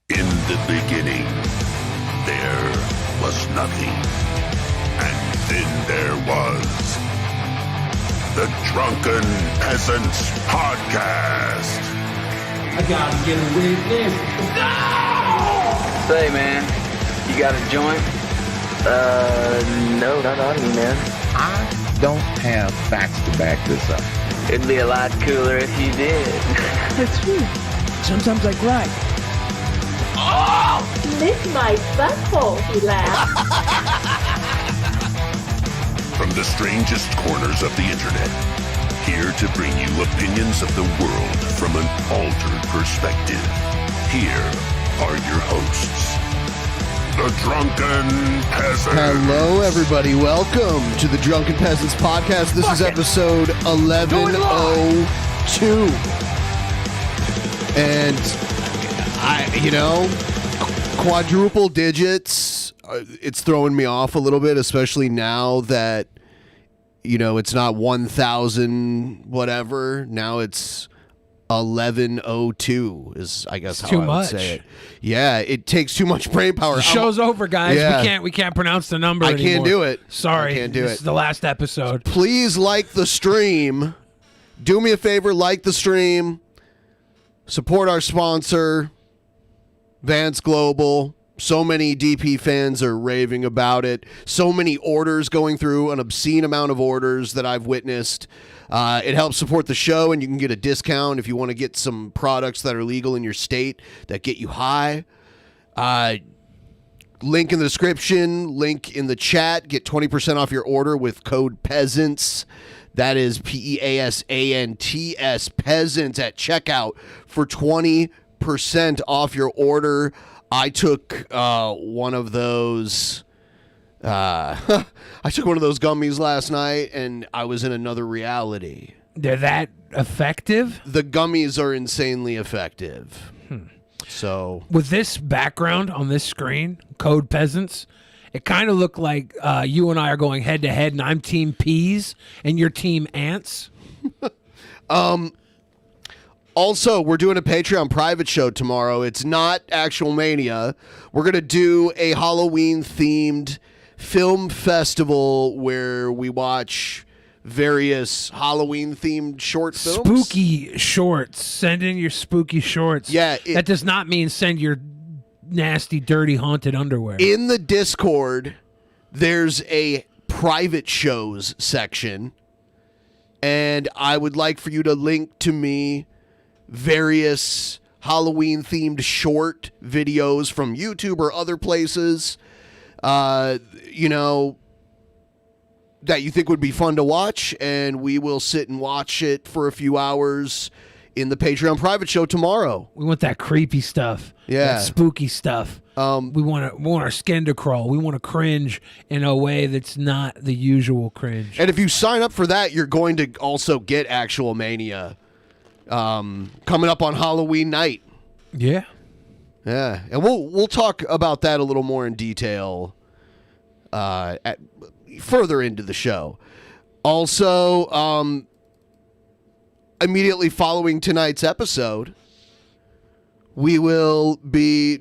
In the beginning, there was nothing. And then there was the Drunken Peasants Podcast. I gotta get a witness. No! Say, man, you got a joint? No, not on me, man. I don't have facts to back this up. It'd be a lot cooler if you did. That's true. Sometimes I cry. Oh! Lick my butthole, he laughed. From the strangest corners of the internet, here to bring you opinions of the world from an altered perspective. Here are your hosts, the Drunken Peasants. Hello, everybody. Welcome to the Drunken Peasants Podcast. This is episode 1102. And quadruple digits, it's throwing me off a little bit, especially now that, it's not 1,000 whatever. Now it's 1102 is, I guess, how I would say it. Yeah, it takes too much brain power. The show's over, guys. Yeah. We can't pronounce the number anymore. I can't do it. Sorry. I can't do it. This is the last episode. Please like the stream. Do me a favor, like the stream. Support our sponsor, Vance Global. So many DP fans are raving about it. So many orders going through, an obscene amount of orders that I've witnessed. It helps support the show, and you can get a discount if you want to get some products that are legal in your state that get you high. Link in the description, link in the chat. Get 20% off your order with code PEASANTS. That is PEASANTS, Peasants, at checkout for 20% off your order. I took one of those. I took one of those gummies last night, and I was in another reality. They're that effective? The gummies are insanely effective. So with this background on this screen, code Peasants, it kind of looked like you and I are going head to head, and I'm Team Peas, and you're Team Ants. Also, we're doing a Patreon private show tomorrow. It's not Actual Mania. We're going to do a Halloween-themed film festival where we watch various Halloween-themed short films. Spooky shorts. Send in your spooky shorts. Yeah. That does not mean send your nasty, dirty, haunted underwear. In the Discord, there's a private shows section, and I would like for you to link to me various Halloween-themed short videos from YouTube or other places, that you think would be fun to watch, and we will sit and watch it for a few hours in the Patreon private show tomorrow. We want that creepy stuff. Yeah. That spooky stuff. We want our skin to crawl. We want to cringe in a way that's not the usual cringe. And if you sign up for that, you're going to also get Actual Mania coming up on Halloween night. Yeah. Yeah. And we'll talk about that a little more in detail further into the show. Also, immediately following tonight's episode, we will be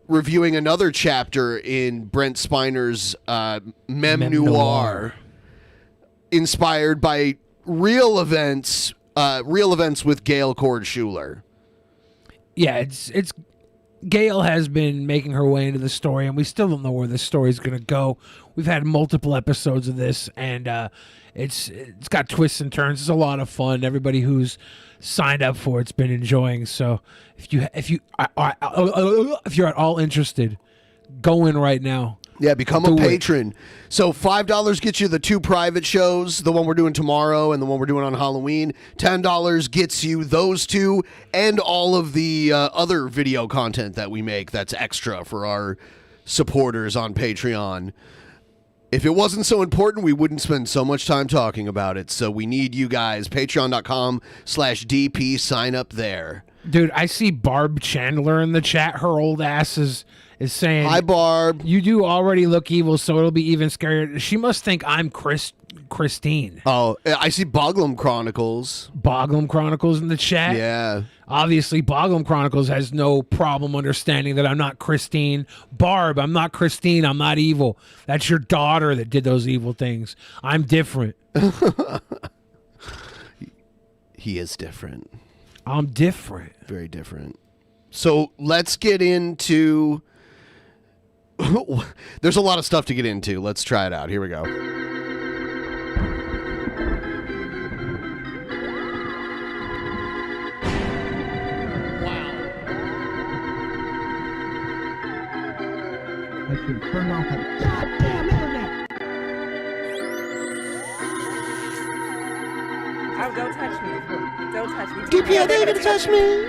reviewing another chapter in Brent Spiner's Mem Noir, inspired by real events with Gail Cord Schuler. Yeah, it's Gail has been making her way into the story, and we still don't know where this story is going to go. We've had multiple episodes of this, and it's got twists and turns. It's a lot of fun. Everybody who's signed up for it's been enjoying. So if you're at all interested, go in right now. Yeah, become a patron. So $5 gets you the two private shows, the one we're doing tomorrow and the one we're doing on Halloween. $10 gets you those two and all of the other video content that we make that's extra for our supporters on Patreon. If it wasn't so important, we wouldn't spend so much time talking about it. So we need you guys. Patreon.com/DP. Sign up there. Dude, I see Barb Chandler in the chat. Her old ass is saying, Hi, Barb. You do already look evil, so it'll be even scarier. She must think I'm Christine. Oh, I see Boglum Chronicles. Boglum Chronicles in the chat? Yeah. Obviously, Boglum Chronicles has no problem understanding that I'm not Christine. Barb, I'm not Christine. I'm not evil. That's your daughter that did those evil things. I'm different. He is different. I'm different. Very different. So let's get into... There's a lot of stuff to get into. Let's try it out. Here we go. I should turn off the goddamn internet. Oh, don't touch me. Don't touch me. DP, they're gonna touch me.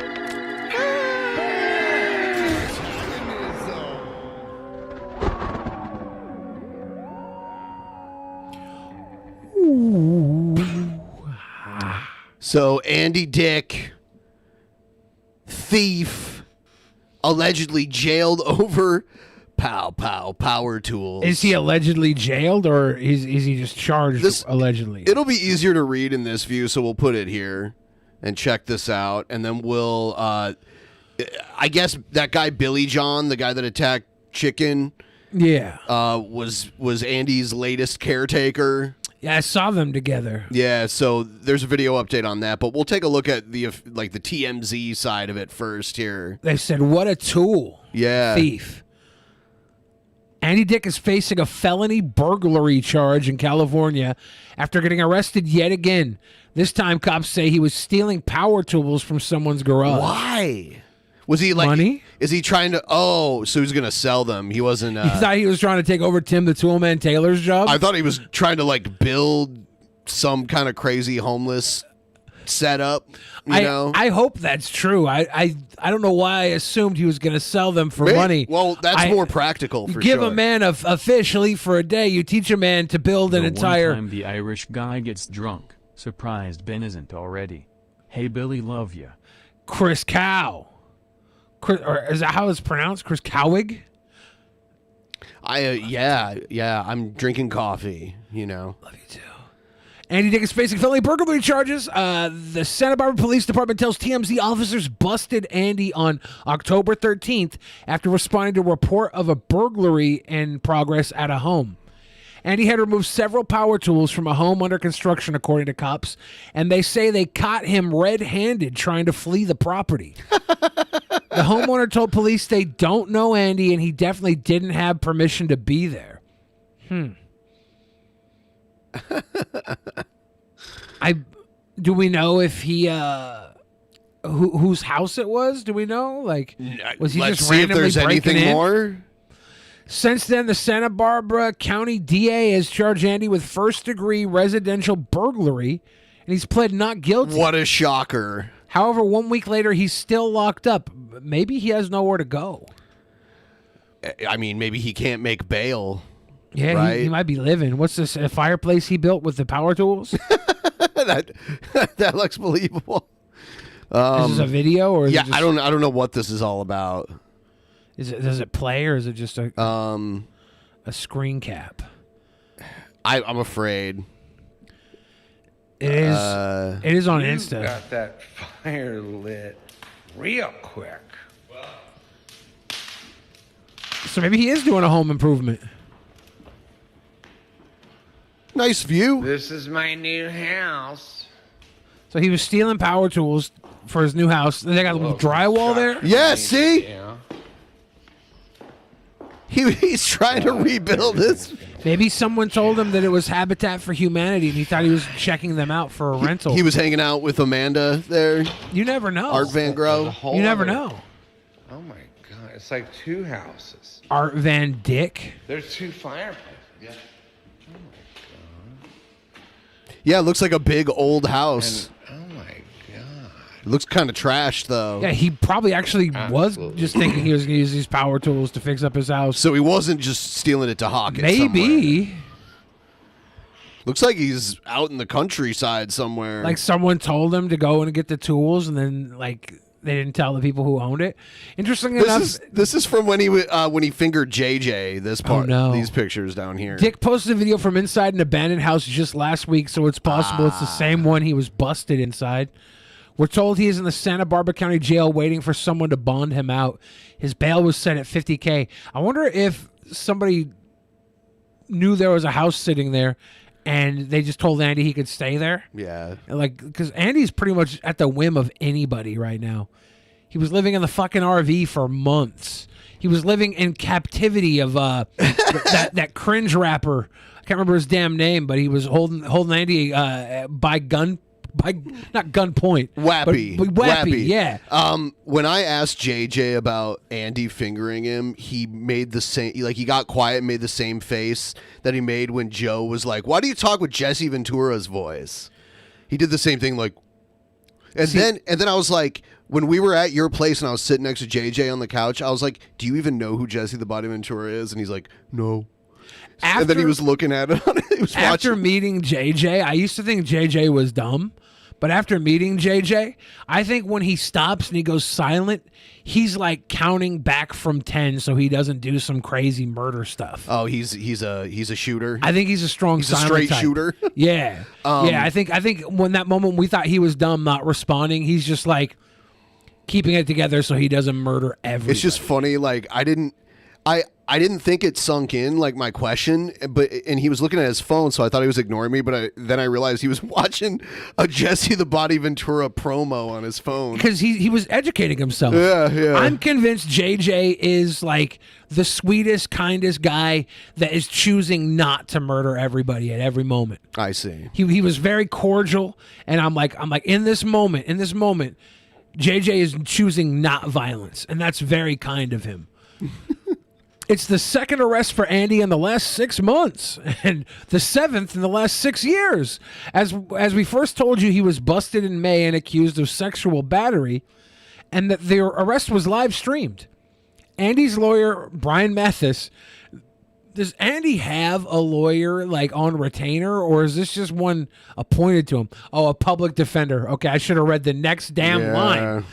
So Andy Dick, thief, allegedly jailed over power tools. Is he allegedly jailed, or is he just charged allegedly? It'll be easier to read in this view, so we'll put it here and check this out, and then we'll I guess that guy Billy John, the guy that attacked Chicken, was Andy's latest caretaker. Yeah, I saw them together. Yeah, so there's a video update on that, but we'll take a look at the TMZ side of it first here. They said, what a tool. Yeah. Thief. Andy Dick is facing a felony burglary charge in California after getting arrested yet again. This time, cops say he was stealing power tools from someone's garage. Why? Was he like... Money? Is he trying to... Oh, so he's going to sell them. He wasn't... You thought he was trying to take over Tim the Toolman Taylor's job? I thought he was trying to, build some kind of crazy homeless setup, you know? I hope that's true. I don't know why I assumed he was going to sell them for money. Well, that's more practical, for sure. You give a man a fish, he'll eat for a day. You teach a man to build an entire... One time the Irish guy gets drunk. Surprised Ben isn't already. Hey, Billy, love ya. Chris Cow. Or is that how it's pronounced? Chris Cowig? Yeah. I'm drinking coffee, you know. Love you too. Andy Dick is facing felony burglary charges. The Santa Barbara Police Department tells TMZ officers busted Andy on October 13th after responding to a report of a burglary in progress at a home. Andy had removed several power tools from a home under construction, according to cops, and they say they caught him red-handed trying to flee the property. The homeowner told police they don't know Andy, and he definitely didn't have permission to be there. Do we know if he whose house it was? Do we know? Was he Let's just see if randomly there's breaking anything in? more. Since then, the Santa Barbara County DA has charged Andy with first-degree residential burglary, and he's pled not guilty. What a shocker. However, 1 week later, he's still locked up. Maybe he has nowhere to go. I mean, maybe he can't make bail. Yeah, right? he might be living. What's this, a fireplace he built with the power tools? that looks believable. Is this a video? Or is it just, I don't know what this is all about. Does it play, or is it just a screen cap? I'm afraid. It is on Insta. Got that fire lit real quick. So maybe he is doing a home improvement. Nice view. This is my new house. So he was stealing power tools for his new house. They got a little drywall there. Yeah, see? Yeah. He's trying to rebuild this. Maybe someone told him that it was Habitat for Humanity, and he thought he was checking them out for a rental. He was hanging out with Amanda there. You never know. Art Van Gogh. You never know. Oh my God! It's like two houses. Art Van Dyck. There's two fireplaces. Yeah. Yeah, it looks like a big old house. Oh my God! It looks kind of trashed, though. Yeah, he probably actually was just thinking he was going to use these power tools to fix up his house. So he wasn't just stealing it to hawk it Maybe. somewhere. Looks like he's out in the countryside somewhere. Like someone told him to go and get the tools, and then they didn't tell the people who owned it. Interesting enough, this is from when he fingered JJ. This part, these pictures down here. Dick posted a video from inside an abandoned house just last week, so it's possible it's the same one he was busted inside. We're told he is in the Santa Barbara County Jail waiting for someone to bond him out. His bail was set at $50,000. I wonder if somebody knew there was a house sitting there and they just told Andy he could stay there. Yeah. Like, because Andy's pretty much at the whim of anybody right now. He was living in the fucking RV for months. He was living in captivity of that cringe rapper. I can't remember his damn name, but he was holding Andy not gunpoint. Wappy. But Wappy, yeah. When I asked JJ about Andy fingering him, he made the same, like, he got quiet and made the same face that he made when Joe was like, why do you talk with Jesse Ventura's voice? He did the same thing, like, and then I was like, when we were at your place and I was sitting next to JJ on the couch, I was like, do you even know who Jesse the Body Ventura is? And he's like, no. And then he was looking at it. He was after watching. Meeting JJ, I used to think JJ was dumb. But after meeting JJ, I think when he stops and he goes silent, he's like counting back from 10 so he doesn't do some crazy murder stuff. Oh, he's a shooter. I think he's a strong He's a silent straight type. shooter. Yeah. Yeah, I think when that moment we thought he was dumb not responding, he's just like keeping it together so he doesn't murder everybody. It's just funny, like I didn't think it sunk in, like, my question, and he was looking at his phone, so I thought he was ignoring me, but then I realized he was watching a Jesse the Body Ventura promo on his phone. Because he was educating himself. Yeah. I'm convinced JJ is, like, the sweetest, kindest guy that is choosing not to murder everybody at every moment. I see. He was very cordial, and I'm like, in this moment, JJ is choosing not violence, and that's very kind of him. It's the second arrest for Andy in the last 6 months and the 7th in the last 6 years. As we first told you, he was busted in May and accused of sexual battery, and that the arrest was live streamed. Andy's lawyer, Brian Mathis, does Andy have a lawyer like on retainer, or is this just one appointed to him? Oh, a public defender. Okay, I should have read the next damn line.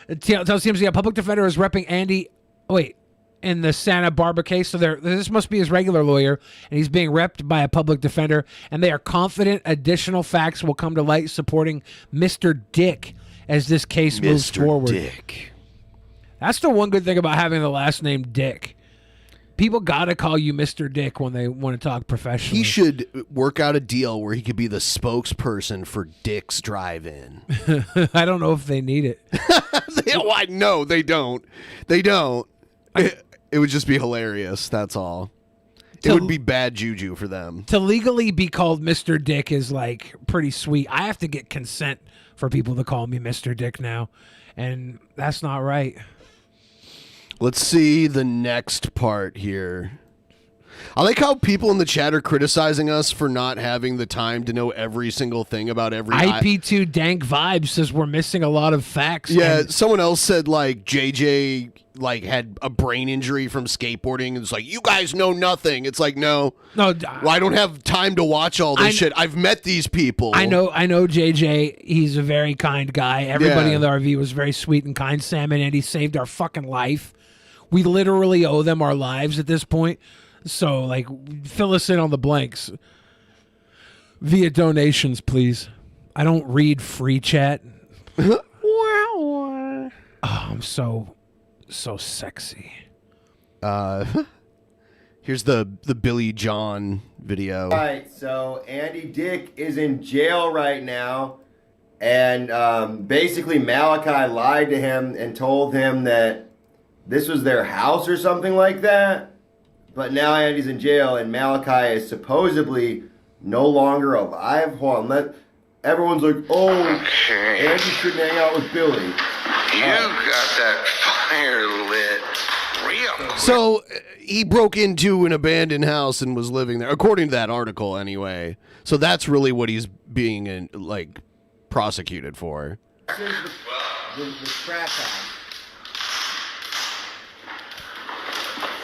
It tells TMZ a public defender is repping Andy. In the Santa Barbara case, so this must be his regular lawyer, and he's being repped by a public defender, and they are confident additional facts will come to light supporting Mr. Dick as this case moves forward. Dick. That's the one good thing about having the last name Dick. People gotta call you Mr. Dick when they want to talk professionally. He should work out a deal where he could be the spokesperson for Dick's Drive-In. I don't know if they need it. No, they don't. They don't. It would just be hilarious, that's all. It would be bad juju for them. To legally be called Mr. Dick is, like, pretty sweet. I have to get consent for people to call me Mr. Dick now, and that's not right. Let's see the next part here. I like how people in the chat are criticizing us for not having the time to know every single thing about every... IP2 Dank Vibes says we're missing a lot of facts. Yeah, someone else said, like, JJ, like, had a brain injury from skateboarding, and it's like, you guys know nothing. It's like, no, well, I don't have time to watch all this shit. I've met these people. I know JJ. He's a very kind guy. Everybody in the RV was very sweet and kind. Sam and Andy saved our fucking life. We literally owe them our lives at this point. So, like, fill us in on the blanks via donations, please. I don't read free chat. Oh, I'm so sexy. Here's the Billy John video. All right, so Andy Dick is in jail right now, and basically Malachi lied to him and told him that this was their house or something like that. But now Andy's in jail, and Malachi is supposedly no longer alive. Hold on, everyone's like, oh, okay. Andy shouldn't hang out with Billy. You got that fire lit real. So he broke into an abandoned house and was living there, according to that article, anyway. So that's really what he's being prosecuted for. This is the crack house.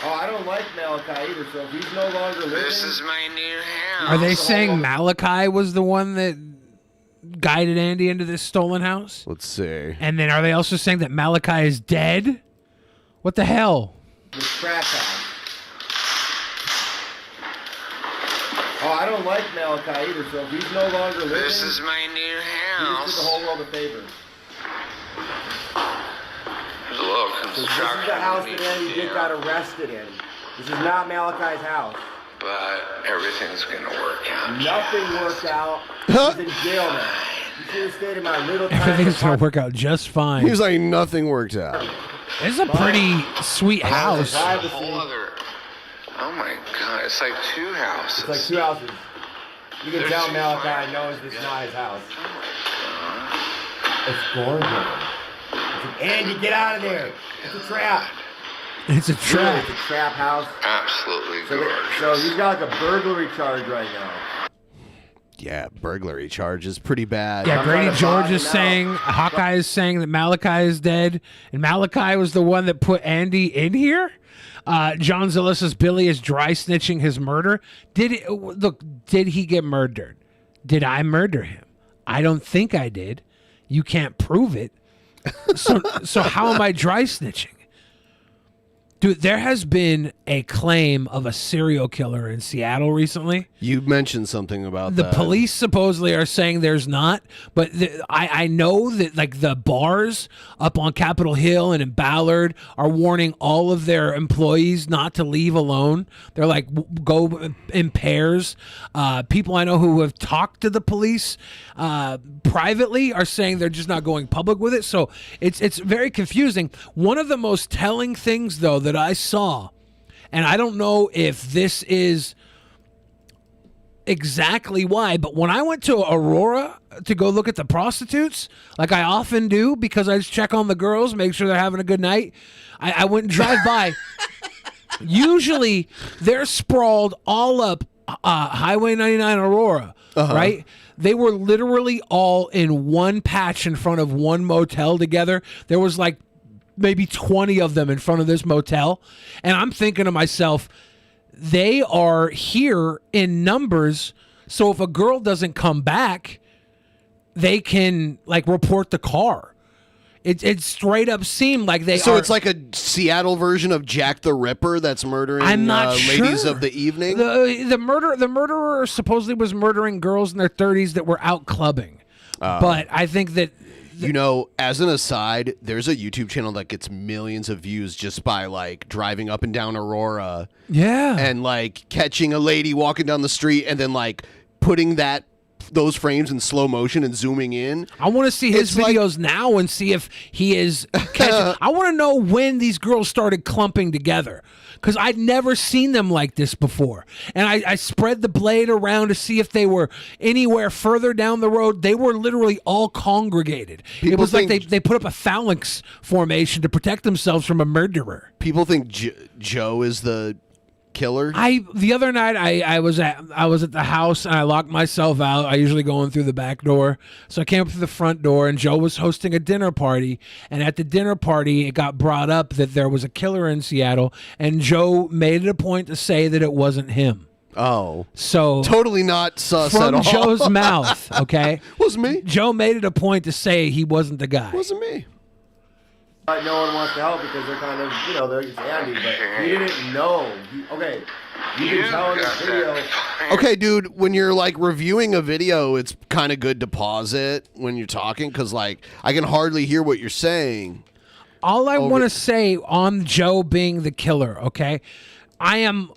Oh, I don't like Malachi either, so if he's no longer living... This is my new house. Are they saying Malachi was the one that guided Andy into this stolen house? Let's see. And then are they also saying that Malachi is dead? What the hell? The crack house. Oh, I don't like Malachi either, so if he's no longer living... This is my new He just did the house. whole world a favor. There's a little So this is construction. the house that needs Andy to be Dick got done, arrested in. This is not Malachi's house. but everything's gonna work out. Nothing worked out. He's in jail now. You should have stayed in my little tiny Everything's going to apartment. work out just fine. He was like, nothing worked out. It's a pretty sweet house. A whole other. Oh my god, it's like two houses. It's like 2 houses. You can There's tell 2 Malachi fires. knows this is not his house. Oh It's gorgeous. It's like, Andy, get out of there. It's a trap. It's a Really, trap. it's a trap house. my god. Absolutely So, gorgeous. so he's got like a burglary charge right now. Yeah, burglary charge is pretty bad. Yeah, I'm Grady trying to George find is him saying, out. Hawkeye is saying that Malachi is dead, and Malachi was the one that put Andy in here. John Zilla says Billy is dry snitching his murder. Did he get murdered? Did I murder him? I don't think I did. You can't prove it. So how am I dry snitching? Dude, there has been a claim of a serial killer in Seattle recently. You mentioned something about The that. police supposedly are saying there's not, but I know that like the bars up on Capitol Hill and in Ballard are warning all of their employees not to leave alone. They're like, go in pairs. People I know who have talked to the police privately are saying they're just not going public with it. So it's very confusing. One of the most telling things, though, that I saw, and I don't know if this is exactly why, but when I went to Aurora to go look at the prostitutes, like I often do because I just check on the girls, make sure they're having a good night, I went and drive by. Usually they're sprawled all up Highway 99 Aurora, right? They were literally all in one patch in front of one motel together. There was like maybe 20 of them in front of this motel. And I'm thinking to myself, they are here in numbers. So if a girl doesn't come back, they can like report the car. It straight up seemed like they So are. it's like a Seattle version of Jack the Ripper that's murdering I'm not ladies sure. of the evening. The murderer supposedly was murdering girls in their 30s that were out clubbing. But I think that You know, as an aside, there's a YouTube channel that gets millions of views just by like driving up and down Aurora yeah. and like catching a lady walking down the street and then like putting those frames in slow motion and zooming in. I want to see his It's like- videos now and see if he is catching. I want to know when these girls started clumping together because I'd never seen them like this before. And I spread the blade around to see if they were anywhere further down the road. They were literally all congregated. It People was like think- they put up a phalanx formation to protect themselves from a murderer. People think Joe is the killer. The other night I was at the house and I locked myself out. I usually go in through the back door. So I came up through the front door and Joe was hosting a dinner party, and at the dinner party it got brought up that there was a killer in Seattle, and Joe made it a point to say that it wasn't him. Oh. So Totally not sus at from all. Joe's mouth, okay? Wasn't me. Joe made it a point to say he wasn't the guy. Wasn't me. No one wants to help because they're kind of, it's Andy, but he didn't know. You can tell in the video. Okay, dude, when you're like reviewing a video, it's kind of good to pause it when you're talking because like I can hardly hear what you're saying. All I want to say on Joe being the killer, okay? I am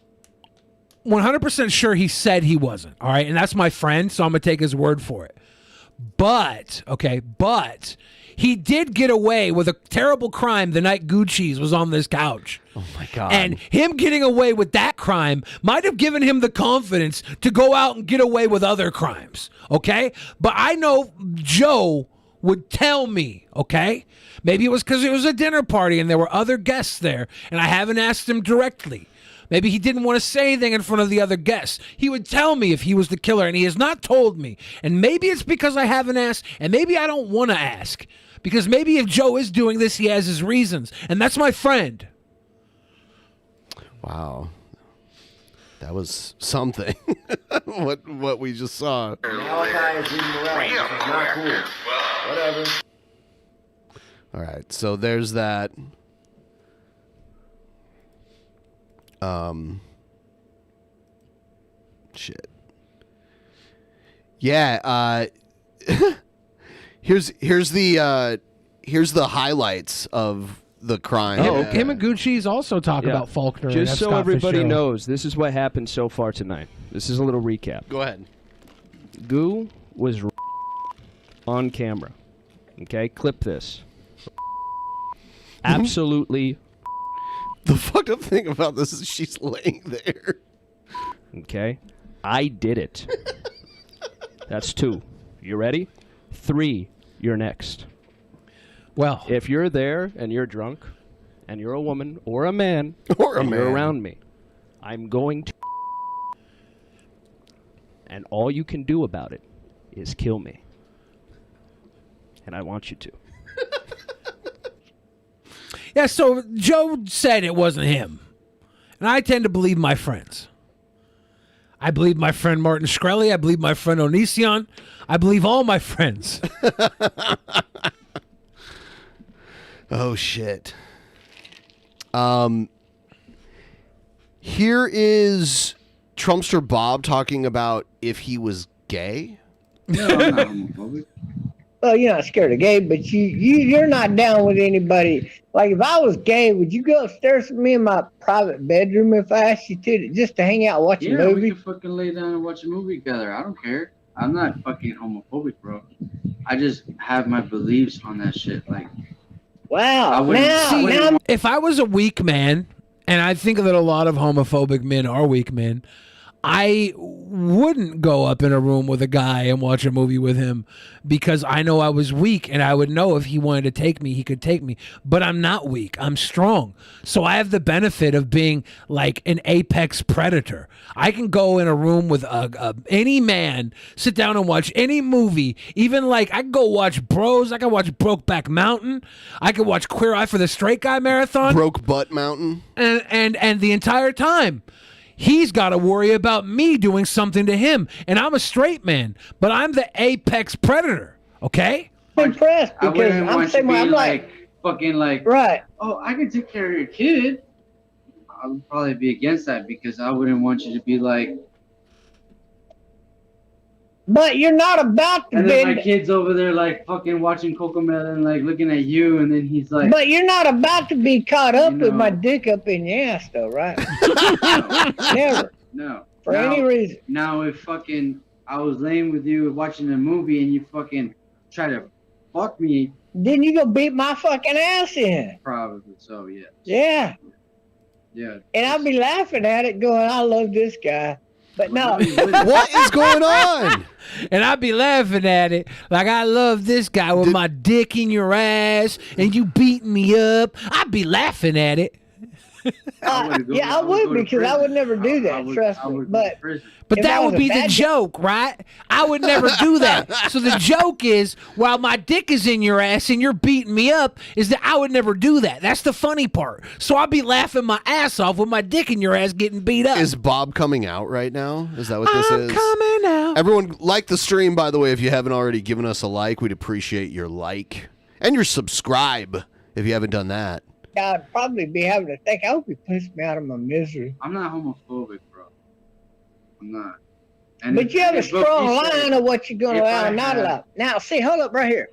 100% sure he said he wasn't, all right? And that's my friend, so I'm going to take his word for it. But he did get away with a terrible crime the night Gucci's was on this couch. Oh my God. And him getting away with that crime might have given him the confidence to go out and get away with other crimes, okay? But I know Joe would tell me, okay? Maybe it was because it was a dinner party and there were other guests there, and I haven't asked him directly. Maybe he didn't want to say anything in front of the other guests. He would tell me if he was the killer, and he has not told me. And maybe it's because I haven't asked, and maybe I don't want to ask. Because maybe if Joe is doing this, he has his reasons. And that's my friend. Wow. That was something. what we just saw. Malachi is leading the way. This is not cool. Whatever. All right, so there's that. Shit. Yeah. Here's the highlights of the crime. Him and Gucci's also talk about Faulkner. Just so everybody knows, this is what happened so far tonight. This is a little recap. Go ahead. Goo was on camera. Okay, clip this. Absolutely. The fucked up thing about this is she's laying there. Okay, I did it. That's 2. You ready? 3. You're next. Well, if you're there and you're drunk, and you're a woman or a man, you're around me, I'm going to, and all you can do about it is kill me, and I want you to. Yeah, so Joe said it wasn't him. And I tend to believe my friends. I believe my friend Martin Shkreli. I believe my friend Onision. I believe all my friends. Oh, shit. Here is Trumpster Bob talking about if he was gay. No, I'm not homophobic. Well, you're not scared of gay, but you're not down with anybody. Like, if I was gay, would you go upstairs with me in my private bedroom if I asked you to, just to hang out and watch a movie? We can fucking lay down and watch a movie together. I don't care. I'm not fucking homophobic, bro. I just have my beliefs on that shit. Like, wow. If I was a weak man, and I think that a lot of homophobic men are weak men, I wouldn't go up in a room with a guy and watch a movie with him because I know I was weak and I would know if he wanted to take me, he could take me. But I'm not weak. I'm strong. So I have the benefit of being like an apex predator. I can go in a room with any man, sit down and watch any movie. Even like I can go watch Bros. I can watch Brokeback Mountain. I can watch Queer Eye for the Straight Guy marathon. Broke Butt Mountain. And the entire time, he's got to worry about me doing something to him. And I'm a straight man, but I'm the apex predator, okay? I'm impressed I because wouldn't want you to be I'm like, fucking like, right. Oh, I can take care of your kid. I would probably be against that because I wouldn't want you to be like. But you're not about to And be. then my kid's over there like fucking watching Cocomelon, like looking at you, and then he's like. But you're not about to be caught up with my dick up in your ass, though, right? Never. No. For any reason. Now, if fucking I was laying with you watching a movie and you fucking try to fuck me. Then you go beat my fucking ass in. Probably so, yeah. Yeah. Yeah. And I'll be laughing at it going, I love this guy. But no. What is going on? And I'd be laughing at it like I love this guy with my dick in your ass and you beating me up. I'd be laughing at it. I would because I would never do that. Trust me. But that would be the joke, right? I would never do that. So the joke is, while my dick is in your ass and you're beating me up, is that I would never do that. That's the funny part. So I'd be laughing my ass off with my dick in your ass getting beat up. Is Bob coming out right now? Is that what this is? Coming out. Everyone, like the stream, by the way, if you haven't already given us a like, we'd appreciate your like. And your subscribe, if you haven't done that. I'd probably be having to think, I hope he pushed me out of my misery. I'm not homophobic, bro. I'm not. But you have a strong line of what you're going to allow and not allow. Now, see, hold up right here.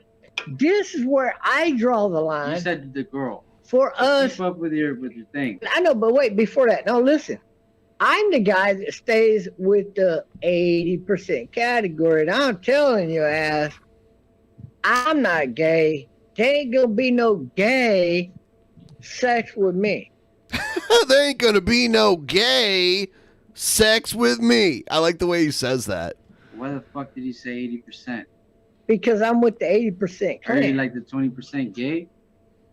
This is where I draw the line. You said the girl. For us. Keep up with your thing. I know, but wait, before that. No, listen. I'm the guy that stays with the 80% category. And I'm telling you, ass, I'm not gay. There ain't going to be no gay sex with me. There ain't gonna be no gay sex with me. I like the way he says that. Why the fuck did he say 80%? Because I'm with the 80% Are you clan. like the 20% gay?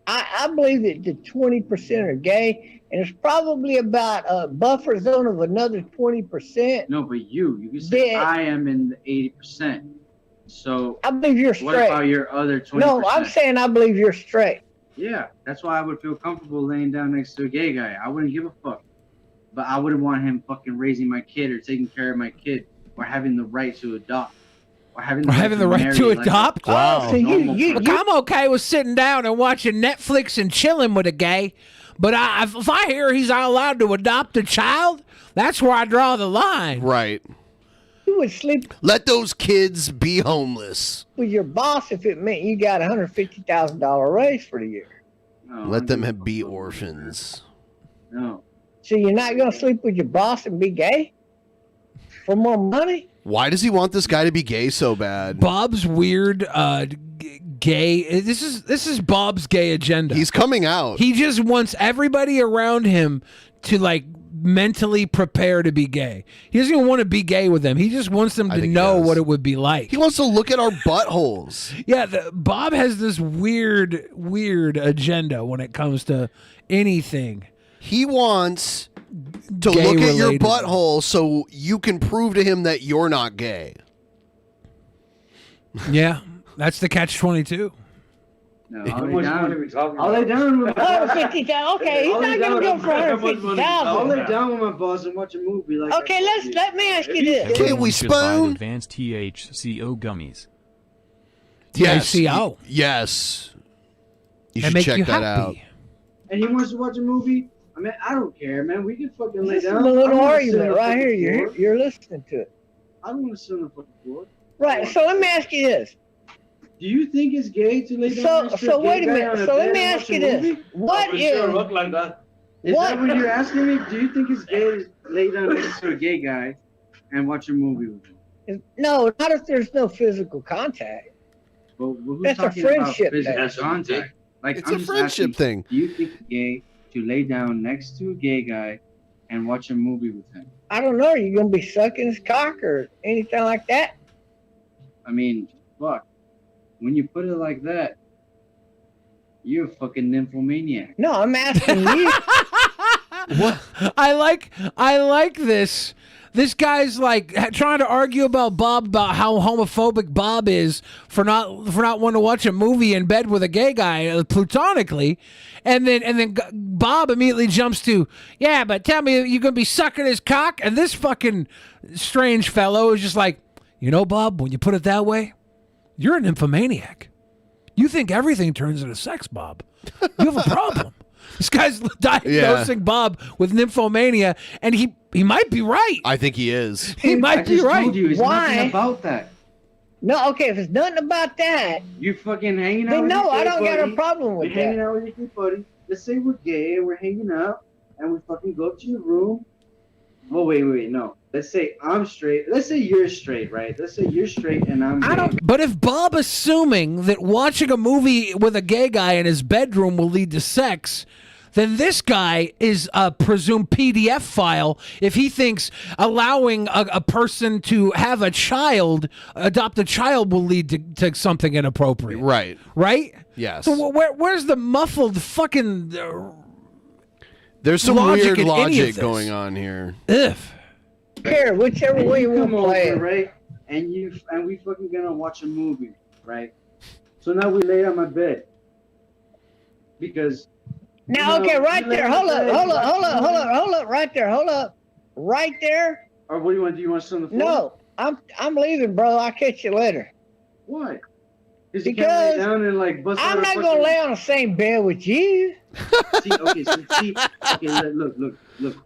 I believe that the 20% are gay, and it's probably about a buffer zone of another 20%. No, but you can say I am in the 80%. So I believe you're straight. What about your other 20%? No, I'm saying I believe you're straight. Yeah, that's why I would feel comfortable laying down next to a gay guy. I wouldn't give a fuck. but I wouldn't want him fucking raising my kid or taking care of my kid or having the right to adopt. Or having the right to adopt? Wow. So Look, I'm okay with sitting down and watching Netflix and chilling with a gay, but if I hear he's not allowed to adopt a child, that's where I draw the line. Right. You would sleep Let those kids be homeless. with your boss if it meant you got a $150,000 raise for the year. No, Let them be orphans. No. So you're not going to sleep with your boss and be gay for more money? Why does he want this guy to be gay so bad? Bob's weird gay. This is Bob's gay agenda. He's coming out. He just wants everybody around him to like mentally prepare to be gay. He doesn't even want to be gay with them. He just wants them to know what it would be like. He wants to look at our buttholes. Yeah, Bob has this weird agenda when it comes to anything. He wants to Gay look at your related. butthole so you can prove to him that you're not gay. Yeah, that's the catch-22. No, I'll lay down. I'll lay down with my $150,000. Okay, he's not going to go for $150,000. I'll lay down with my boss and watch a movie. Like Okay, let me ask you this. Can we Should buy the spoon? Advanced THCO gummies. Yes. THCO. Yes. You They should make check you that happy. out. And he wants to watch a movie. I mean, I don't care, man. We can fucking lay This is down. a I little don't wanna sit on argument the right fucking here. floor. You're listening to it. I don't want to sit on the fucking floor. Right, so let me ask you this. Do you think it's gay to lay down next to So a gay wait a guy minute. on So let bed me and ask watch a you this. movie? What is... Look like that. Is What- that what you're asking me? Do you think it's gay to lay down next to a gay guy and watch a movie with him? No, not if there's no physical contact. Well, who's That's a talking about friendship physical thing. contact? Like, It's I'm a just friendship asking, thing. Do you think it's gay to lay down next to a gay guy and watch a movie with him? I don't know. Are you going to be sucking his cock or anything like that? I mean, fuck. When you put it like that, you're a fucking nymphomaniac. No, I'm asking you. What? I like this. This guy's like trying to argue about Bob about how homophobic Bob is for not wanting to watch a movie in bed with a gay guy platonically, and then Bob immediately jumps to, yeah, but tell me you're gonna be sucking his cock, and this fucking strange fellow is just like, you know, Bob, when you put it that way, you're a nymphomaniac. You think everything turns into sex, Bob. You have a problem. This guy's diagnosing Bob with nymphomania, and he might be right. I think he is. He might be right. Told you, it's Why? nothing about that. No, okay, if it's nothing about that, You fucking hanging out then with no, your I gay don't got a buddy. problem with You're hanging that. out with your gay buddy. Let's say we're gay and we're hanging out and we fucking go up to your room. Well, wait, no. Let's say I'm straight. Let's say you're straight, right? Let's say you're straight and I'm gay. But if Bob assuming that watching a movie with a gay guy in his bedroom will lead to sex, then this guy is a presumed PDF file if he thinks allowing a person to have a child, adopt a child, will lead to something inappropriate. Right. Right? Yes. So where's the muffled fucking There's some logic weird in any of logic this? going on here. If. Care, whichever way you want come to play over, it. right? And we fucking gonna watch a movie, right? So now we lay on my bed because. Now, okay, right there. Hold up, right there. Hold up. Right there. Or what do you want? Do you want to sit on the floor? No, I'm leaving, bro. I'll catch you later. Why? Because you can't lay down and like bust out I'm a not fucking- gonna lay on the same bed with you. Okay, look.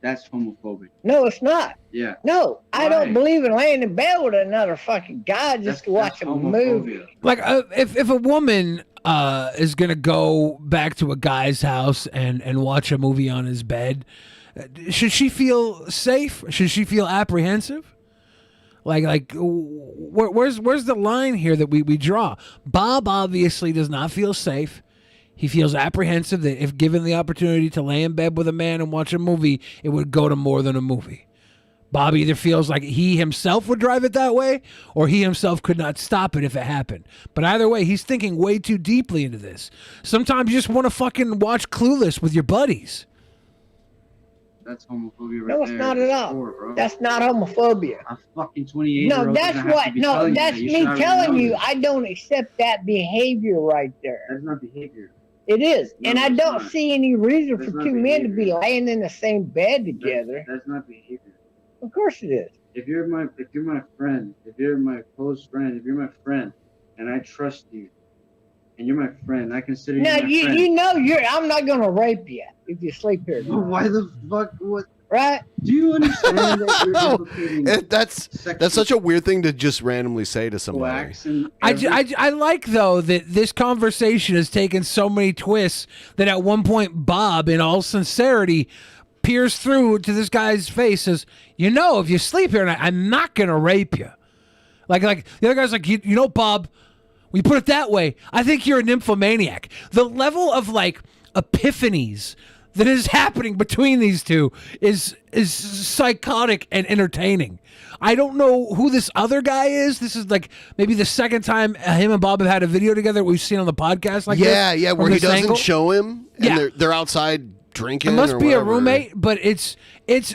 That's homophobic. No, it's not. Yeah. No, I Why? don't believe in laying in bed with another fucking guy just to watch a movie. Like if a woman is gonna go back to a guy's house and watch a movie on his bed, should she feel safe? Should she feel apprehensive? Where's the line here that we draw? Bob obviously does not feel safe. He feels apprehensive that if given the opportunity to lay in bed with a man and watch a movie, it would go to more than a movie. Bob either feels like he himself would drive it that way, or he himself could not stop it if it happened. But either way, he's thinking way too deeply into this. Sometimes you just want to fucking watch Clueless with your buddies. That's homophobia right No, it's there. not at all. Bro. That's not homophobia. A fucking 28 No, that's what. No, that's me telling you. I don't accept that behavior right there. That's not behavior. It is. No, and I it's don't not. see any reason That's for not two men to be behavior. laying in the same bed together. That's not behavior. Of course it is. If you're my friend, if you're my close friend, if you're my friend, and I trust you, and you're my friend, I consider you Now my friend. you know I'm not gonna rape you if you sleep here. Well, why the fuck? What? Right? Do you understand that you're implicating That's such a weird thing to just randomly say to somebody. I like, though, that this conversation has taken so many twists that at one point Bob, in all sincerity, peers through to this guy's face, says, you know, if you sleep here tonight, I'm not going to rape you. Like the other guy's like, you know, Bob, when you put it that way, I think you're a nymphomaniac. The level of, like, epiphanies that is happening between these two is psychotic and entertaining. I don't know who this other guy is. This is like maybe the second time him and Bob have had a video together we've seen on the podcast. Like yeah, this, yeah, where from he this doesn't angle. show him, and Yeah. they're outside drinking. It must or be a whatever. roommate, but it's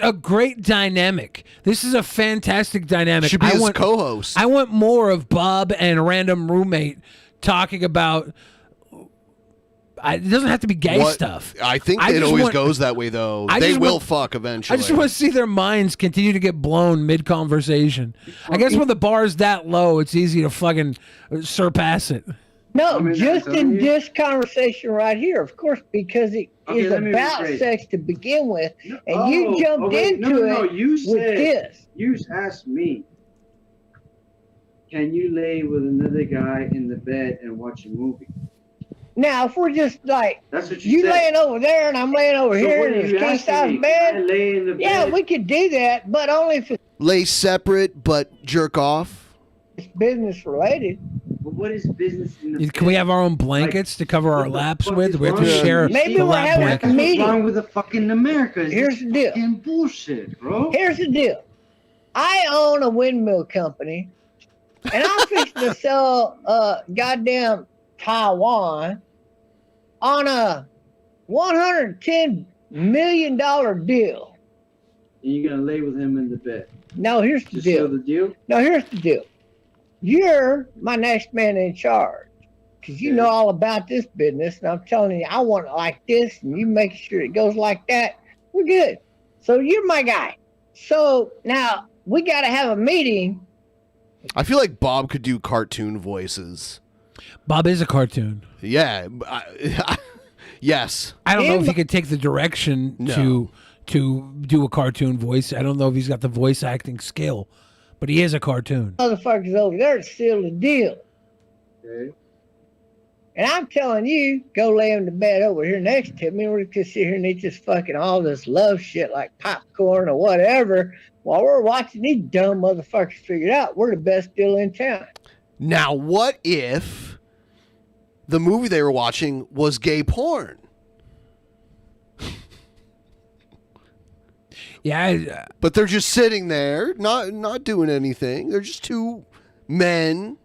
a great dynamic. This is a fantastic dynamic. Should be his want, co-host. I want more of Bob and random roommate talking about. It doesn't have to be gay stuff. I think it always goes that way, though. They will fuck eventually. I just want to see their minds continue to get blown mid-conversation. I guess when the bar is that low, it's easy to fucking surpass it. No, I mean, just I'm in telling you. this conversation right here, of course, because it Okay, is let me about rephrase. sex to begin with, and you jumped into it You with said, this. You asked me, can you lay with another guy in the bed and watch a movie? Now, if we're just like, That's what you said. laying over there and I'm laying over So here what in are this you king asking size me? bed, Can I lay in the yeah, bed? we could do that, but only if Lay separate but jerk off. it's business related. But what is business in the Can we have our own blankets to cover our laps with? We have to share Maybe the we're lap having a blanket. What's meeting. wrong with the fucking America? Here's the deal. Fucking bullshit, bro. Here's the deal. I own a windmill company, and I'm fixing to sell goddamn Taiwan on a $110 million deal. And you're gonna lay with him in the bed. No, here's the Just deal. seal the deal? No, here's the deal. You're my next man in charge because you know all about this business, and I'm telling you, I want it like this, and you make sure it goes like that. We're good. So you're my guy. So now we got to have a meeting. I feel like Bob could do cartoon voices. Bob is a cartoon. Yeah. Yes. I don't know if he could take the direction No. to do a cartoon voice. I don't know if he's got the voice acting skill, but he is a cartoon. Motherfuckers over there to seal the deal. Okay. And I'm telling you, go lay in the bed over here next to me. We could sit here and eat this fucking all this love shit like popcorn or whatever while we're watching these dumb motherfuckers figure it out. We're the best deal in town. Now, what if the movie they were watching was gay porn? Yeah, but they're just sitting there, not doing anything. They're just two men.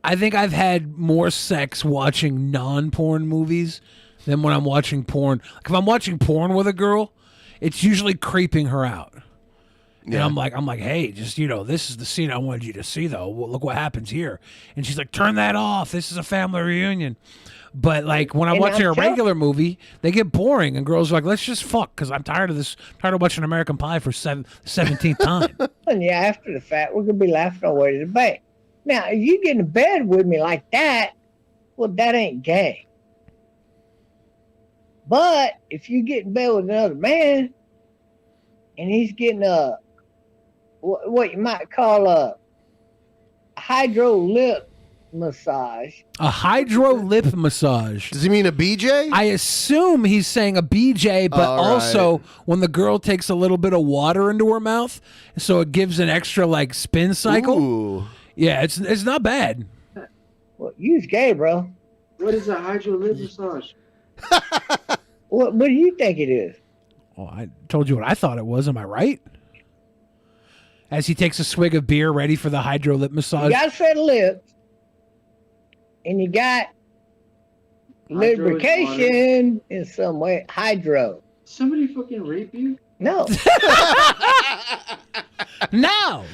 I think I've had more sex watching non-porn movies than when I'm watching porn. Like if I'm watching porn with a girl, it's usually creeping her out. And Yeah. I'm like, hey, just, this is the scene I wanted you to see, though. Well, look what happens here. And she's like, turn that off. This is a family reunion. But like when I'm And watching I'm a regular movie, they get boring, and girls are like, let's just fuck because I'm tired of this. Tired of watching American Pie for 17th time. And yeah, after the fact, we're going to be laughing our way to the bank. Now, if you get in bed with me like that, well, that ain't gay. But if you get in bed with another man and he's getting what you might call a hydro lip massage. A hydro lip massage. Does he mean a BJ? I assume he's saying a BJ, but All right. also when the girl takes a little bit of water into her mouth, so it gives an extra like spin cycle. Ooh. Yeah, it's not bad. Well, you's gay, bro. What is a hydro lip massage? What do you think it is? Well, I told you what I thought it was. Am I right? As he takes a swig of beer, ready for the hydro lip massage. You got a set of lips, and you got Hydro is lubrication in some way. Hydro. Somebody fucking rape you? No. No.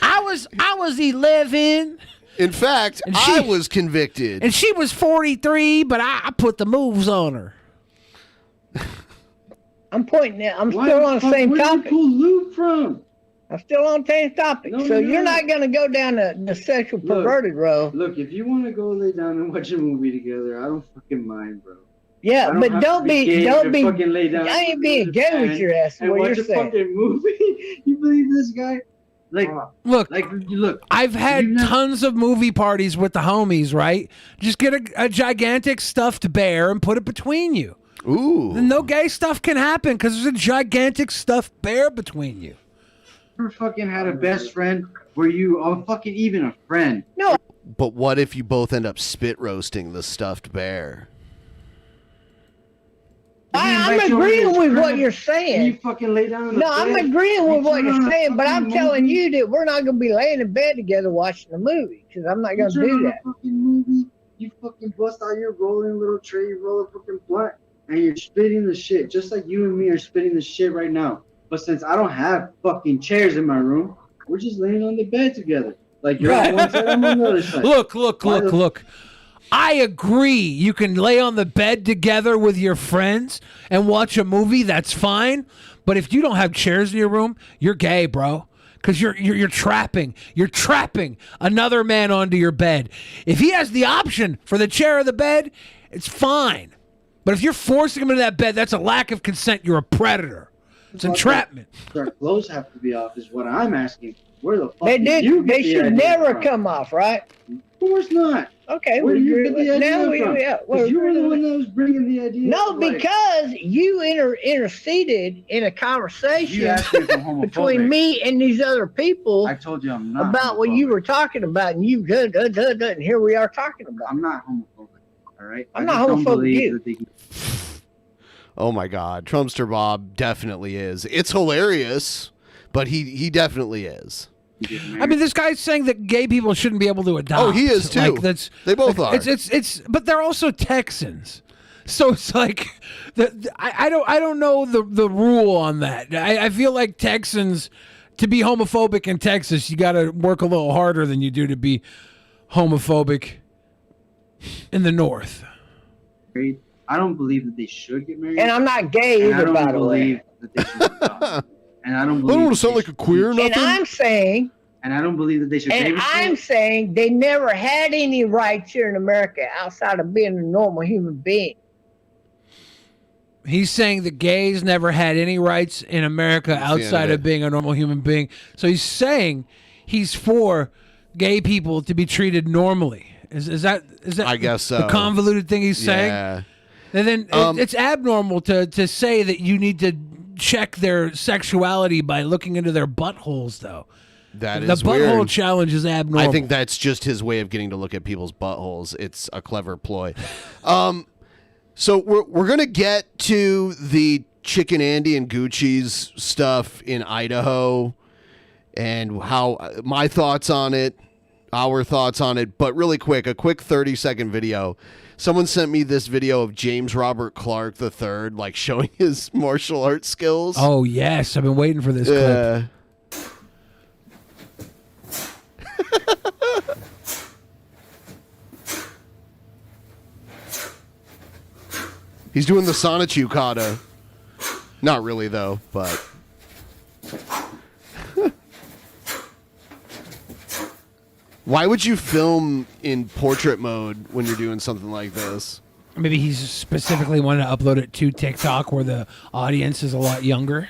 I was 11. In fact, I was convicted. And she was 43, but I put the moves on her. I'm pointing at. I'm still on the same topic. Where did you pull Luke from? I'm still on the same topic. No, so you're not going to go down the sexual perverted road. Look, if you want to go lay down and watch a movie together, I don't fucking mind, bro. Yeah, but don't be. Fucking lay down. I ain't being gay with your ass. And What watch you're a saying? fucking movie. You believe this guy? Look. I've had tons of movie parties with the homies. Right? Just get a gigantic stuffed bear and put it between you. Ooh. Then no gay stuff can happen because there's a gigantic stuffed bear between you. Ever fucking had a best friend where you are fucking even a friend? No. But what if you both end up spit roasting the stuffed bear? I'm agreeing with what you're saying. You fucking lay down. No, I'm agreeing with what you're saying, but I'm telling you that we're not going to be laying in bed together watching the movie because I'm not going to do that. Fucking movie, you fucking bust out your rolling little tray, you roll a fucking blunt, and you're spitting the shit just like you and me are spitting the shit right now. But since I don't have fucking chairs in my room, we're just laying on the bed together. Like you're on one side, I'm on the other side. Look. I agree. You can lay on the bed together with your friends and watch a movie. That's fine. But if you don't have chairs in your room, you're gay, bro. Because you're trapping. You're trapping another man onto your bed. If he has the option for the chair or the bed, it's fine. But if you're forcing him into that bed, that's a lack of consent. You're a predator. It's entrapment. Their clothes have to be off is what I'm asking. Where the fuck They should never come off, right? Of course not. Okay, where do you get the idea from? Because you were the one that was bringing the idea. No, because you interceded in a conversation between me and these other people. I told you I'm not about what you were talking about, and you and here we are talking about. I'm not homophobic. All right, I'm not homophobic either. Oh my God, Trumpster Bob definitely is. It's hilarious, but he definitely is. I mean, this guy's saying that gay people shouldn't be able to adopt. Oh, he is too. They both are. But they're also Texans, so it's like I don't know the rule on that. I feel like Texans, to be homophobic in Texas, you got to work a little harder than you do to be homophobic in the North. I don't believe that they should get married. And I'm not gay either, by the way. That they should adopt. And I don't I believe. don't want to sound like a queer or nothing. And I'm saying. And I don't believe that they should. And I'm saying they never had any rights here in America outside of being a normal human being. He's saying that gays never had any rights in America outside of being a normal human being. So he's saying he's for gay people to be treated normally. Is that I guess so. The convoluted thing he's saying? Yeah. And then it's abnormal to say that you need to check their sexuality by looking into their buttholes, though. That is the butthole weird. challenge is abnormal. I think that's just his way of getting to look at people's buttholes. It's a clever ploy. So we're gonna get to the Chicken Andy and Gucci's stuff in Idaho, and how my thoughts on it, our thoughts on it. But really quick, a quick 30-second video. Someone sent me this video of James Robert Clark III, like showing his martial arts skills. Oh yes, I've been waiting for this clip. He's doing the Sonichu kata. Not really though, but why would you film in portrait mode when you're doing something like this? Maybe he's specifically wanted to upload it to TikTok where the audience is a lot younger.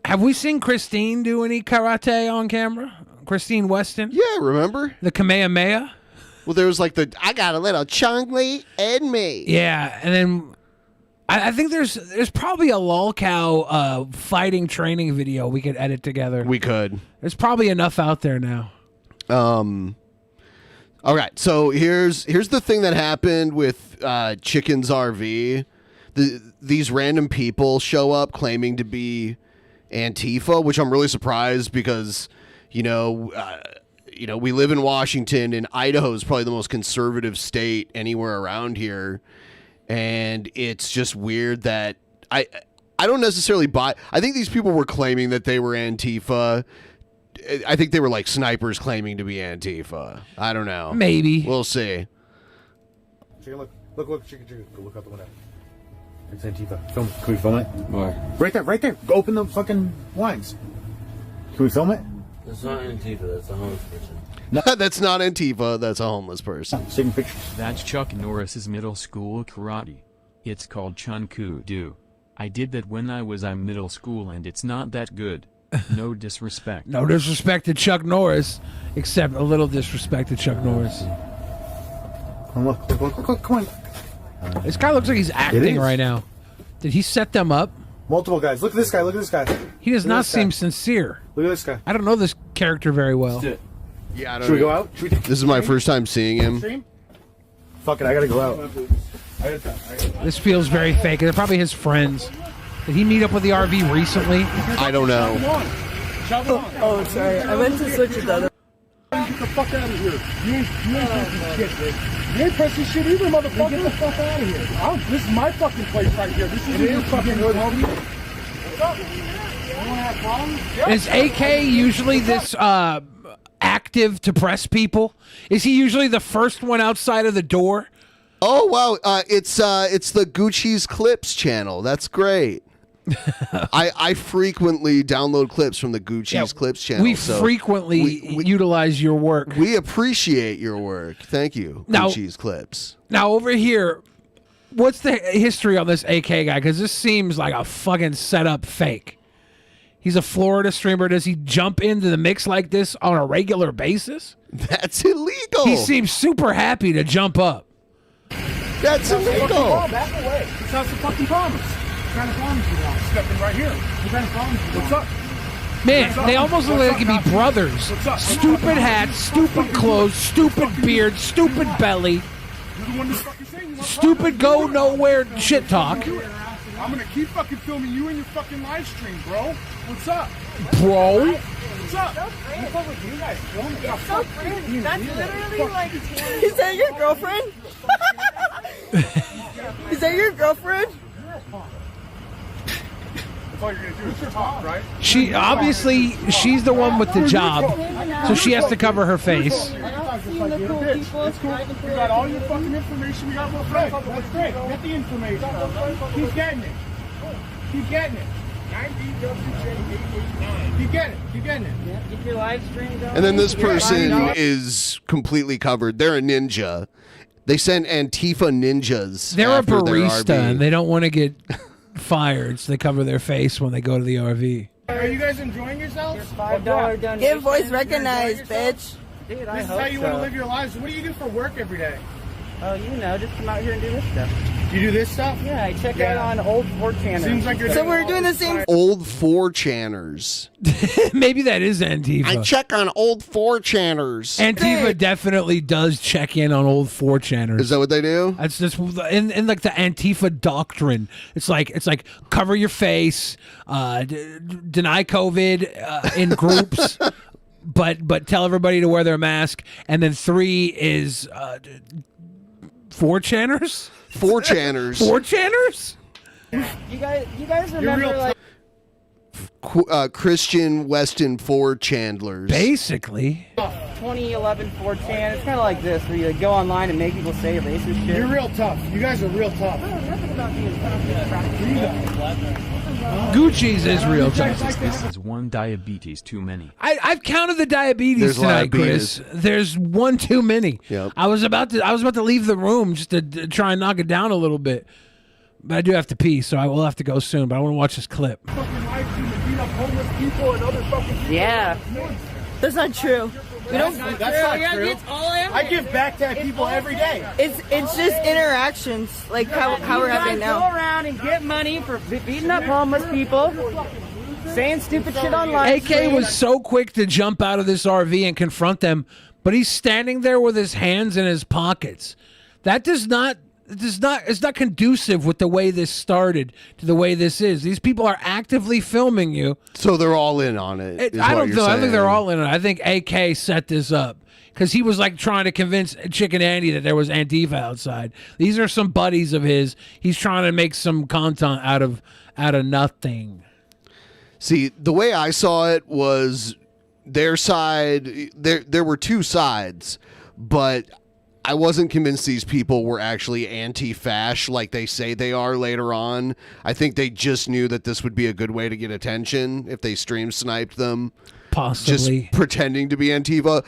Have we seen Christine do any karate on camera? Christine Weston? Yeah, remember? The Kamehameha? Well, there was like I got a little chungly in me. Yeah, and then I think there's probably a lolcow fighting training video we could edit together. We could. There's probably enough out there now. All right, so here's the thing that happened with Chicken's RV. These random people show up claiming to be Antifa, which I'm really surprised because, we live in Washington, and Idaho is probably the most conservative state anywhere around here, and it's just weird that I I don't necessarily buy. I think these people were claiming that they were Antifa. I think they were like snipers claiming to be Antifa. I don't know. Maybe. We'll see. Chicken, look, chicken. Go look out the window. It's Antifa. Film. Can we film it? Where? Right there. Go open the fucking blinds. Can we film it? That's not Antifa. That's a homeless person. No, that's not Antifa. That's a homeless person. Taking pictures. That's Chuck Norris's middle school karate. It's called Chun-Ku-Do. I did that when I was in middle school and it's not that good. No disrespect. No disrespect to Chuck Norris, except a little disrespect to Chuck Norris. Look, come on. This guy looks like he's acting right now. Did he set them up? Multiple guys. Look at this guy. He does not seem sincere. Look at this guy. I don't know this character very well. Yeah, I don't Should we know. go out? This is my first time seeing him. Fuck it, I gotta go out. This feels very fake. They're probably his friends. Did he meet up with the RV recently? I don't know. Oh, sorry. I meant to switch it the other. Get the fuck out of here. You ain't pressing shit, bitch. You ain't pressing shit either, motherfucker. Get the fuck out of here. This is my fucking place right here. This is your fucking home. What's up? You wanna have problems? Is AK usually this active to press people? Is he usually the first one outside of the door? Oh wow, it's the Gucci's Clips channel. That's great. I frequently download clips from the Gucci's Clips channel. We frequently utilize your work. We appreciate your work. Thank you, Now- Gucci's Clips. Now over here, what's the history on this AK guy? Because this seems like a fucking setup fake. He's a Florida streamer. Does he jump into the mix like this on a regular basis? That's illegal. He seems super happy to jump up. That's illegal. Back away. This has the fucking promise. What kind of promise you want? Stepping right here. What kind of promise you want? What's up? Man, they almost look like they could be brothers. Stupid hats, stupid clothes, stupid beard, stupid belly, stupid go nowhere shit talk. I'm gonna keep fucking filming you in your fucking live stream, bro. What's up? Bro? What's up? What's up with you guys filming? It's so cringe. That's literally like. Is that your girlfriend? Is that your girlfriend? That's all you're gonna do is talk, right? She's the one with the job, so she has to cover her face. We got all your fucking information. We got more friends. That's great. Get the information. Keep getting it. Keep getting it. 9DWJ889. Keep getting it. Yeah, keep your live stream going. And then this person is completely covered. They're a ninja. They send Antifa ninjas. They're a after their barista, RV. and they don't want to get fired, so they cover their face when they go to the RV. Are you guys enjoying yourselves? $5 donation. Get voice recognized, bitch. Dude, I hope so. This is how you want to live your lives. What do you do for work every day? Oh, you know, just come out here and do this stuff. You do this stuff? Yeah, I check out on old 4chan. Seems like you're So we're doing the same. Old 4chaners. Maybe that is Antifa. I check on old 4chaners. Antifa definitely does check in on old 4chaners. Is that what they do? That's just in like the Antifa doctrine. It's like cover your face, deny COVID in groups, but tell everybody to wear their mask. And then 3 is 4chaners. 4chaners. 4chaners. You guys remember like. Christian Weston 4chandlers. Basically. 2011 4chan. It's kind of like this, where you go online and make people say racist shit. You're real tough. You guys are real tough. Gucci's is real tough. This is one diabetes too many. I've counted the diabetes There's tonight, diabetes. Chris. There's one too many. Yep. I was about to leave the room just to try and knock it down a little bit, but I do have to pee, so I will have to go soon. But I want to watch this clip. Yeah. That's not true. We don't. That's not true. I give back to people every day. It's just interactions, like how we're having now. Go around and get money for beating up homeless people, saying stupid shit online. AK was so quick to jump out of this RV and confront them, but he's standing there with his hands in his pockets. That it's not conducive with the way this started to the way this is. These people are actively filming you. So they're all in on it. I don't know. I think they're all in on it. I think AK set this up. because he was like trying to convince Chicken Andy that there was Antifa outside. These are some buddies of his. He's trying to make some content out of nothing. See, the way I saw it was their side. There were two sides, but I wasn't convinced these people were actually anti-fash like they say they are later on. I think they just knew that this would be a good way to get attention if they stream sniped them. Possibly. Just pretending to be Antifa.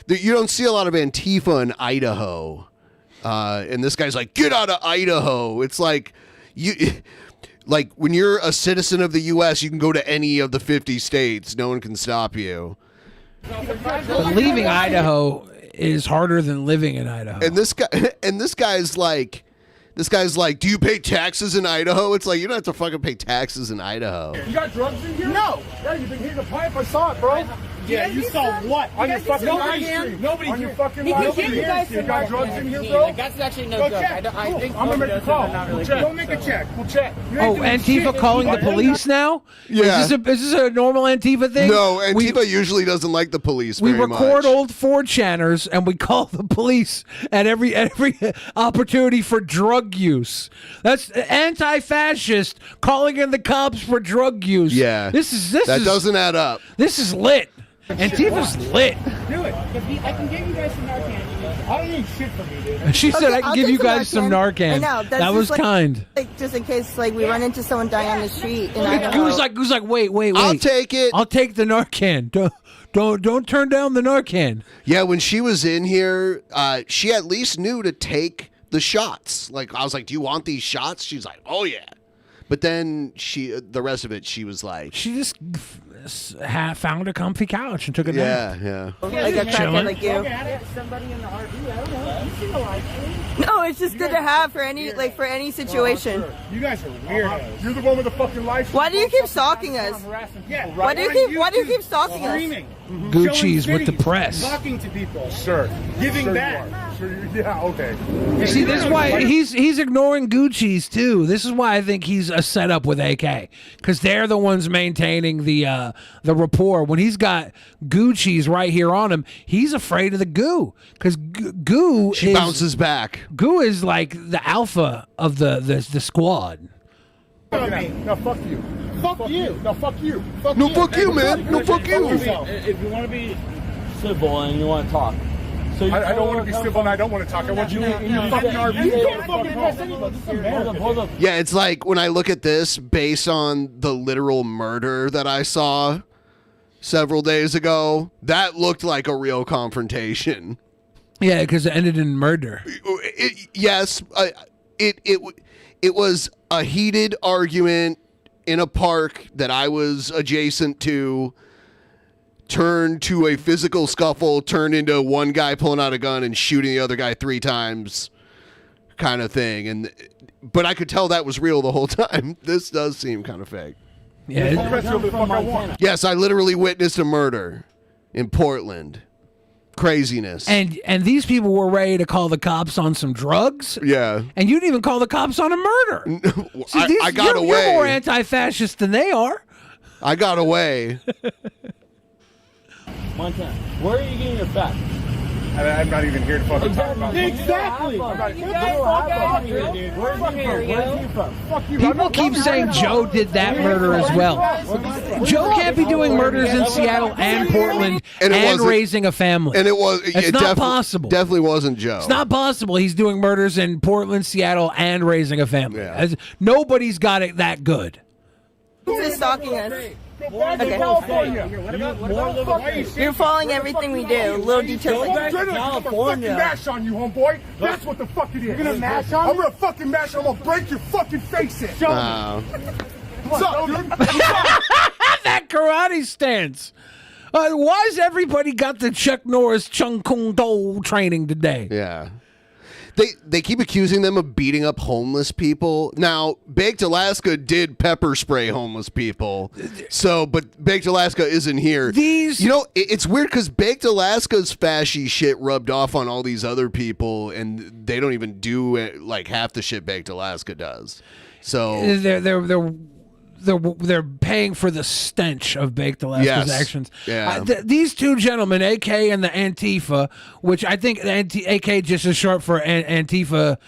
You don't see a lot of Antifa in Idaho. And this guy's like, get out of Idaho. It's like, like when you're a citizen of the U.S., you can go to any of the 50 states. No one can stop you. But leaving Idaho is harder than living in Idaho. And this guy's like, do you pay taxes in Idaho? It's like, you don't have to fucking pay taxes in Idaho. You got drugs in here? No. Yeah, you've been hitting the pipe. I saw it, bro. Yeah, you saw what? On your fucking live stream. Nobody on your fucking live stream. You got drugs in here, bro? That's actually no joke. I think I'm gonna make a call. Go make a check. We'll check. Oh, Antifa calling the police now? Yeah. Is this a normal Antifa thing? No, Antifa usually doesn't like the police We very record much. old 4chaners and we call the police at every opportunity for drug use. That's anti-fascist calling in the cops for drug use. Yeah. That doesn't add up. This is lit. Antifa's lit. Do it. I can give you guys some Narcan. I don't need shit from you, dude. She said I can give you guys some Narcan. I know. That's that was just kind. Like, just in case like we run into someone dying on the street. And Who's like, wait. I'll take it. I'll take the Narcan. Don't turn down the Narcan. Yeah, when she was in here, she at least knew to take the shots. Like, I was like, do you want these shots? She's like, oh yeah. But then the rest of it, she was like, she just found a comfy couch and took a nap. Yeah. Like a crackhead like you. Somebody in the RV. I don't know. You see the live stream? No, it's just good to have for any situation. You guys are weirdos. You're the one with the fucking life. Why do you keep stalking us? Yeah. Why do you keep stalking us? Gucci's with the press. Talking to people. Sure. Giving back. Yeah. Okay. You see, this is why he's ignoring Gucci's too. This is why I think he's a setup with AK, because they're the ones maintaining the rapport. When he's got Gucci's right here on him, he's afraid of the goo, because goo bounces back. Goo is like the alpha of the squad. No, fuck you. Fuck you. No, fuck you. No, fuck you, man. No, fuck you. If you want to be civil and you want to talk. So I don't want to be civil and I don't want to talk. I want you in your fucking RV. You don't fucking press anybody. Hold up. Yeah, it's like when I look at this based on the literal murder that I saw several days ago, that looked like a real confrontation. Yeah, because it ended in murder. Yes, it was a heated argument in a park that I was adjacent to, turned to a physical scuffle, turned into one guy pulling out a gun and shooting the other guy 3 times kind of thing. But I could tell that was real the whole time. This does seem kind of fake. Yeah. Yes, I literally witnessed a murder in Portland. Craziness. And these people were ready to call the cops on some drugs. Yeah. And you didn't even call the cops on a murder. See, I got away. You're more anti-fascist than they are. I got away. Montana, where are you getting your facts? I'm not even here to fucking talk about it. Exactly. Get the fuck out of here, dude. Where's you from? Fuck you. People keep saying Joe did that murder as well. Joe can't be doing murders in Seattle and Portland and raising a family. And it's not possible. Definitely wasn't Joe. It's not possible. He's doing murders in Portland, Seattle, and raising a family. Nobody's got it that good. Who's stalking us? Okay. You're following everything we do. Little details. California. Mash on you, homeboy. That's what the fuck it is. You're gonna mash on me? I'm gonna fucking mash. I'm gonna break your fucking face in. Show me. What's up, dude? That karate stance. Why's everybody got the Chuck Norris Chung Kung Do training today? Yeah. They keep accusing them of beating up homeless people. Now, Baked Alaska did pepper spray homeless people. But Baked Alaska isn't here. It's weird because Baked Alaska's fashy shit rubbed off on all these other people, and they don't even do like half the shit Baked Alaska does. So they're paying for the stench of Baked Alaska's actions. Yeah. These two gentlemen, AK and the Antifa, which I think AK just is short for Antifa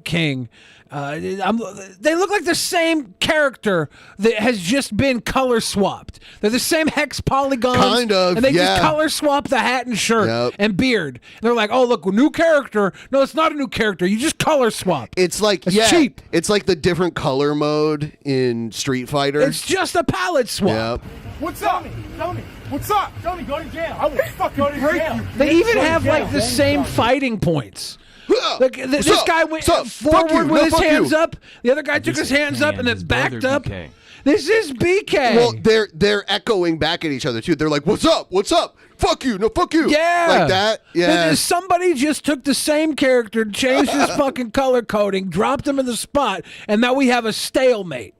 King. They look like the same character that has just been color swapped. They're the same hex polygons. Kind of, and they yeah. just color swap the hat and shirt and beard. And they're like, oh, look, new character. No, it's not a new character. You just color swap. It's like, It's cheap. It's like the different color mode in Street Fighter. It's just a palette swap. Yep. What's up? Tony, what's up? Tony, go to jail. I will fucking break you. They even have like the same fighting points. Look, this guy went forward with his hands up. The other guy took his hands up and then backed up. This is BK. Well, they're echoing back at each other too. They're like, "What's up? What's up? Fuck you! No, fuck you!" Yeah, like that. Yeah. Somebody just took the same character, changed his fucking color coding, dropped him in the spot, and now we have a stalemate.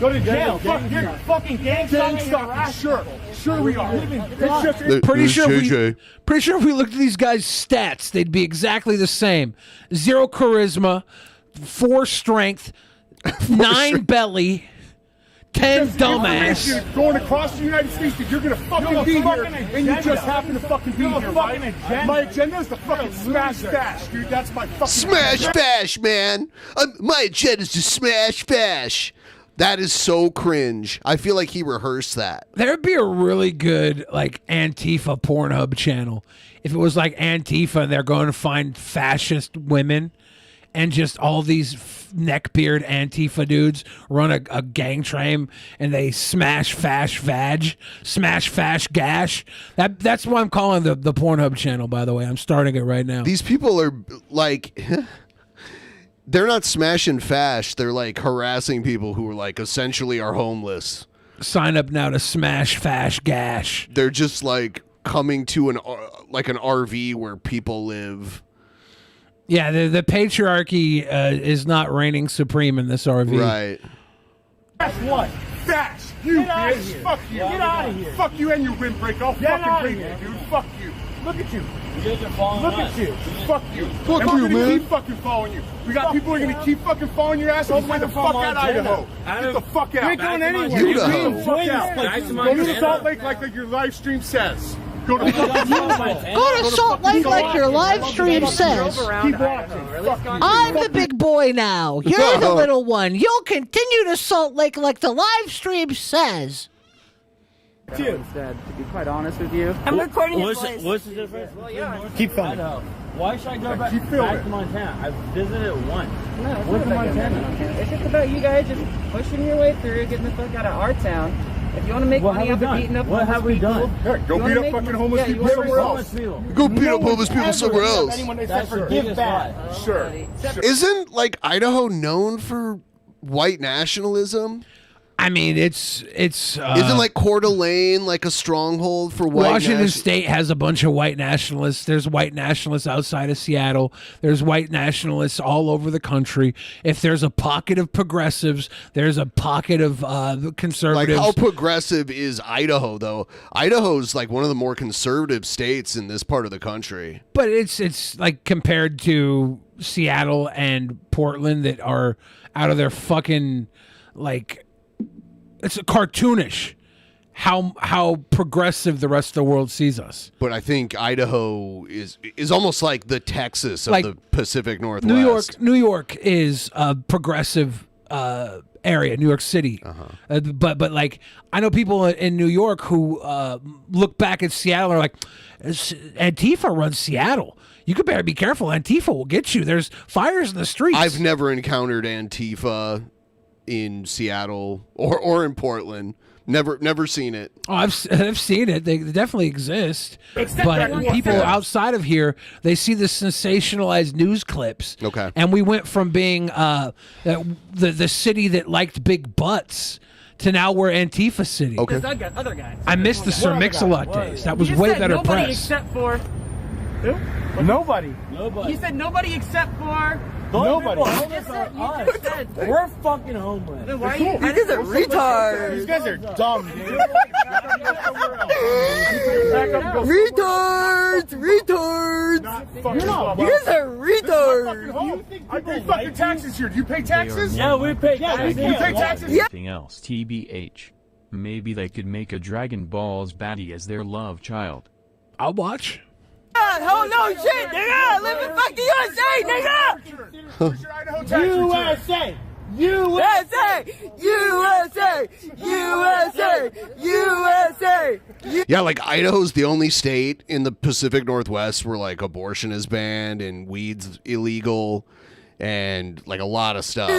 Go to jail. Fuck, you're fucking gang stalking. Sure we are. Pretty sure if we looked at these guys' stats, they'd be exactly the same. 0 charisma, 4 strength, 9 belly, 10 dumbass. Going across the United States that you're gonna fucking be here, and you just happen to fucking be here, right? My agenda is to fucking smash Bash, dude. That's my fucking Smash Bash, man. My agenda is to smash Bash. That is so cringe. I feel like he rehearsed that. There'd be a really good like Antifa Pornhub channel if it was like Antifa and they're going to find fascist women and just all these neckbeard Antifa dudes run a gang train and they smash fash vag, smash fash gash. That's what I'm calling the Pornhub channel, by the way. I'm starting it right now. These people are like... They're not smashing fash. They're like harassing people who are like essentially are homeless. Sign up now to smash fash gash. They're just like coming to an RV where people live. Yeah, the patriarchy is not reigning supreme in this RV. Right. That's what? Bash! You bitch! Fuck you! Get out of here! Fuck you and your windbreak! I'll fucking break you, dude! Fuck you! Look at you! Look at you! Fuck you! Fuck and we're you, gonna man. keep fucking following you. We got people who are gonna keep fucking following your ass. Go the fuck out of Idaho. Get the fuck out. You ain't going anywhere. Get the fuck out. Go to Salt Lake like your live stream says. Go to Salt Lake like your live stream says. Keep watching. I'm the big boy now. You're the little one. You'll continue to Salt Lake like the live stream says. Dude. Instead, to be quite honest with you. I'm recording your voice. What's the difference? Well, yeah. Keep filming. Why should I go back Keep to Montana? I've visited it once. No, it's What's not about Montana? It's just about you guys just pushing your way through, getting the fuck out of our town. If you want to make money off of beating up What have we done? Go beat up fucking homeless people somewhere else. Go beat up homeless people somewhere else. That's forgive bad. Sure. Isn't like Idaho known for white nationalism? I mean, it's isn't like Coeur d'Alene like a stronghold for white Washington State has a bunch of white nationalists. There's white nationalists outside of Seattle. There's white nationalists all over the country. If there's a pocket of progressives, there's a pocket of conservatives. Like how progressive is Idaho though? Idaho's like one of the more conservative states in this part of the country. But it's like compared to Seattle and Portland that are out of their fucking like. It's cartoonish how progressive the rest of the world sees us. But I think Idaho is almost like the Texas of Like the Pacific Northwest. New York is a progressive area, New York City. But like I know people in New York who look back at Seattle and are like, Antifa runs Seattle. You could better be careful. Antifa will get you. There's fires in the streets. I've never encountered Antifa in Seattle or in Portland. Never seen it. Oh, I've seen it. They definitely exist. But people outside of here, they see the sensationalized news clips. Okay. And we went from being the city that liked big butts to now we're Antifa City. Okay. Other guys. I missed the Sir Mix-a-Lot days. That was way better nobody press. except for... Who? Nobody. You said nobody except for... Nobody. We're fucking homeless. Then why are you? That is a retard. These guys are dumb, dude. Retards! You guys are retards! I pay fucking taxes here. Do you pay taxes? Yeah, we pay taxes. You pay taxes? Anything else, TBH. Maybe they could make a Dragon Ball's baddie as their love child. I'll watch. Oh no shit, nigga! Live in fucking USA, nigga! USA! USA! USA! USA! USA! Yeah, like Idaho's the only state in the Pacific Northwest where like abortion is banned and weed's illegal and like a lot of stuff.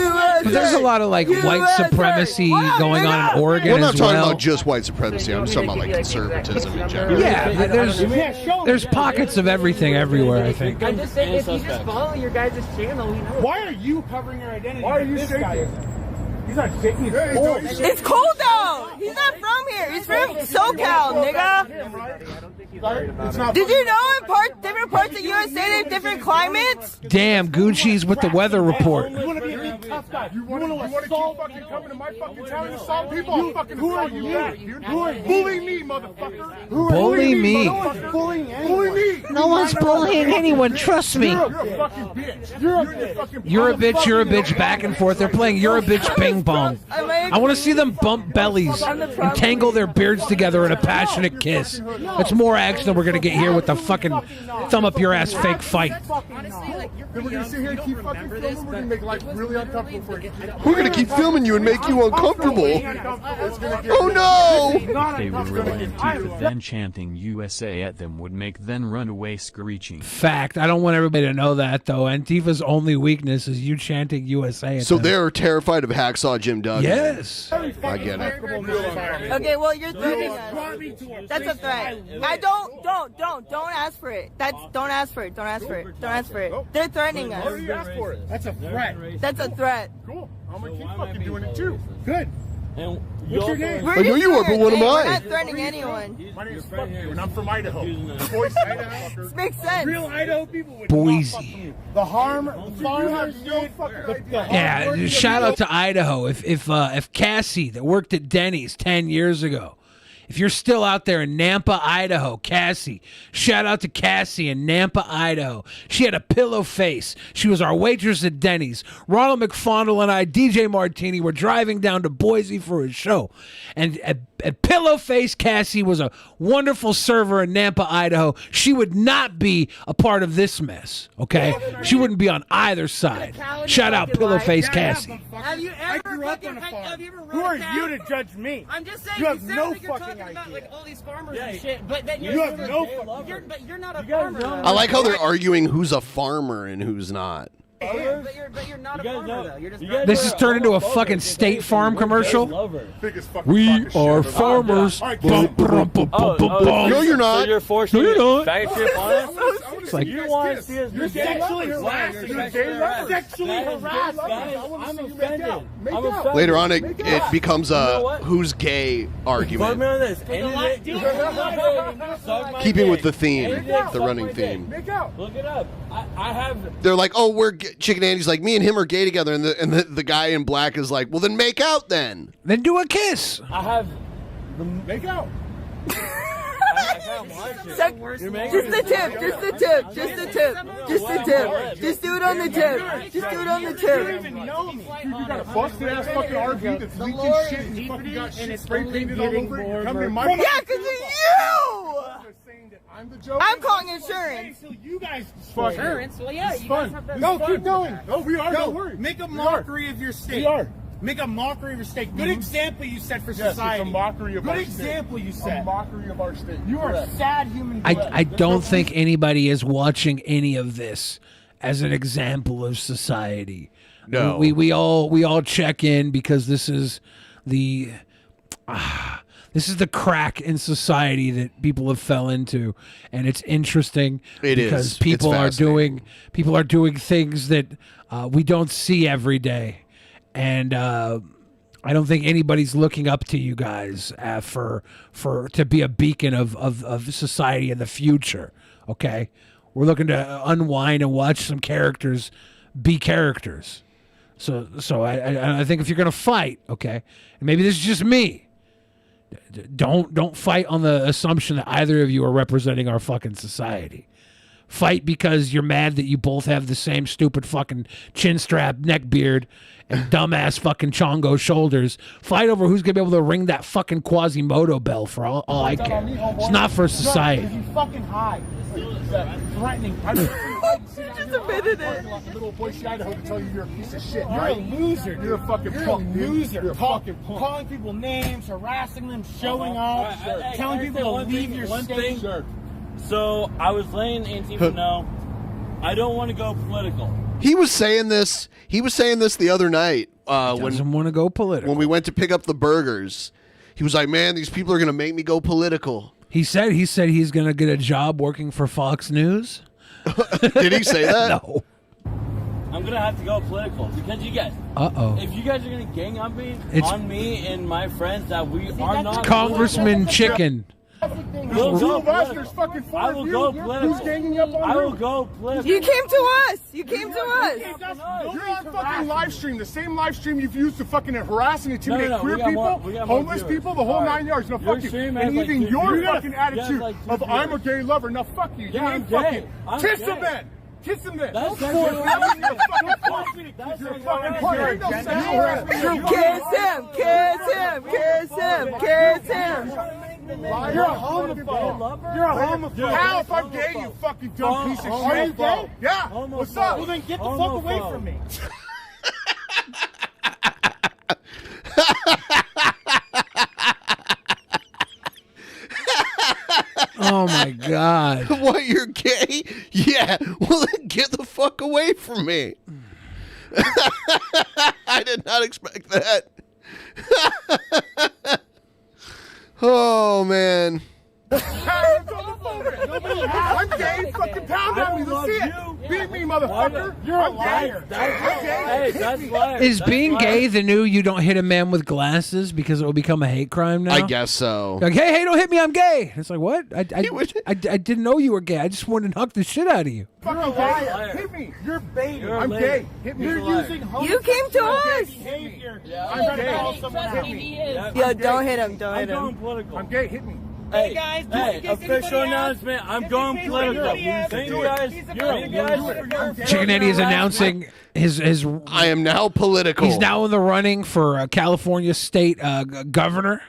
But there's a lot of like white supremacy going on in Oregon We're not as talking well. about just white supremacy. I'm just talking about like conservatism in general. Yeah, there's pockets of everything everywhere, I think. I'm just saying, if you just follow your guys' channel, we know. Why are you covering your identity? Why are you shaking? He's not shaking. He's cold. It's cold out! He's not from here. He's from SoCal, nigga. Did you know in different parts of USA they have different climates? Damn, Gucci's with the weather report. You want to be a big tough guy? You want to keep fucking coming to my fucking town and assault people? I'll fucking who are you? Who are bullying me, motherfucker? Bully me. No one's bullying me. No one's bullying anyone, trust me. You're a fucking bitch. You're a fucking. You're a bitch, back and forth. They're playing You're a bitch ping pong. I want to see them bump bellies and tangle their beards together in a passionate kiss. That's more action than we're going to get here with the fucking thumb up your ass fake fight. Then we're going to sit here and keep fucking filming. We're going to make life really uncomfortable for you. We're going to keep filming you and make you uncomfortable. Oh no! If they were really Antifa, then chanting USA at them would make them run away screeching. Fact. I don't want everybody to know that, though. Antifa's only weakness is you chanting USA at So them. they're terrified of Hacksaw Jim Duggan. Yes. I get it. Okay, well you're threatening us. That's a threat. I don't ask for it. Don't ask for it. Don't ask for it. Don't ask for it. They're threatening us. Why do you ask for it? That's a threat. That's a threat. Cool. I'm going to keep fucking doing it too. Good. And what's your name? I know you are, but what am We're I? not threatening anyone. My name is Fuck You, and I'm from Idaho. Boise, Idaho. This makes sense. Real Idaho people would Boise. The harm farmers no fucking Yeah, shout out to Idaho. If Cassie that worked at Denny's 10 years ago, if you're still out there in Nampa, Idaho, Cassie, shout out to Cassie in Nampa, Idaho. She had a pillow face. She was our waitress at Denny's. Ronald McFondle and I, DJ Martini, were driving down to Boise for a show. And at Pillow Face Cassie was a wonderful server in Nampa, Idaho. She would not be a part of this mess, okay? She wouldn't be on either side. Shout out Pillow Face Cassie. Have you ever grew up on a farm. Have you ever Who are you to judge me? I'm just saying. You have sound no like you're fucking talking about idea. like all these farmers and shit, but then You have no fucking. But you're not a farmer. I like how they're arguing who's a farmer and who's not. But you're not a farmer though. You're just This has turned into a fucking State Farm commercial. We are farmers. No, you're not. So you're forced No, to you're not. faggot shit on us? It's like, You want to see us You're sexually harassing. You're sexually harassing. I'm offended. I'm offended. Later on, it becomes a who's gay Fuck me argument. on this. Keeping with the theme, the running theme. Look it up. I have. They're like, oh, we're Chicken Andy's like, me and him are gay together, and the guy in black is like, well, then make out then. Then do a kiss. I have. Make out. Just the tip. Just the tip. Just the tip. Just the tip. Just do it on the tip. Just do it on the tip. You got a busted ass fucking RV that's leaking shit and you fucking got shit spray painted all over it. Come in my Yeah, because of you! I'm the joke. I'm calling insurance. So you guys fuck Insurance? Well, yeah, It's you fun. guys have that. No, keep going. No, we are. Go. Don't worry. Make a We mockery of your state. We are. Make a mockery of your state. Good example you set for Yes, society. it's a mockery of Good our example state. you set. A mockery of our state. You are a sad human being. I don't think anybody is watching any of this as an example of society. No. We all check in because this is the crack in society that people have fell into, and it's interesting because is. people It's are doing things that we don't see every day, and I don't think anybody's looking up to you guys for to be a beacon of society in the future. Okay, we're looking to unwind and watch some characters be characters. So I think if you're gonna fight, okay, and maybe this is just me, don't fight on the assumption that either of you are representing our fucking society. Fight because you're mad that you both have the same stupid fucking chin strap, neck beard, and dumbass fucking chongo shoulders. Fight over who's gonna be able to ring that fucking Quasimodo bell for all I care. It's not for society. You fucking hide. Threatening. You just admitted it. Little boy from Idaho to tell you you're a piece of shit. You're a loser. You're a fucking punk. Loser. You're a fucking punk. Calling people names, harassing them, showing up, telling people to leave your state. So I was letting Antifa know I don't want to go political. He was saying this. He was saying this the other night. Doesn't want to go political. When we went to pick up the burgers, he was like, "Man, these people are gonna make me go political." He said he's gonna get a job working for Fox News. Did he say that? No. I'm gonna have to go political because you guys. If you guys are gonna gang on me and my friends that we are not. Congressman Chicken. I will go political. Who's ganging up on I will you? go political. You came to us. You came to us. You're on fucking live stream, the same live stream you've used to fucking harass and intimidate No, queer we got people, more homeless viewers. people, the whole 9 yards. No, fuck you. stream And has like even two your viewers. fucking attitude like two of I'm a viewers. gay lover. Now fuck you. You Yeah, ain't I'm gay. fucking. I'm Kiss gay. them then. Kiss them then. That's You're sexual a fucking punk. You're a fucking punk. Ain't no sexual harassment. Kiss him. Kiss him. Kiss him. Kiss him. You're a homophobe. You're a homophobe. How if I'm gay, you fucking dumb piece of shit? Are you gay? Yeah. What's up? Well, then get the fuck away from me. Oh my God. What, you're gay? Yeah. Well, then get the fuck away from me. I did not expect that. Oh, man. I'm gay. Fucking pound on me. Let's see it. Beat me, motherfucker. You're a liar. Hey, that's liar. Is being gay the new you don't hit a man with glasses because it will become a hate crime now? I guess so. Like, hey, don't hit me, I'm gay. It's like, what? I didn't know you were gay. I just wanted to knock the shit out of you. Fucking liar. Hit me. You're baiting. I'm gay. Hit me. You're using You came to us. behavior. I'm gay. Yo, don't hit him. Don't hit I'm going him. political. I'm gay. Hit me. Hey guys, official announcement. I'm going political. Thank you guys. Chicken Eddie is announcing his. I am now political. He's now in the running for California state governor.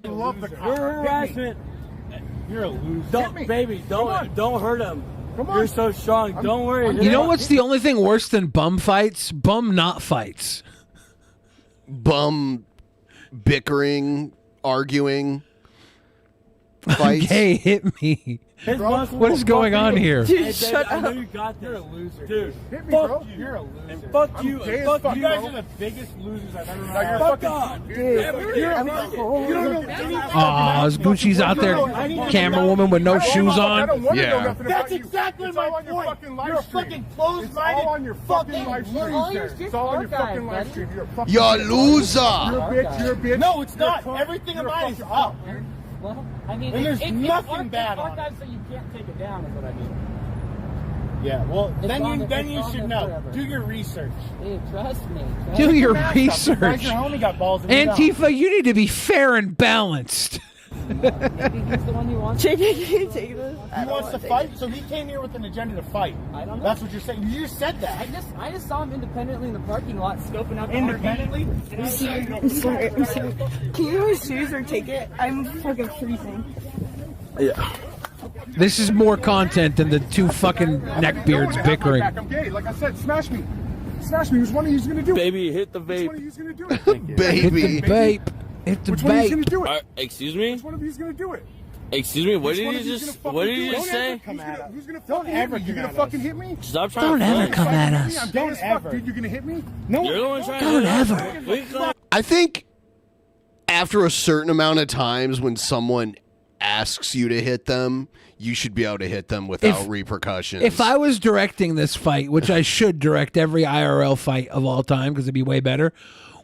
I love the Your harassment. You're a loser. Don't hurt him. Come on. You're so strong. Don't worry. You know what's the only thing worse than bum fights? Bum not fights. Bum bickering, arguing. Fights. Hey, hit me. What is going on here? Dude, shut I know up. you got this. You're a loser. Dude, Hit me, fuck bro. you. You're a loser. And fuck you. gay And as fuck you. You guys are the biggest losers I've ever met. You're Fuck fucking on. You're a fucking. You don't know anything. Aw, Gucci's out there, camera woman with no shoes I don't on. want to know Yeah. nothing about That's you. exactly It's my all on your point. fucking live You're a stream. fucking It's closed-minded all on your fucking live stream, all you're sir. just It's all on your archives, fucking live buddy. stream. You're a fucking. You're a loser. You're a bitch. You're a bitch. No, it's You're a not. punk. Everything You're a about it is fucking up. punk. Well, I mean, And there's nothing bad on it. archives, so you can't take it down, is what I mean. Yeah, well, It's then on you there should know. forever. Do your research. Dude, trust me. Do your Guys, research. your homie got balls in his Antifa, you need to be fair and balanced. Maybe he's the one you want. Chicken, can you take this? He wants to fight, so he came here with an agenda to fight. I don't know. That's what you're saying. You just said that. I just saw him independently in the parking lot, scoping out the Independently? I'm sorry. Can you wear shoes or take it? I'm fucking freezing. This is more content than the two fucking neckbeards bickering. I'm gay. Like I said, smash me. Smash me. Which one of you is gonna do it? Baby, hit the Which one vape. of you is gonna do it? Hit the vape. Hit the Which one of you is vape. gonna do it? Excuse me? Which one of you is gonna do it? Excuse me? What Which did one you of you is just gonna what fucking did you do just it? say? Who's gonna fucking hit me? You gonna fucking hit me? Stop trying Don't to ever flex. come at I'm us. gay as fuck, dude. You gonna hit me? No. You're the one trying Don't to ever. I think after a certain amount of times when someone asks you to hit them, you should be able to hit them without repercussions. If I was directing this fight, which I should direct every IRL fight of all time because it'd be way better,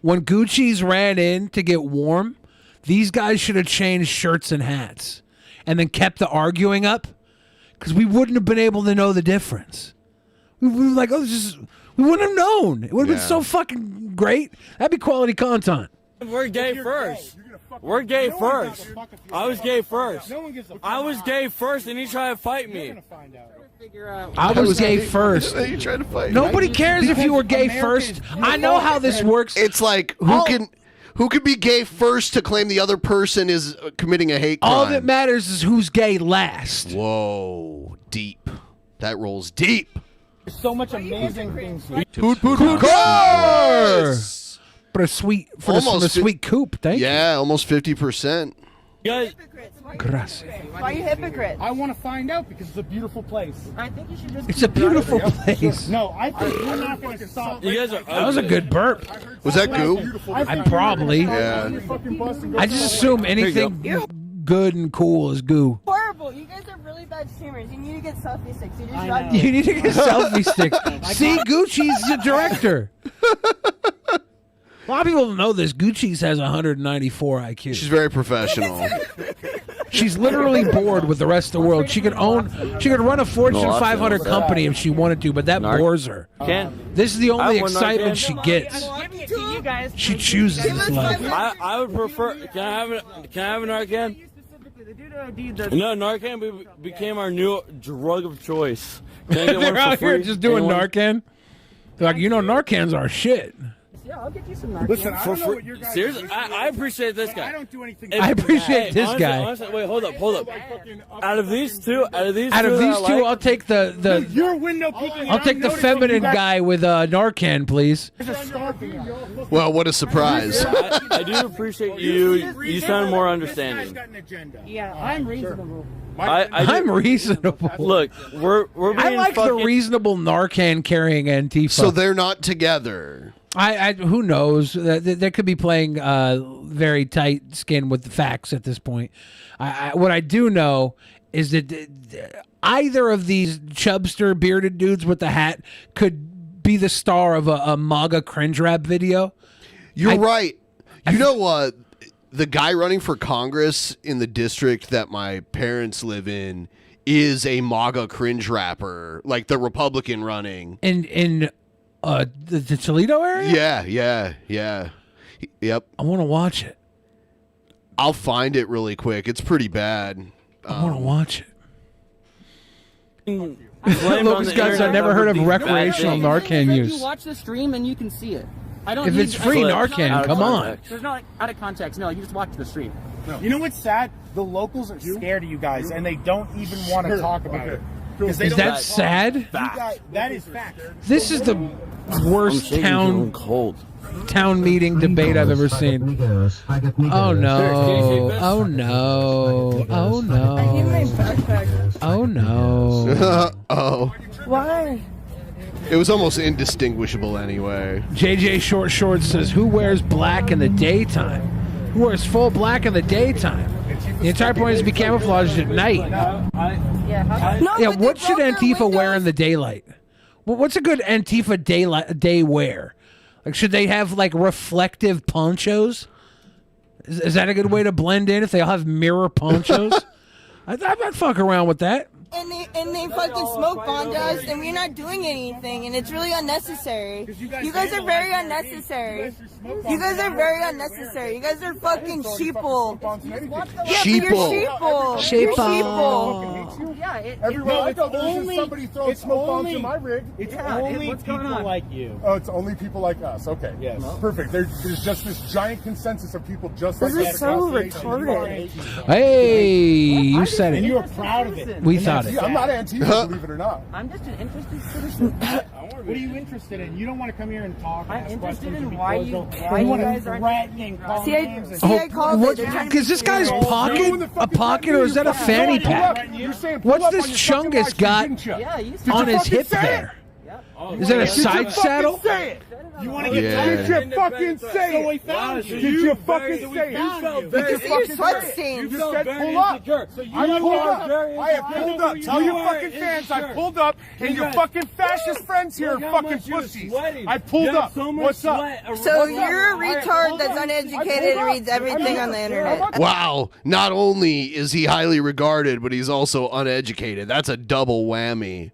when Gucci's ran in to get warm, these guys should have changed shirts and hats and then kept the arguing up because we wouldn't have been able to know the difference. We were like, oh, We wouldn't have known. It would have been so fucking great. That'd be quality content. We're gay first. We're gay first. I was gay first. I was gay first, and he tried to fight me. I was gay first. You tried to fight. Nobody cares if you were gay first. I know how this works. It's like who can be gay first to claim the other person is committing a hate crime. All that matters is who's gay last. Whoa, deep. That rolls deep. There's so much amazing things here. Car! But a sweet from a sweet coupe. Thank you. Yeah, almost 50%. Gracias. Why are you hypocrites? I want to find out because it's a beautiful place. I think you should just. It's a beautiful place. No, I think we're not going to stop. You guys are. That was a good burp. Was that goo? I probably. Yeah. I just assume anything good and cool is goo. Horrible. You guys are really bad streamers. You need to get selfie sticks. You need to get selfie sticks. See, Gucci's the director. A lot of people don't know this. Gucci's has 194 IQ. She's very professional. She's literally bored with the rest of the world. She could run a Fortune 500 company if she wanted to, but that bores her. This is the only excitement she gets. She chooses this life. I would prefer. Can I have an Narcan? No, Narcan became our new drug of choice. Can I get one They're for out here free? just doing Anyone? Narcan. They're like, Narcan's our shit. Yeah, I'll get you some Narcan. Listen, I don't know what your guys Seriously, I appreciate this guy. I don't do anything. I appreciate this honestly, guy. Honestly, wait, hold up. Out of these two, Out of these two, I'll take the your window peeking. I'll take the feminine guy with Narcan, please. Well, what a surprise. I do appreciate you. You sound more understanding. Yeah, I'm reasonable. I'm reasonable. Look, we're being I like the reasonable Narcan carrying Antifa. So they're not together. Who knows? They could be playing very tight skin with the facts at this point. What I do know is that either of these chubster bearded dudes with the hat could be the star of a MAGA cringe rap video. You're right. You know what? The guy running for Congress in the district that my parents live in is a MAGA cringe rapper, like the Republican running. In the Toledo area? Yeah. Yep. I want to watch it. I'll find it really quick. It's pretty bad. I want to watch it. Blamed Locust on the guys, internet I've never heard of about these bad recreational things. Narcan You use. watch the stream and you can see it. I don't. If need- it's free I- Narcan, come on. There's not like out of context. No, you just watch the stream. You know what's sad? The locals are scared of you guys, and they don't even want to talk about it. 'Cause they Is don't that want to talk. sad? You guys- that is fact. This is the worst town meeting debate I've ever seen. Oh no! Oh no! Oh no! I need my backpack. Oh no! Oh. Why? It was almost indistinguishable anyway. JJ Short Shorts says, "Who wears black in the daytime? Who wears full black in the daytime? The entire point is to be camouflaged at night." Yeah, what should Antifa wear in the daylight? What's a good Antifa day wear? Like, should they have like reflective ponchos? Is that a good way to blend in if they all have mirror ponchos? I'd fuck around with that. And they fucking smoke bondas, and we're not doing anything, and it's really unnecessary. You guys are very unnecessary. You guys are very unnecessary. You guys are fucking sheeple. Yeah, Sheeple. but you're sheeple. You're sheeple. Yeah, everywhere I go, there's somebody throwing smoke bombs in my rig. It's only people like you. Oh, it's only people like us. Okay. Yes. Perfect. There's just this giant consensus of people just like us. This is so retarded. Hey, you said And it. you are proud of it. We thought it. I'm not Antifa, believe it or not. I'm just an interested citizen. What are you interested in? You don't want to come here and talk. I'm ask interested questions, in and why be you cordial. guys want to aren't. threaten and call See, I names and called What? it. They're trying to Is this guy's be pocket or is that a fanny pack? What's this Chungus got on his hip there? Is that a side saddle? You want to get Yeah. Did you fucking say it? We found you. Did you fucking say it? Did you fucking sweat say it? stains. You just said pull up. I pulled up. I have pulled up. Tell your fucking fans I pulled up, and your fucking fascist friends here are fucking pussies. I pulled up. What's up? So you're a retard that's uneducated and reads everything on the internet. Wow. Not only is he highly regarded, but he's also uneducated. That's a double whammy.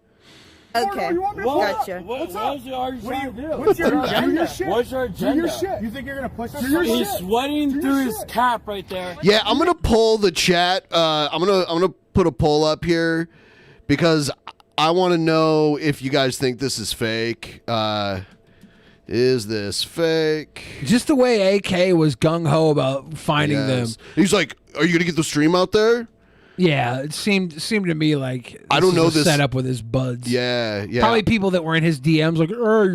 Okay, gotcha. What's up? What's your agenda? What's your agenda? Do your shit. You think you're gonna push us? He's sweating through his cap right there. Yeah, I'm gonna poll the chat. I'm gonna put a poll up here because I want to know if you guys think this is fake. Is this fake? Just the way AK was gung ho about finding them. He's like, "Are you gonna get the stream out there?" Yeah, it seemed to me like I don't know was a this setup with his buds. Yeah. Probably people that were in his DMs like, "Hey,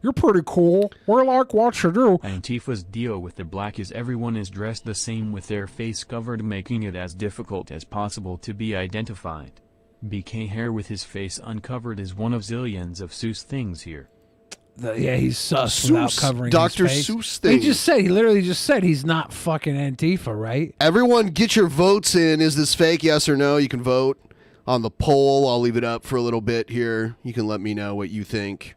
you're pretty cool. We like what you do." Antifa's deal with the black is everyone is dressed the same with their face covered, making it as difficult as possible to be identified. BK hair with his face uncovered is one of zillions of Seuss things here. Yeah, he's sus without covering Dr. his face. Seuss thing. He literally just said he's not fucking Antifa, right? Everyone, get your votes in. Is this fake? Yes or no? You can vote on the poll. I'll leave it up for a little bit here. You can let me know what you think.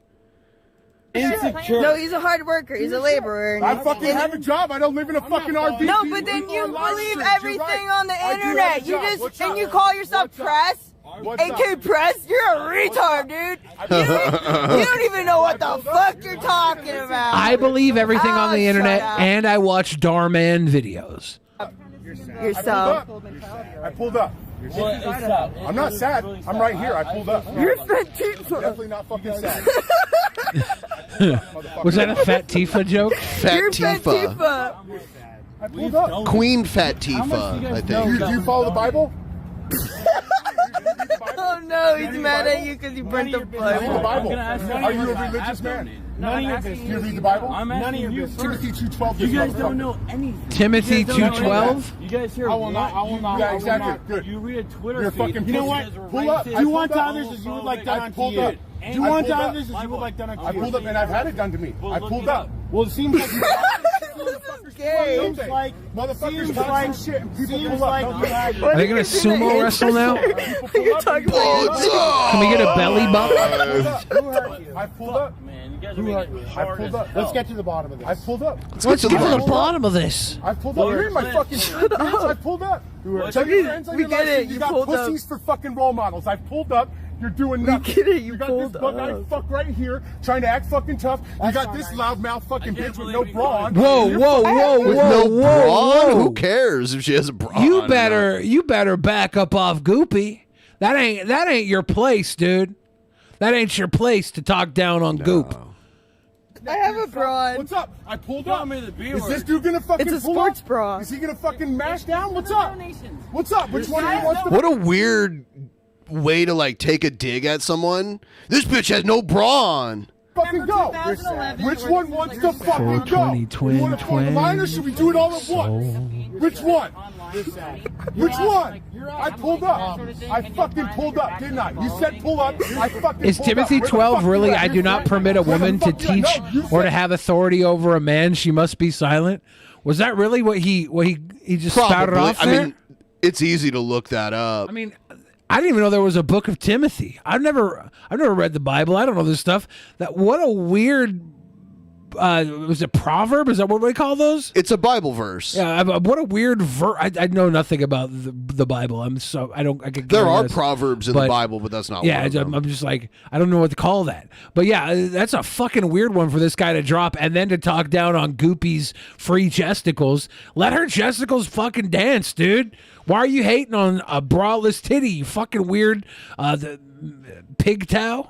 No, he's a hard worker. He's a laborer. I fucking have a job. I don't live in a fucking RV. No, but then you believe everything on the internet. You call yourself press. AK Press, you're a retard, dude. You don't even know what the fuck you're talking about. I believe everything on the internet, shut up. and I watch Darman videos. Yourself. I pulled up. I'm not sad. I'm right here. I pulled up. You're fat Tifa. Definitely not fucking sad. Was that a Fat Tifa joke? You're Fat Tifa. I pulled up. Queen Fat Tifa, I think. Do you follow the Bible? Oh no, he's mad at you because you burnt the Bible. Are you a religious man? None of your business. Do you read the Bible? None of your business. Timothy 2:12. You guys don't know anything. Timothy 2:12? You guys hear I will not. Yeah, exactly. Good. You read a Twitter You're feed. fucking You know pussy. what? Pull up. Do You want others as you would like done I to you. Do you want others as you would like done to you. I pulled up and I've had it done to me. I pulled up. Well, it seems like Seems like motherfuckers talking shit and people pull up. Are they gonna sumo wrestle now? You're talking about. Can we get a belly bump? I pulled up. I pulled up. Let's get to the bottom of this. I pulled up. Let's get to the bottom of this. I pulled up. You're in my fucking friends. I pulled up. Tell your friends on We your get life it. you You got pulled up. pussies for fucking role models. I pulled up. You're doing nothing. We get it. You got pulled this bug-eyed up. fuck right here trying to act fucking tough. You got this loudmouth fucking bitch with no bra on. Whoa, You're whoa, fucking- whoa, With whoa, no whoa, bra on? whoa. Who cares if she has a bra on? You better back up off Goopy. That ain't your place, dude. That ain't your place to talk down on Goop. I have a bra on. What's up? I pulled Tell up. me the B Is word. this dude gonna fucking It's a pull sports up? bra. Is he gonna fucking mash down? What's up? What's up? Which one of you wants to? What a weird way to like take a dig at someone. This bitch has no bra on. Fucking go. Which one wants to fucking go? 420 twin, You want to form a line or should we do it all at once? Which one? Which one? I pulled up. I fucking pulled up, didn't I? You said pull up. I fucking Is pulled Timothy up. Where the 12 fuck you really? at? I You're do not fat. permit a Where the woman to fuck you at? teach No, you or to said- have authority over a man. She must be silent. Was that really what he just spouted Probably. off I there? mean, it's easy to look that up. I mean, I didn't even know there was a book of Timothy. I've never read the Bible. I don't know this stuff. What a weird. Was it proverb? Is that what we call those? It's a Bible verse. Yeah. What a weird verse. I know nothing about the Bible. I could. There care are less. proverbs in But- the Bible, but that's not Yeah, one of them. I'm just like, I don't know what to call that. But yeah, that's a fucking weird one for this guy to drop and then to talk down on Goopy's free chesticles. Let her chesticles fucking dance, dude. Why are you hating on a braless titty, you fucking weird the pig toe?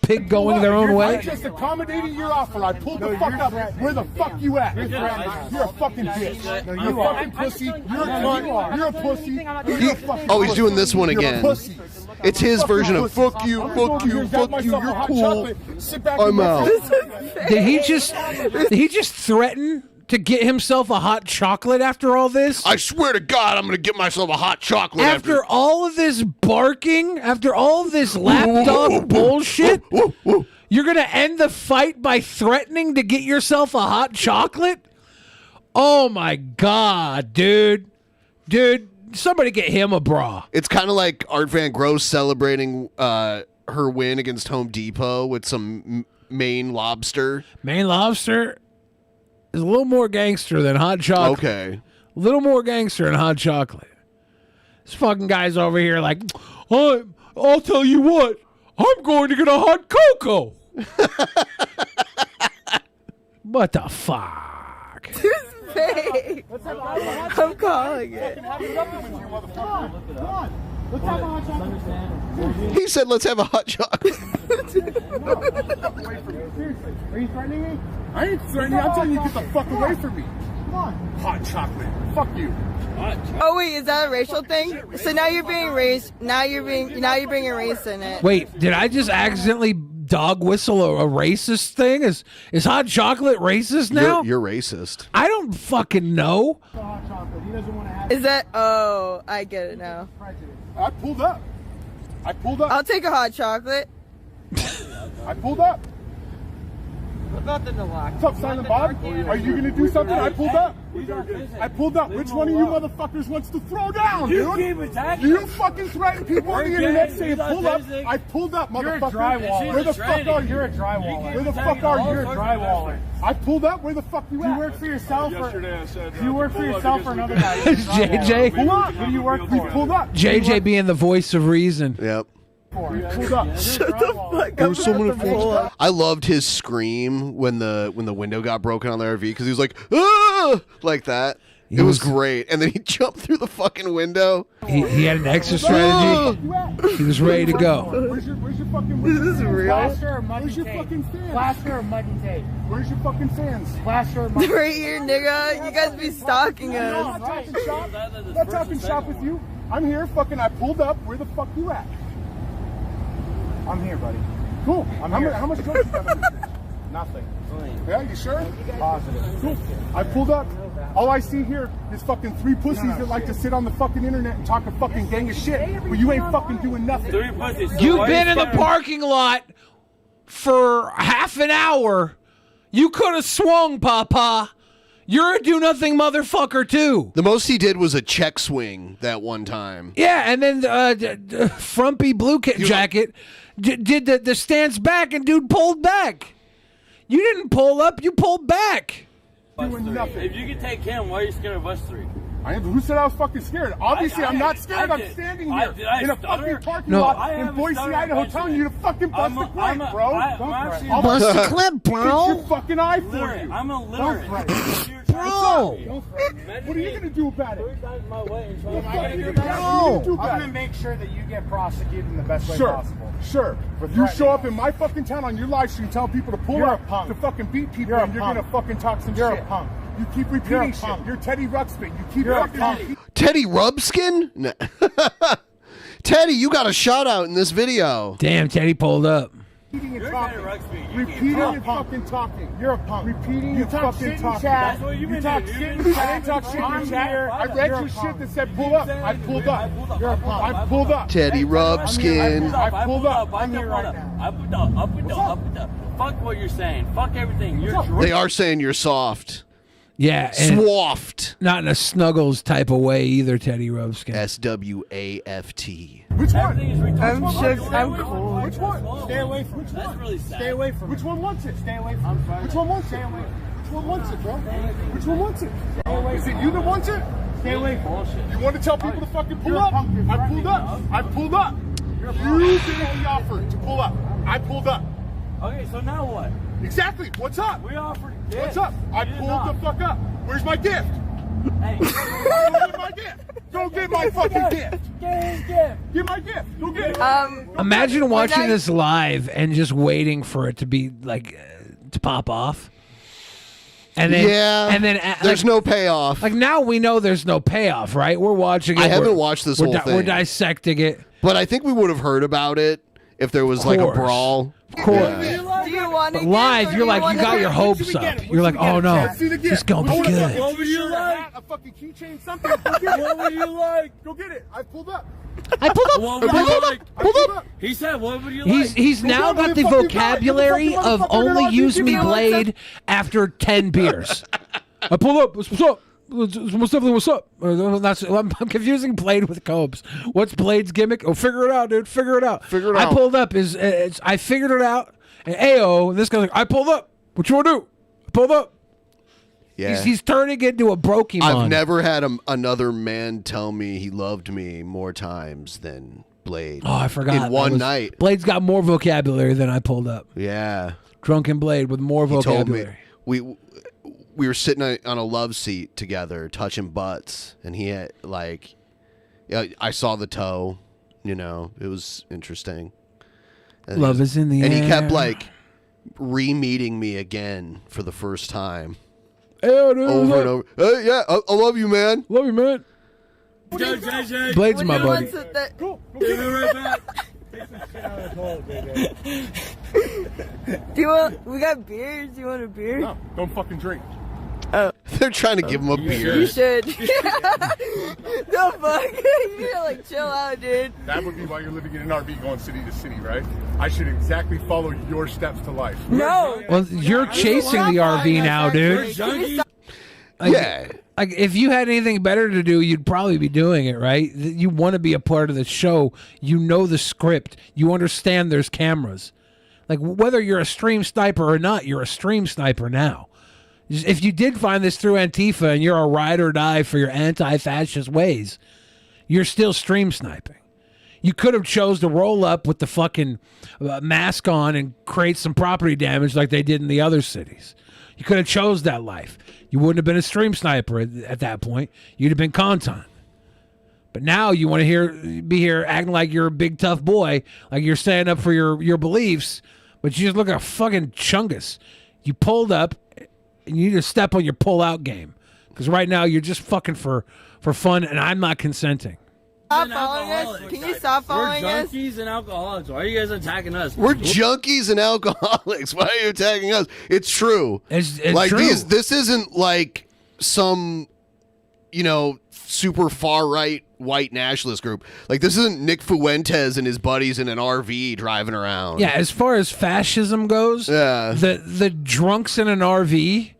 Pig going their own I'm way? just accommodating your offer. I pulled the fuck up. Where the fuck you at? You're a fucking bitch. You're a fucking pussy. You're a cunt. You're a pussy. You're a fucking Oh, he's pussy. doing this one You're a again. pussy. It's his version of pussy. fuck you, I'm fuck going you, here, grab fuck you, myself a you're hot cool. chocolate, sit back I'm in my out. Did he just threaten to get himself a hot chocolate after all this? I swear to God, I'm going to get myself a hot chocolate After all of this barking, after all of this lapdog bullshit, you're going to end the fight by threatening to get yourself a hot chocolate? Oh my God, dude. Dude, somebody get him a bra. It's kind of like Art Van Gross celebrating her win against Home Depot with some Maine lobster. Maine lobster is a little more gangster than hot chocolate. Okay. A little more gangster than hot chocolate. This fucking guy's over here like, I'll tell you what. I'm going to get a hot cocoa. What the fuck? Fake. I'm calling it. He said, let's have a hot chocolate. Are you threatening me? I ain't threatening you. I'm telling you to get the fuck away from me. Come on. Hot chocolate. Fuck you. Oh wait, is that a racial thing? So now you're being race. Now you're bringing race in it. Wait, did I just accidentally dog whistle a racist thing? Is hot chocolate racist now? You're racist. I don't fucking know. Is that? Oh, I get it now. I pulled up. I'll take a hot chocolate. I pulled up. Nothing to lock. What's up, Silent Bob? Are you gonna do something? I pulled up. I pulled up. Which one of you motherfuckers wants to throw down, dude? You fucking threaten people on the internet saying pull up. I pulled up, motherfucker. Where the fuck are you? You're a drywaller. Where the fuck are you? You're a drywaller. I pulled up. Where the fuck you at? You work for yourself or you work for yourself or another guy? JJ. Pull up. Who do you work for? We pulled up. JJ being the voice of reason. Yep. Pulled up. Shut the fuck up. I loved his scream when the window got broken on the RV because he was like, ah! Like that. It was great. And then he jumped through the fucking window. He had an exit strategy. He was ready to go. Where's your fucking This is real. Plaster or muddy tape? Where's your fucking fans? Plaster or muddy tape? Where's your fucking fans? Plaster or muddy tape? Right here, nigga. You guys be stalking us. I'm not talking shop with you. I'm here. Fucking, I pulled up. Where the fuck you at? I'm here, buddy. Cool. How much drugs you got on this? Nothing. Yeah, you sure? Positive. Cool. I pulled up. All I see here is fucking three pussies that like to sit on the fucking internet and talk a fucking gang of shit, but you ain't fucking doing nothing. You've been in the parking lot for half an hour. You could have swung, Papa. You're a do-nothing motherfucker, too. The most he did was a check swing that one time. Yeah, and then frumpy blue jacket did the stance back, and dude pulled back. You didn't pull up, you pulled back. If you can take him, why are you scared of us three? Who said I was fucking scared? Obviously, I'm not scared. I'm standing here in a fucking parking lot in Boise, Idaho, telling you to fucking bust the clip, bro. Bust the clip, bro. Get your fucking eye for you. I'm illiterate. Bro. What are you gonna do about it? Bro. I'm gonna make sure that you get prosecuted in the best way possible. Sure. You show up in my fucking town on your live stream, tell people to pull up to fucking beat people, and you're gonna fucking talk some shit. You're a punk. You keep repeating shit. You're Teddy Ruxpin. You keep repeating. Teddy Rubskin? No. Teddy, you got a shout out in this video. Damn, Teddy pulled up. Repeating and talking. Repeating and fucking talking. You're a punk. Repeating and fucking talking. That's what you've been doing. I didn't talk shit in chat. I read your shit that said pull up. I pulled up. You're a punk. I pulled up. Teddy Rubskin. I pulled up. I'm here right now. Up and down. Fuck what you're saying. Fuck everything. They are saying you're soft. Yeah. Swaft. Not in a Snuggles type of way either, Teddy Rubskin. SWAFT. Which one? I'm shook. I'm cool. Which one? Stay away from. Which one? That's really sad. Stay away from. Which one wants it? Stay away from. Which one wants it? Which one wants it, bro? Which one wants it? Is it you that wants it? Stay away from. Bullshit. You want to tell people to fucking pull up? I pulled up. I pulled up. You didn't the offer to pull up. I pulled up. Okay, so now what? Exactly. What's up? We offered a gift. What's up? I pulled the fuck up. Where's my gift? Hey, go get my gift. Go get my fucking gift. Get his gift. Get my gift. Go get it. Imagine watching this live and just waiting for it to be like to pop off. And then, there's no payoff. Like now we know there's no payoff, right? We're watching it. I haven't watched this whole thing. We're dissecting it. But I think we would have heard about it if there was like a brawl. Of course. Yeah. Do you want But live, you're like, you got your hopes up. You're like, oh no, this is gonna be good. What would you like? A fucking keychain, something. Go get it. What would you like? Go get it. I pulled up. I pulled up. What would you like? Pulled up. He said, what would you like? He's now got the vocabulary of only use me blade after 10 beers. I pulled up. What's up? Most definitely, what's up? I'm confusing Blade with Cobes. What's Blade's gimmick? Oh, figure it out, dude. Figure it out. Figure it out. I pulled up. I figured it out. And Ayo, this guy's like, I pulled up. What you want to do? I pulled up. Yeah. He's turning into a Brokemon. I've never had another man tell me he loved me more times than Blade. Oh, I forgot. In That one was- night. Blade's got more vocabulary than I pulled up. Yeah. Drunken Blade with more He told me vocabulary. we were sitting on a love seat together, touching butts, and he had like, I saw the toe. You know, it was interesting. And Love is in the and air. he kept like re-meeting me again for the first time. Hey, dude, Over and over. Hey, yeah, I love you, man. Love you, man. Blade's my buddy. Give me right back. Do you want? We got beers. Do you want a beer? No, don't fucking drink. They're trying to give him a beer. You should. The fuck? You need to like chill out, dude. That would be why you're living in an RV going city to city, right? I should exactly follow your steps to life. No. Well, you're chasing the RV now, dude. Yeah. Like, if you had anything better to do, you'd probably be doing it, right? You want to be a part of the show. You know the script. You understand there's cameras. Like, whether you're a stream sniper or not, you're a stream sniper now. If you did find this through Antifa and you're a ride or die for your anti-fascist ways, you're still stream sniping. You could have chose to roll up with the fucking mask on and create some property damage like they did in the other cities. You could have chose that life. You wouldn't have been a stream sniper at that point. You'd have been content. But now you want to be here acting like you're a big tough boy, like you're standing up for your beliefs, but you just look like a fucking chungus. You pulled up, and you need to step on your pull-out game. Because right now you're just fucking for fun, and I'm not consenting. Stop following us. Can you stop following us? We're junkies and alcoholics. Why are you guys attacking us? We're junkies and alcoholics. Why are you attacking us? It's true. It's like true. This isn't like some, super far right white nationalist group. Like, this isn't Nick Fuentes and his buddies in an RV driving around. Yeah, as far as fascism goes, the drunks in an RV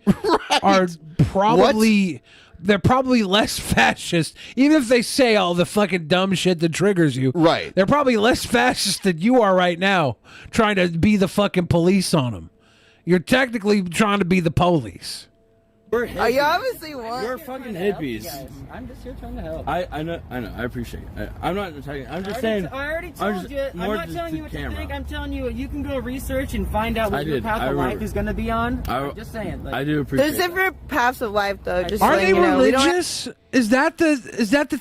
are probably they're probably less fascist, even if they say all the fucking dumb shit that triggers you. Right. They're probably less fascist than you are right now, trying to be the fucking police on them. You're technically trying to be the police. We're hippies. Oh, you obviously want. We're fucking hippies. I'm just here trying to help. I know. I appreciate it. I'm not attacking. I'm just saying. I already told you. I'm not telling you what to think. I'm telling you you can go research and find out what your path of life is going to be on. I'm just saying. Like, I do appreciate. There's different paths of life, though. Just Are so they you know. religious? Is that the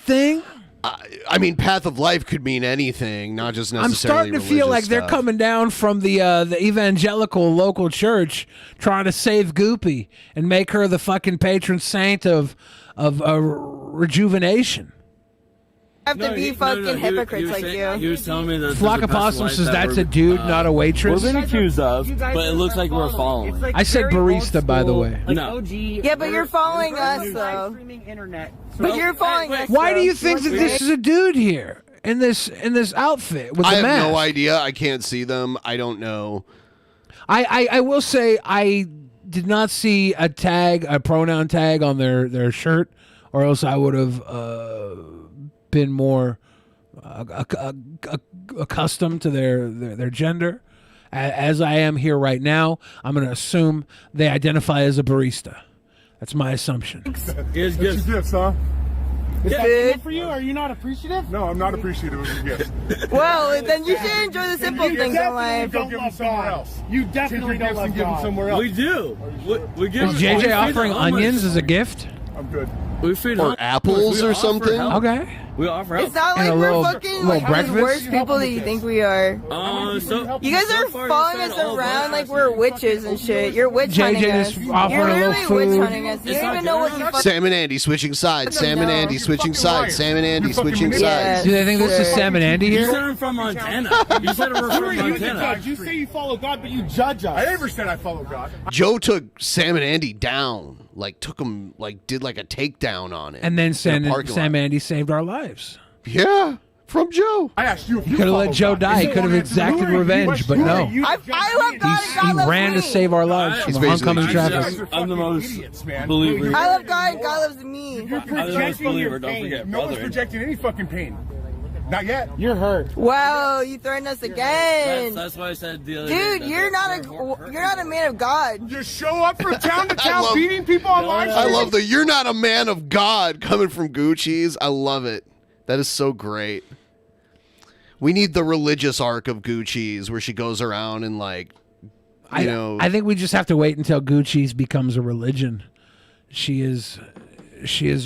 thing? I mean, path of life could mean anything, not just necessarily I'm starting to feel like they're coming down from the evangelical local church, trying to save Goopy and make her the fucking patron saint of rejuvenation. Have to be fucking hypocrites like you. He was telling me that Flock of Possum says that's a dude, not a waitress. We're being accused of, but it looks like we're following. I said barista, by the way. No. Yeah, but you're following us, though. But you're following us. Why do though. you think that this is a dude here in this outfit with I the have mask? no idea. I can't see them. I don't know. I will say I did not see a pronoun tag on their shirt, or else I would have been more accustomed to their gender. As I am here right now, I'm going to assume they identify as a barista. That's my assumption. Here's gifts, huh? Is that Good. good for you? Are you not appreciative? No, I'm not appreciative of your gifts. Well, then you should enjoy the simple things in life. Go give them somewhere else. You definitely don't love give them somewhere else. We do. We give. Is JJ offering onions as a gift? I'm good. We feed Or apples or something? Okay. We offer help. It's not like And a we're little- fucking little like the breakfast? worst people that you think we are. So You guys are following us around like we're witches and shit. You're witch JJ hunting us. just You're offering a little literally witch food. hunting us. You don't even know what you fucking. Sam and Andy switching sides. Sam and Andy switching sides. Sam and Andy switching sides. Do they think this is Sam and Andy You here? said I'm from Montana. You said we're from Montana. You say you follow God, but you judge us. I never said I follow God. Joe took Sam and Andy down. Like, took them, like, did like a takedown on it. And then in a Sam parking lot. and Andy saved our lives. Yeah, from Joe. I asked you if you Could have let follow Joe God. die. He could have exacted revenge, but no. I love God and God He loves ran me. to save our lives He's from oncoming basically traffic. I'm the most Idiots, man. believer. I love God and God loves me. You're projecting believer, your don't pain. forget, No one's brother. projecting any fucking pain. Not yet. You're hurt. Wow, you threatened us again. That's why I said the other day Dude, that you're not a man of God. You show up from town to town love- beating people on live I stream? love the "you're not a man of God" coming from Gucci's. I love it. That is so great. We need the religious arc of Gucci's where she goes around and like, you know. I think we just have to wait until Gucci's becomes a religion. She is Gucci's.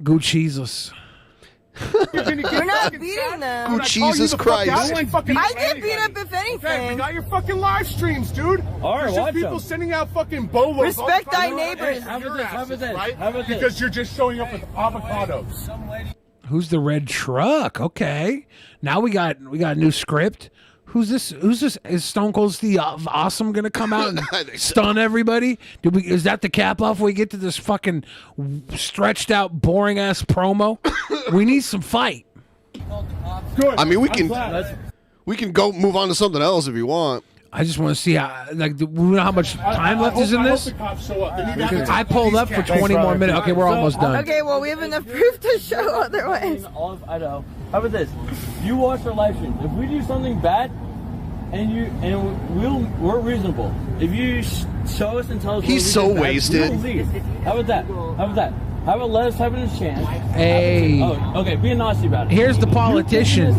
Gucci's. You're not beating them. Oh, Jesus Christ. I get beat up if anything. Okay, we got your fucking live streams, dude. All right, There's just watch people them. sending out fucking bolos. Respect thy neighbors. How about this? Because you're just showing up with avocados. Who's the red truck? Okay, now we got a new script. Who's this? Is Stone Cold Steve Awesome gonna come out and stun everybody? Is that the cap off? We get to this fucking stretched out, boring ass promo. We need some fight. Good. I mean, we can go move on to something else if you want. I just want to see how, like, do we know how much time left is in this? I pulled up for 20 more minutes. Okay, we're almost done. Okay, well, we have enough proof to show otherwise. All of Idaho. How about this? You watch our live stream. If we do something bad, we're reasonable. If you show us and tell us he's so wasted. We'll leave. How about that? How about let us have a chance? Hey. Oh, okay, be a Nazi about it. Here's the politician,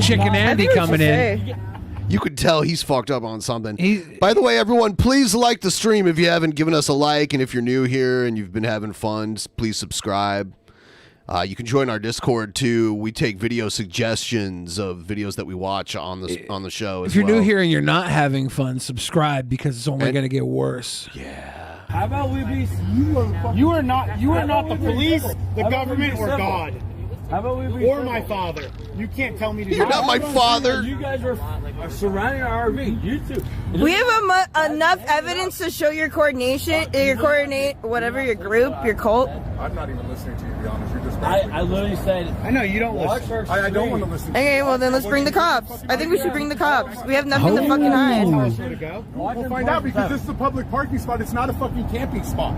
Chicken Andy, coming in. You could tell he's fucked up on something. By the way, everyone, please like the stream if you haven't given us a like, and if you're new here and you've been having fun, please subscribe. You can join our Discord too. We take video suggestions of videos that we watch on the show. If you're new here and you're not having fun, subscribe because it's only going to get worse. Yeah. How about we be? You are not the police, the government, or God. How about we be? Or my father. You can't tell me to. You're not my father. You guys are surrounding our RV. You too. We have enough evidence to show your coordination, whatever your group, your cult. I'm not even listening to you, to be honest. You're just. I literally said. I know you don't listen. I don't want to listen. Okay, well then let's bring the cops. I think we should bring the cops. We have nothing to fucking hide. We'll find out because this is a public parking spot. It's not a fucking camping spot.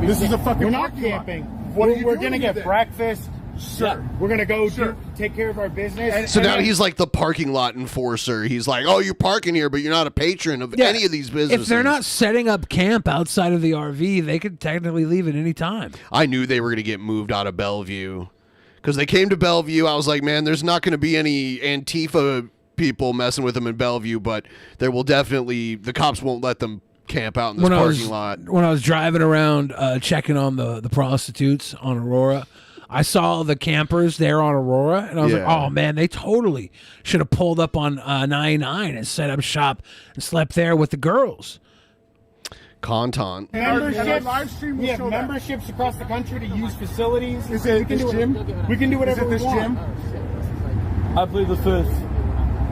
This is a fucking. We're not camping. We're gonna get breakfast. Sure. Yeah. We're going to go take care of our business. So now he's like the parking lot enforcer. He's like, oh, you're parking here, but you're not a patron of any of these businesses. If they're not setting up camp outside of the RV, they could technically leave at any time. I knew they were going to get moved out of Bellevue because they came to Bellevue. I was like, man, there's not going to be any Antifa people messing with them in Bellevue, but there will definitely, the cops won't let them camp out in this parking lot. When I was driving around checking on the prostitutes on Aurora, I saw the campers there on Aurora, and I was like, oh, man, they totally should have pulled up on 99 and set up shop and slept there with the girls. Content. Memberships. We have memberships across the country to use facilities. Is it this gym? We can do whatever we want. I plead the fifth.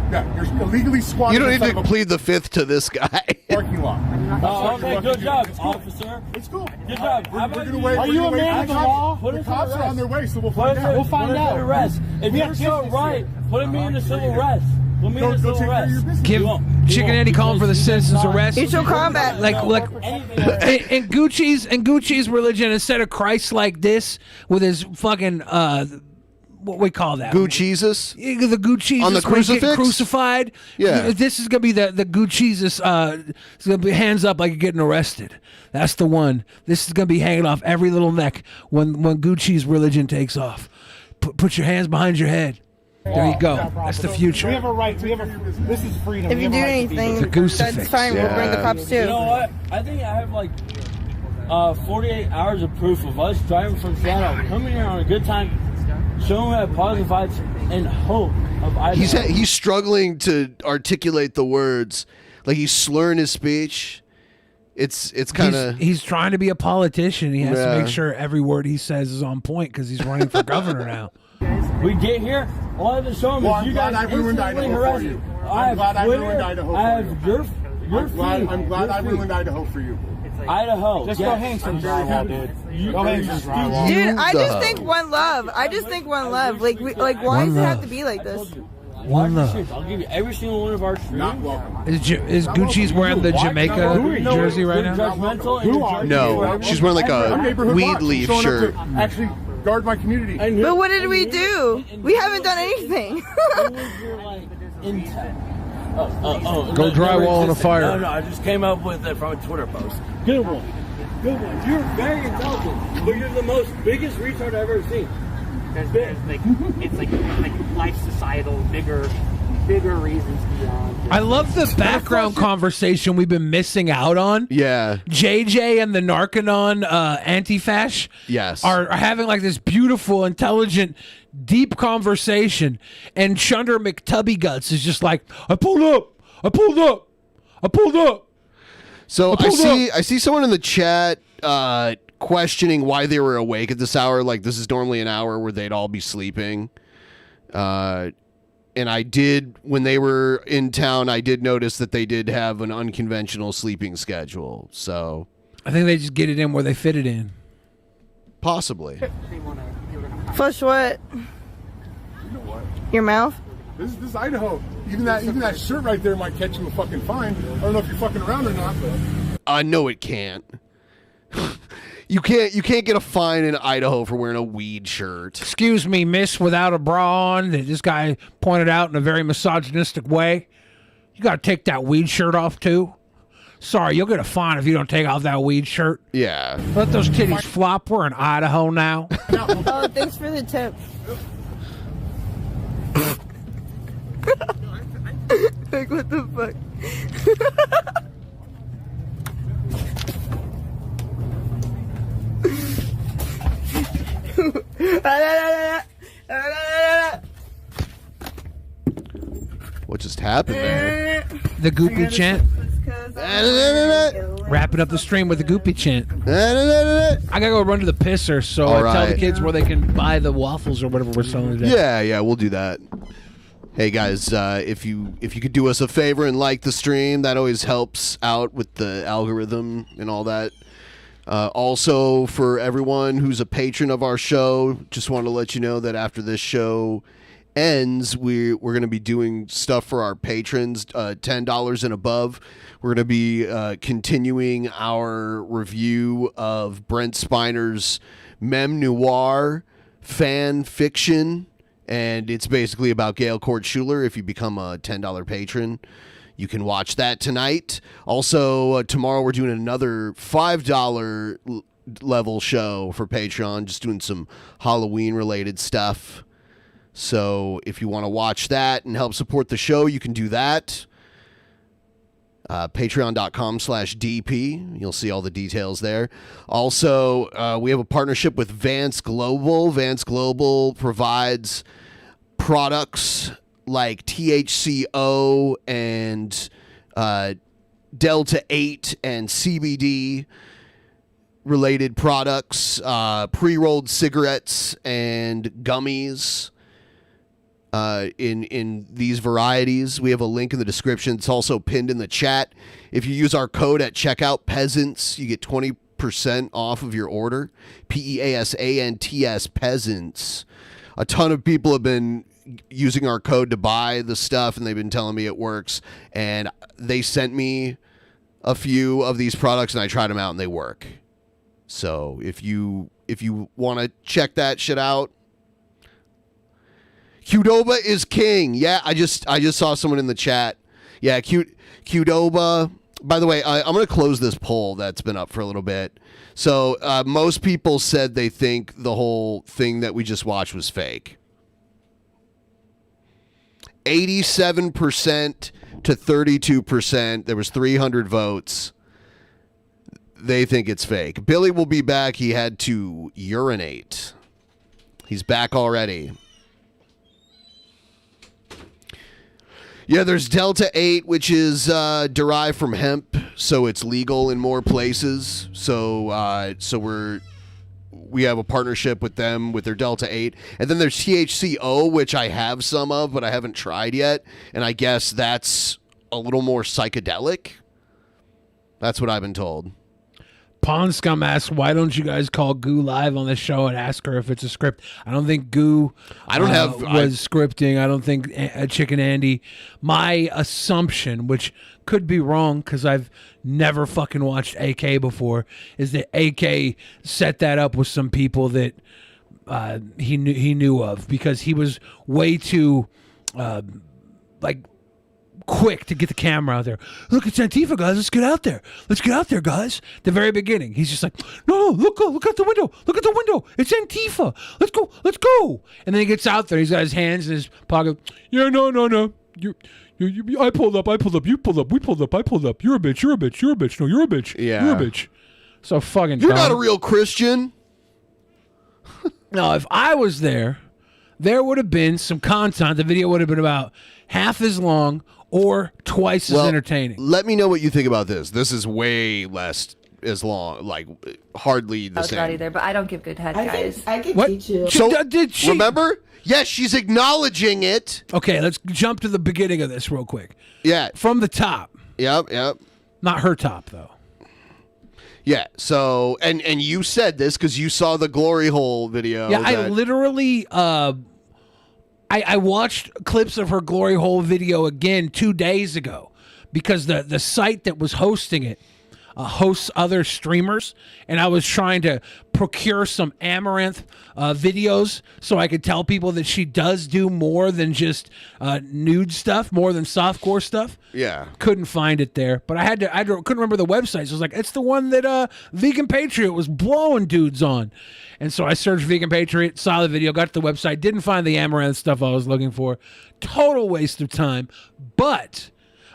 Yeah, you're illegally squatting. You don't need to plead the fifth to this guy. Parking lot. Okay, good job, officer. It's cool. Good job. Are you a man of the law? The cops are on their way, so we'll find out. We'll find out. Arrest. If you're so right, put me in the civil arrest. Put me in the civil arrest. Give Chicken Andy calling for the citizens arrest. Mutual combat. Like in Gucci's religion, instead of Christ like this with his fucking what we call that? Gucci's? The Gucci's on the crucifix? Crucified. Yeah. This is gonna be the Gucci's. It's gonna be hands up like you're getting arrested. That's the one. This is gonna be hanging off every little neck when Gucci's religion takes off. Put your hands behind your head. There you go. That's the future. We have a right. This is freedom. If you do anything, that's fine. We'll bring the cops too. You know what? I think I have like 48 hours of proof of us driving from Seattle, coming here on a good time, showing that positive vibes and hope of Idaho. He's struggling to articulate the words. Like he's slurring his speech. It's kind of... He's trying to be a politician. He has to make sure every word he says is on point because he's running for governor now. We get here, all I have to show him is you guys I ruined Idaho for you. I'm glad I ruined Idaho for you. I have your feed. I'm glad I ruined Idaho for you. Idaho. Just go hang some drywall, dude. Go hang some drywall. Dude, I just think one love. Like, why does it have to be like this? One love. I'll give you every single one of our streams. Not welcome. Is Gucci's wearing the Jamaica jersey right now? No, she's wearing like a weed leaf shirt. Actually, guard my community. But what did we do? We haven't done anything. Go drywall on a fire. No, I just came up with it from a Twitter post. Good one. You're very intelligent, but you're the biggest retard I've ever seen. There's like it's like life societal bigger reasons beyond. I love the background conversation we've been missing out on. Yeah. JJ and the Narcanon anti-fash are having like this beautiful, intelligent, deep conversation. And Chunder McTubby Guts is just like, I pulled up. So I see someone in the chat questioning why they were awake at this hour. Like, this is normally an hour where they'd all be sleeping. And I did, when they were in town, I did notice that they did have an unconventional sleeping schedule. So I think they just get it in where they fit it in. Possibly. Flush what? You know what? Your mouth? This is Idaho. Even that shirt right there might catch you a fucking fine. I don't know if you're fucking around or not, but No, it can't. You can't get a fine in Idaho for wearing a weed shirt. Excuse me, miss, without a bra on, that this guy pointed out in a very misogynistic way. You got to take that weed shirt off, too. Sorry, you'll get a fine if you don't take off that weed shirt. Yeah. Let those titties flop. We're in Idaho now. Oh, thanks for the tip. Like, what the fuck? What just happened there? The goopy chant. Wrapping up the stream with the goopy chant. I gotta go run to the pisser, so I tell the kids where they can buy the waffles or whatever we're selling today. Yeah, we'll do that. Hey guys, if you could do us a favor and like the stream, that always helps out with the algorithm and all that. Also, for everyone who's a patron of our show, just want to let you know that after this show ends, we're going to be doing stuff for our patrons, $10 and above. We're going to be continuing our review of Brent Spiner's Mem Noir fan fiction, and it's basically about Gail Court Schuler. If you become a $10 patron, you can watch that tonight. Also, tomorrow we're doing another $5 level show for Patreon, just doing some Halloween-related stuff. So if you want to watch that and help support the show, you can do that. Patreon.com/DP. You'll see all the details there. Also, we have a partnership with Vance Global. Vance Global provides products like THCO and Delta 8 and CBD related products, pre-rolled cigarettes and gummies in these varieties. We have a link in the description. It's also pinned in the chat. If you use our code at checkout, Peasants, you get 20% off of your order. PEASANTS, Peasants. A ton of people have been using our code to buy the stuff, and they've been telling me it works. And they sent me a few of these products, and I tried them out, and they work. So if you want to check that shit out, Qdoba is king. Yeah, I just saw someone in the chat. Yeah, Qdoba. By the way, I'm going to close this poll that's been up for a little bit. So most people said they think the whole thing that we just watched was fake. 87% to 32%. There was 300 votes. They think it's fake. Billy will be back. He had to urinate. He's back already. Yeah, there's Delta 8, which is derived from hemp, so it's legal in more places. So we have a partnership with them with their Delta 8. And then there's THCO, which I have some of, but I haven't tried yet. And I guess that's a little more psychedelic. That's what I've been told. Pawn Scum asks, why don't you guys call Goo live on the show and ask her if it's a script? I don't think Goo was scripting. I don't think Chicken Andy. My assumption, which could be wrong because I've never fucking watched AK before, is that AK set that up with some people that he knew of, because he was way too quick to get the camera out there. Look, it's Antifa, guys. Let's get out there. Let's get out there, guys. The very beginning, he's just like, no, look out the window. Look at the window. It's Antifa. Let's go. Let's go. And then he gets out there. He's got his hands in his pocket. Yeah, no. I pulled up. You pulled up. We pulled up. I pulled up. You're a bitch. No, you're a bitch. Yeah. You're a bitch. So fucking You're dumb. not a real Christian. No, if I was there would have been some content. The video would have been about half as long or twice as entertaining. Let me know what you think about this. This is way less as long, like hardly the I was not same. either, but I don't give good head, guys. I can What? teach you. So Did she? remember? Yes, she's acknowledging it. Okay, let's jump to the beginning of this real quick. Yeah. From the top. Yep. Not her top, though. Yeah. So, and you said this because you saw the glory hole video. Yeah, I that- literally, I watched clips of her glory hole video again 2 days ago because the site that was hosting it hosts other streamers, and I was trying to procure some Amaranth videos so I could tell people that she does do more than just nude stuff, more than softcore stuff. Yeah. Couldn't find it there, but I couldn't remember the website. So I was like, it's the one that Vegan Patriot was blowing dudes on. And so I searched Vegan Patriot, saw the video, got to the website, didn't find the Amaranth stuff I was looking for. Total waste of time, but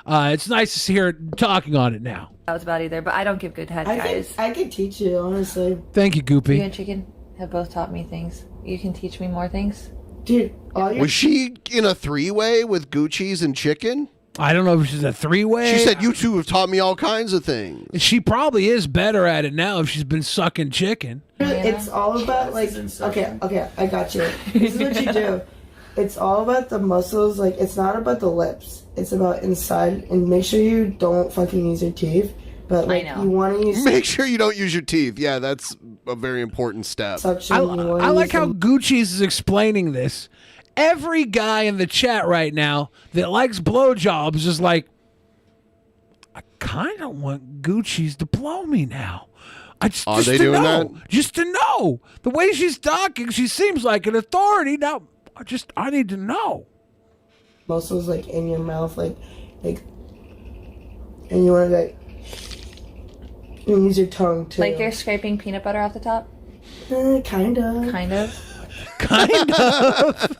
it's nice to see her talking on it now. I was about either, but I don't give good head, guys. I can teach you, honestly. Thank you, Goopy. You and Chicken have both taught me things. You can teach me more things. Dude, was she in a three-way with Gucci's and Chicken? I don't know if she's a three-way. She said, you two have taught me all kinds of things. She probably is better at it now if she's been sucking chicken. It's all about, like, okay, I got you. This is what you do. It's all about the muscles. Like, it's not about the lips. It's about inside. And make sure you don't fucking use your teeth. But, like, you want to use... Make sure you don't use your teeth. Yeah, that's a very important step. I like how Gucci's is explaining this. Every guy in the chat right now that likes blowjobs is like, I kind of want Gucci's to blow me now. Are they doing that? Just to know. The way she's talking, she seems like an authority. Now, I need to know. Muscles, like, in your mouth, like, and you want to, like, you use your tongue, too. Like you're scraping peanut butter off the top? Kind of. Kind of? Kind of.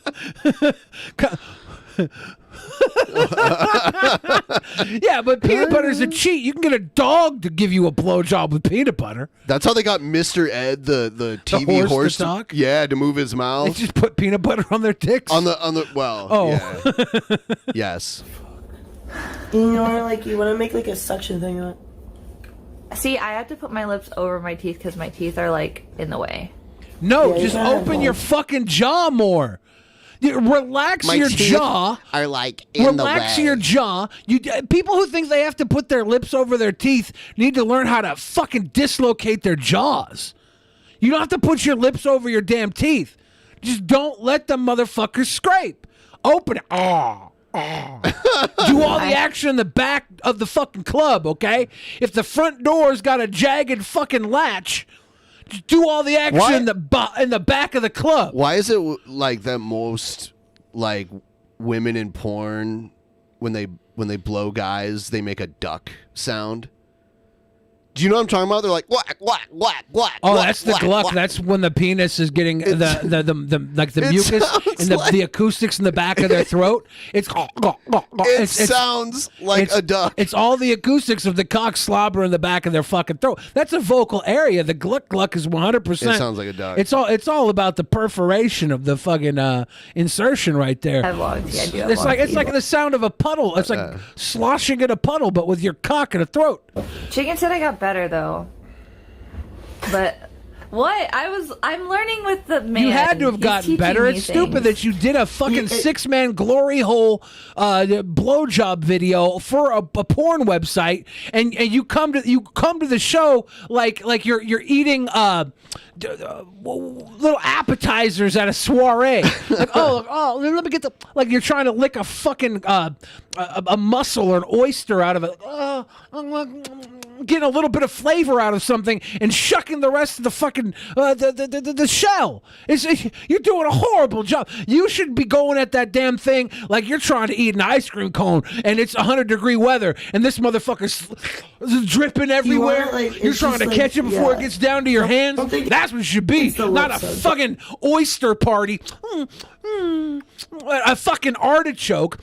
Yeah, but peanut butter's a cheat. You can get a dog to give you a blowjob with peanut butter. That's how they got Mr. Ed, the TV horse to talk? Yeah, to move his mouth. They just put peanut butter on their dicks. Yeah. Yes. You know, like, you want to make, like, a suction thing on it. See, I have to put my lips over my teeth because my teeth are, like, in the way. No, just open your fucking jaw more. Relax My your teeth jaw. are like in the Relax way. your jaw. People who think they have to put their lips over their teeth need to learn how to fucking dislocate their jaws. You don't have to put your lips over your damn teeth. Just don't let the motherfuckers scrape. Open it. Do all the action in the back of the fucking club, okay? If the front door's got a jagged fucking latch, just do all the action in the back of the club. Why is it like that most like women in porn when they blow guys, they make a duck sound? Do you know what I'm talking about? They're like whack whack whack whack. Oh, whack, that's the whack, gluck. whack. That's when the penis is getting the like the It mucus sounds and like- the acoustics in the back of their throat. It's It sounds like a duck. It's all the acoustics of the cock slobber in the back of their fucking throat. That's a vocal area. The gluck gluck is 100%. It sounds like a duck. It's all about the perforation of the fucking insertion right there. I have long teeth. I do have It's long like teeth. the sound of a puddle. It's like sloshing in a puddle, but with your cock in a throat. Chicken said I got better, though. But what? I'm learning with the man. You had to have He's gotten teaching better. me It's stupid things. that you did a fucking 6-man glory hole blowjob video for a porn website, and you come to the show like you're eating little appetizers at a soiree. Like oh, let me get like you're trying to lick a fucking a mussel or an oyster out of it. getting a little bit of flavor out of something and shucking the rest of the fucking the shell. You're doing a horrible job. You should be going at that damn thing like you're trying to eat an ice cream cone and it's 100-degree weather and this motherfucker's dripping everywhere. You're trying to catch it before it gets down to your hands. That's what it should be, not a fucking oyster party. A fucking artichoke.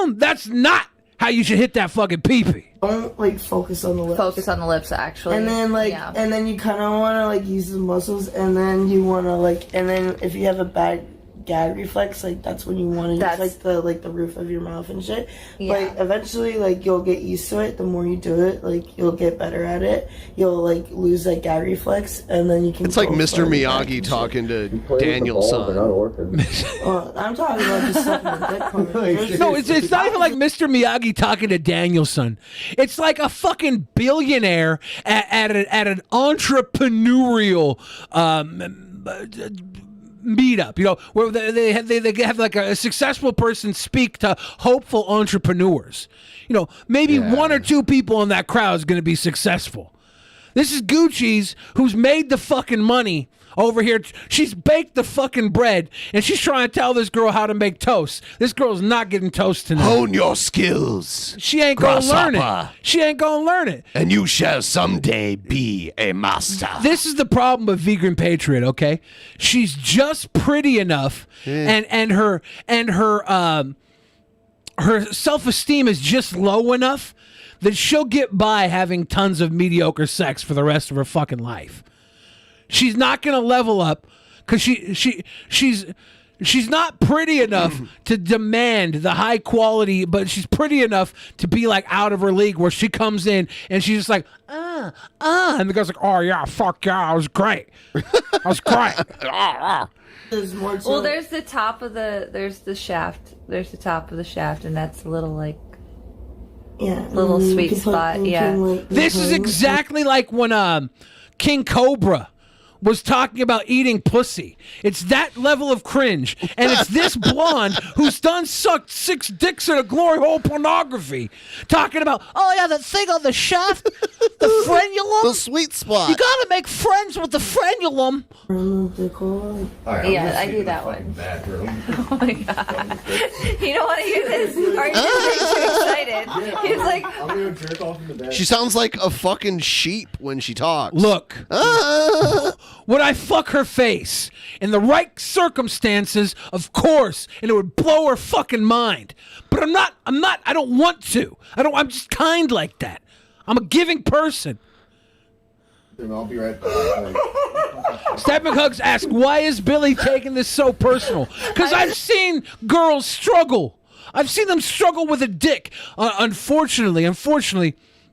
That's not how you should hit that fucking pee-pee. Don't focus on the lips. Focus on the lips, actually. And then and then you kind of want to use the muscles, and then you want to and then if you have a bad gag reflex, that's when you want to use the roof of your mouth and shit. Yeah. Eventually you'll get used to it. The more you do it, you'll get better at it. You'll lose that gag reflex, and then you can. It's like Mr. Miyagi talking to Daniel's son. I'm talking about just sucking the dick. No, it's not even like Mr. Miyagi talking to Danielson. It's like a fucking billionaire at an entrepreneurial meetup, where they have like a successful person speak to hopeful entrepreneurs. Maybe one or two people in that crowd is going to be successful. This is Gucci's, who's made the fucking money over here. She's baked the fucking bread, and she's trying to tell this girl how to make toast. This girl's not getting toast tonight. Hone your skills. She ain't gonna learn it. She ain't gonna learn it. And you shall someday be a master. This is the problem with Vegan Patriot, okay? She's just pretty enough, and her self-esteem is just low enough that she'll get by having tons of mediocre sex for the rest of her fucking life. She's not going to level up because she's not pretty enough to demand the high quality, but she's pretty enough to be out of her league, where she comes in and she's just like, and the guy's like, oh yeah, fuck yeah, I was great. I was great. There's more to well, there's the top of there's the shaft. There's the top of the shaft, and that's a little little sweet spot. This is exactly like when King Cobra was talking about eating pussy. It's that level of cringe. And it's this blonde who's done sucked 6 dicks in a glory hole pornography talking about, oh yeah, that thing on the shaft, the frenulum. The sweet spot. You gotta make friends with the frenulum. Yeah, I do that one. Oh my god. You don't want to hear this? Are you just too excited? He's like, I'm gonna jerk off in the bed. She sounds like a fucking sheep when she talks. Look. Would I fuck her face? In the right circumstances, of course, and it would blow her fucking mind. But I'm not, I don't want to. I'm just kind like that. I'm a giving person. I'll be right back. Step McHugs asked, why is Billy taking this so personal? Because I've seen girls struggle. I've seen them struggle with a dick. Unfortunately,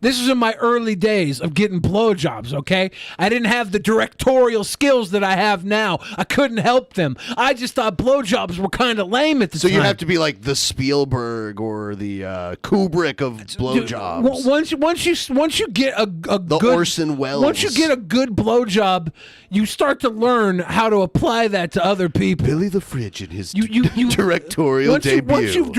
this was in my early days of getting blowjobs, okay? I didn't have the directorial skills that I have now. I couldn't help them. I just thought blowjobs were kind of lame at the time. So you have to be like the Spielberg or the Kubrick of blowjobs. Once you get a the good Orson Welles. Once you get a good blowjob, you start to learn how to apply that to other people. Billy the Fridge in his directorial debut.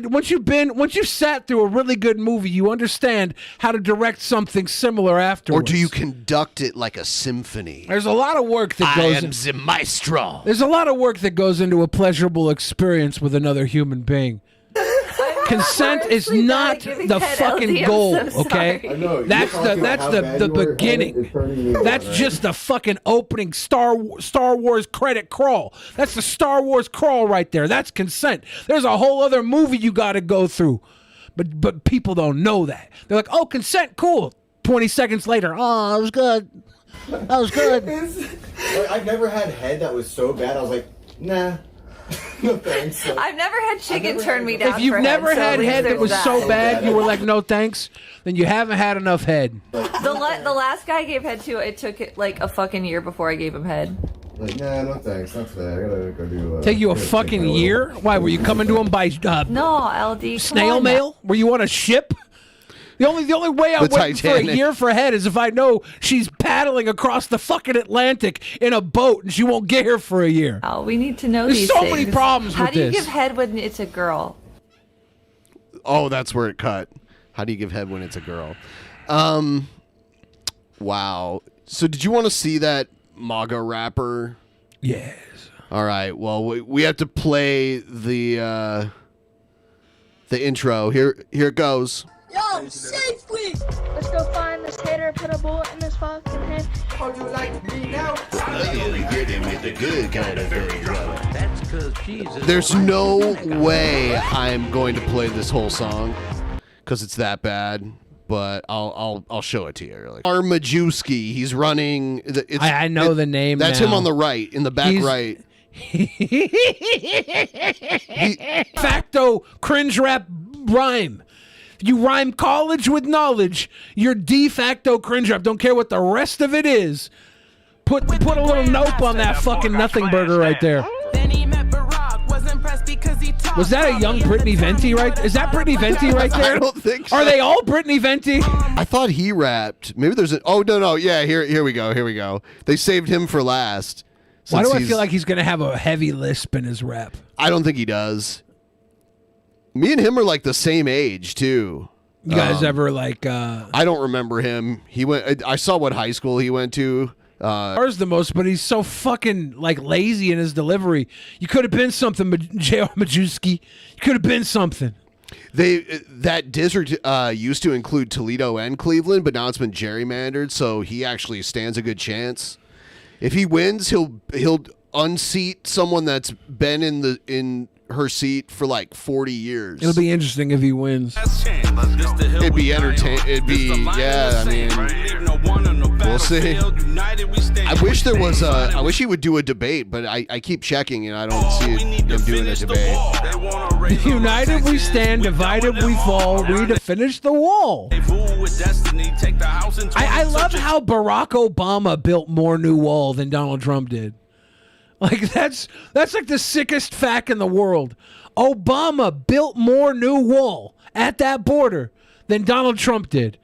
Once you've sat through a really good movie, you understand how to direct something similar afterwards. Or do you conduct it like a symphony? There's a lot of work that goes. I am the maestro. There's a lot of work that goes into a pleasurable experience with another human being. Consent is not the fucking goal, okay? That's the beginning. That's just the fucking opening Star Wars credit crawl. That's the Star Wars crawl right there. That's consent. There's a whole other movie you got to go through, but people don't know that. They're like, oh, consent, cool. 20 seconds later, oh, that was good. That was good. I've never had head that was so bad. I was like, nah. No thanks. I've never had chicken turn me down. If you've never had head that was so bad you were like, no thanks, then you haven't had enough head. The last guy I gave head to, it took like a fucking year before I gave him head. Like, nah, no thanks. Not today. I gotta go do. Take you a fucking year? Why, were you coming to him by no, LD, snail mail? Were you on a ship? The only way I wait for a year for head is if I know she's paddling across the fucking Atlantic in a boat and she won't get here for a year. Oh, we need to know There's these so things. many problems How with do you this. give head when it's a girl? Oh, that's where it cut. How do you give head when it's a girl? Wow. So did you want to see that MAGA rapper? Yes. All right. Well, we have to play the intro. Here it goes. Yo, safely! Let's go find this hater, put a bullet in his fucking head. Oh, you like me now? There's no way I'm going to play this whole song because it's that bad. But I'll show it to you. Like Armajewski, he's running. I know the name. That's now. him on the right, in the back right. Facto cringe rap rhyme. You rhyme college with knowledge. You're de facto cringe rap. Don't care what the rest of it is. Put a little nope on that fucking nothing burger right there. Was that a young Brittany Venti right? Is that Brittany Venti right there? I don't think so. Are they all Brittany Venti? I thought he rapped. Maybe there's oh no. Yeah, here we go. They saved him for last. Why do I feel like he's going to have a heavy lisp in his rap? I don't think he does. Me and him are like the same age too. You guys ever like I don't remember him. I saw what high school he went to. Ours the most, but he's so fucking like lazy in his delivery. You could have been something, J.R. Majewski. You could have been something. That district used to include Toledo and Cleveland, but now it's been gerrymandered, so he actually stands a good chance. If he wins, he'll unseat someone that's been in her seat for like 40 years. It'll be interesting if he wins. It'd be entertaining. It'd be I mean, we'll see. I wish there was I wish he would do a debate, but I keep checking and I don't see him doing a debate. United we stand, divided we fall. We to finish the wall. I love how Barack Obama built more new wall than Donald Trump did. Like that's like the sickest fact in the world. Obama built more new wall at that border than Donald Trump did.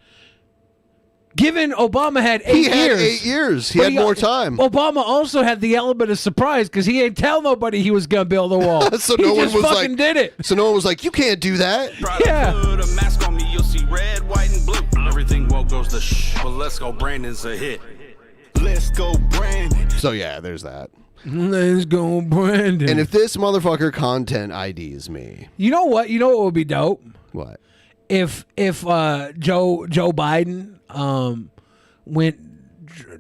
Given Obama had 8 years. He had 8 years. He had more time. Obama also had the element of surprise because he ain't tell nobody he was going to build a wall. So he no just one was fucking like, did it. So no one was like, you can't do that. Yeah. Put a mask on me, you'll see red, white, and blue. Everything won't goes to shh. But let's go, Brandon's a hit. Let's go, Brandon. So yeah, there's that. Let's go, Brandon. And if this motherfucker content IDs me, you know what? You know what would be dope? What? If Joe Biden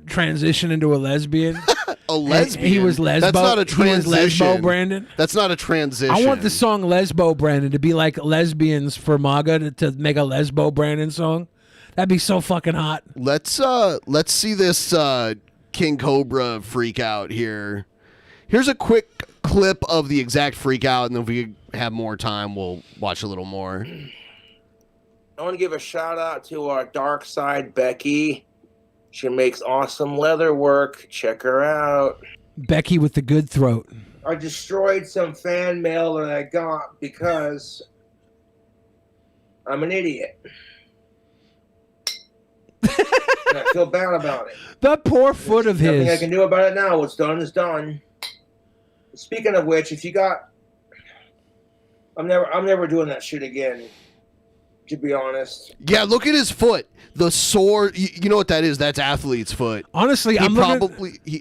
transitioned into a lesbian. A lesbian? He was lesbo. That's not a transition. He was lesbo Brandon. That's not a transition. I want the song Lesbo Brandon to be like lesbians for MAGA to make a Lesbo Brandon song. That'd be so fucking hot. Let's see this King Cobra freak out here. Here's a quick clip of the exact freak out, and then if we have more time, we'll watch a little more. I want to give a shout out to our dark side, Becky. She makes awesome leather work. Check her out. Becky with the good throat. I destroyed some fan mail that I got because I'm an idiot. And I feel bad about it. That poor foot of Nothing his. I can do about it now. What's done is done. Speaking of which, if you got, I'm never doing that shit again. To be honest. Yeah, look at his foot. The sore. You know what that is? That's athlete's foot. Honestly,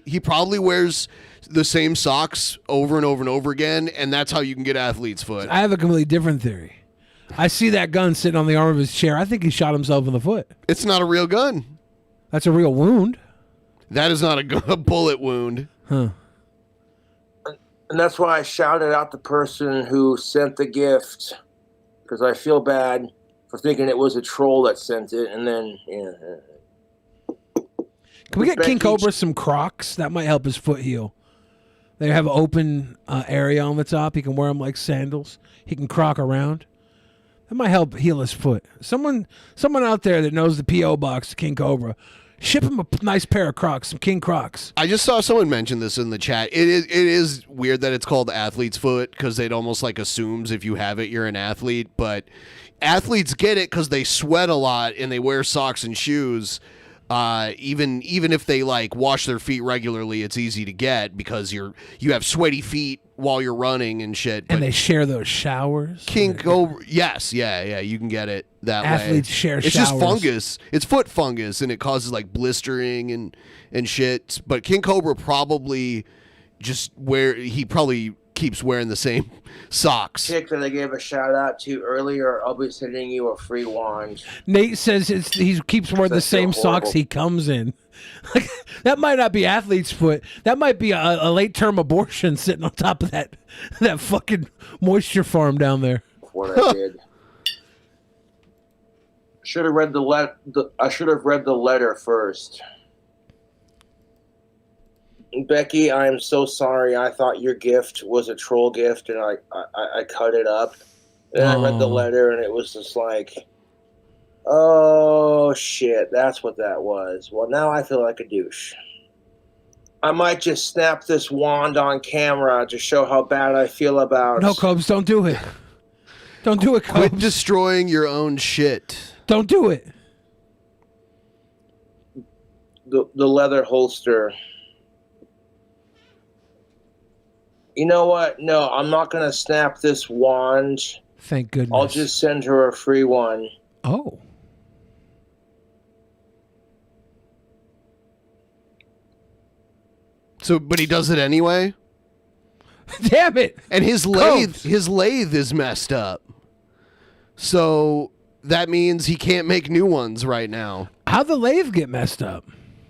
he probably wears the same socks over and over and over again, and that's how you can get athlete's foot. I have a completely different theory. I see that gun sitting on the arm of his chair. I think he shot himself in the foot. It's not a real gun. That's a real wound. That is not a bullet wound. Huh. And that's why I shouted out the person who sent the gift, because I feel bad for thinking it was a troll that sent it, and then Can we get King Cobra some Crocs? That might help his foot heal. They have an open area on the top. He can wear them like sandals. He can croc around. That might help heal his foot. Someone out there that knows the P.O. box to King Cobra, ship him a nice pair of Crocs, some King Crocs. I just saw someone mention this in the chat. It is weird that it's called athlete's foot because it almost like assumes if you have it, you're an athlete. But athletes get it because they sweat a lot and they wear socks and shoes. Even if they like wash their feet regularly, it's easy to get because you have sweaty feet while you're running and shit. And they share those showers. King Cobra, yes, yeah, you can get it that way. Athletes share It's showers. just fungus. It's foot fungus, and it causes like blistering and shit. But King Cobra probably keeps wearing the same socks. Chick that I gave a shout out to earlier, I'll be sending you a free wand. Nate says he keeps wearing the That's so same socks horrible. he comes in. Like, that might not be athlete's foot. That might be a late term abortion sitting on top of that fucking moisture farm down there. What I did. Should have read I should have read the letter first. Becky, I am so sorry. I thought your gift was a troll gift, and I cut it up. And I read the letter, and it was just like, oh, shit, that's what that was. Well, now I feel like a douche. I might just snap this wand on camera to show how bad I feel about... No, Cobes, don't do it. Don't do it, Cobes. Quit destroying your own shit. Don't do it. The leather holster... You know what? No, I'm not going to snap this wand. Thank goodness. I'll just send her a free one. Oh. So, but he does it anyway? Damn it. And his lathe is messed up. So that means he can't make new ones right now. How'd the lathe get messed up?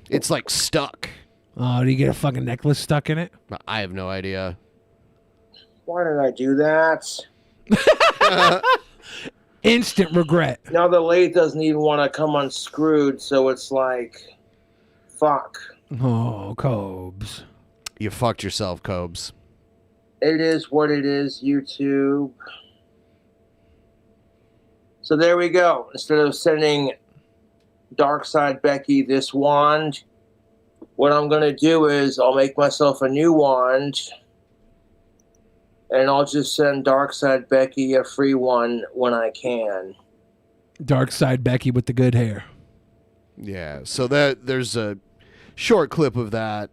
It's like stuck. Oh, did you get a fucking necklace stuck in it? I have no idea. Why did I do that? Instant regret. Now the lathe doesn't even want to come unscrewed, so it's like, fuck. Oh, Cobes. You fucked yourself, Cobes. It is what it is, YouTube. So there we go. Instead of sending Darkside Becky this wand, what I'm going to do is I'll make myself a new wand, and I'll just send Darkside Becky a free one when I can. Darkside Becky with the good hair. Yeah, so there's a short clip of that.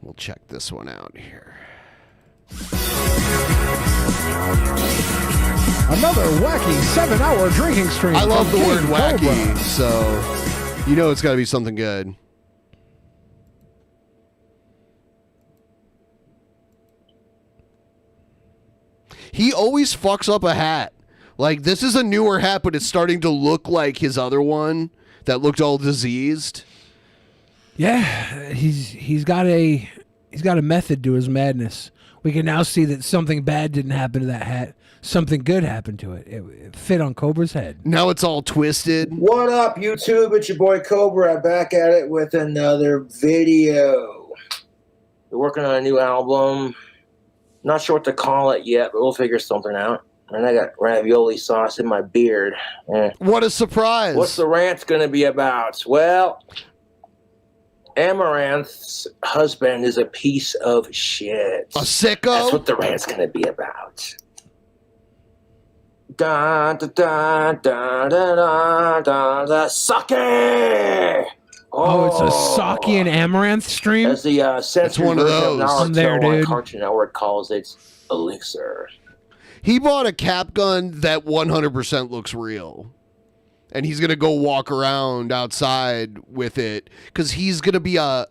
We'll check this one out here. Another wacky 7-hour drinking stream. I love the from word King wacky, Cobra. so you know it's got to be something good. He always fucks up a hat. Like, this is a newer hat, but it's starting to look like his other one that looked all diseased. Yeah, he's got a method to his madness. We can now see that something bad didn't happen to that hat. Something good happened to it. It fit on Cobra's head. Now it's all twisted. What up, YouTube? It's your boy Cobra. Back at it with another video. We're working on a new album. Not sure what to call it yet, but we'll figure something out. And I got ravioli sauce in my beard. What a surprise. What's the rant going to be about? Well, Amaranth's husband is a piece of shit. A sicko? That's what the rant's going to be about. Da da da da da da da da sake. Oh, it's a Saki and Amaranth stream? As the censored one of version those. I'm there, Naruto on dude. Cartoon Network calls it Elixir. He bought a cap gun that 100% looks real. And he's going to go walk around outside with it because he's going to be a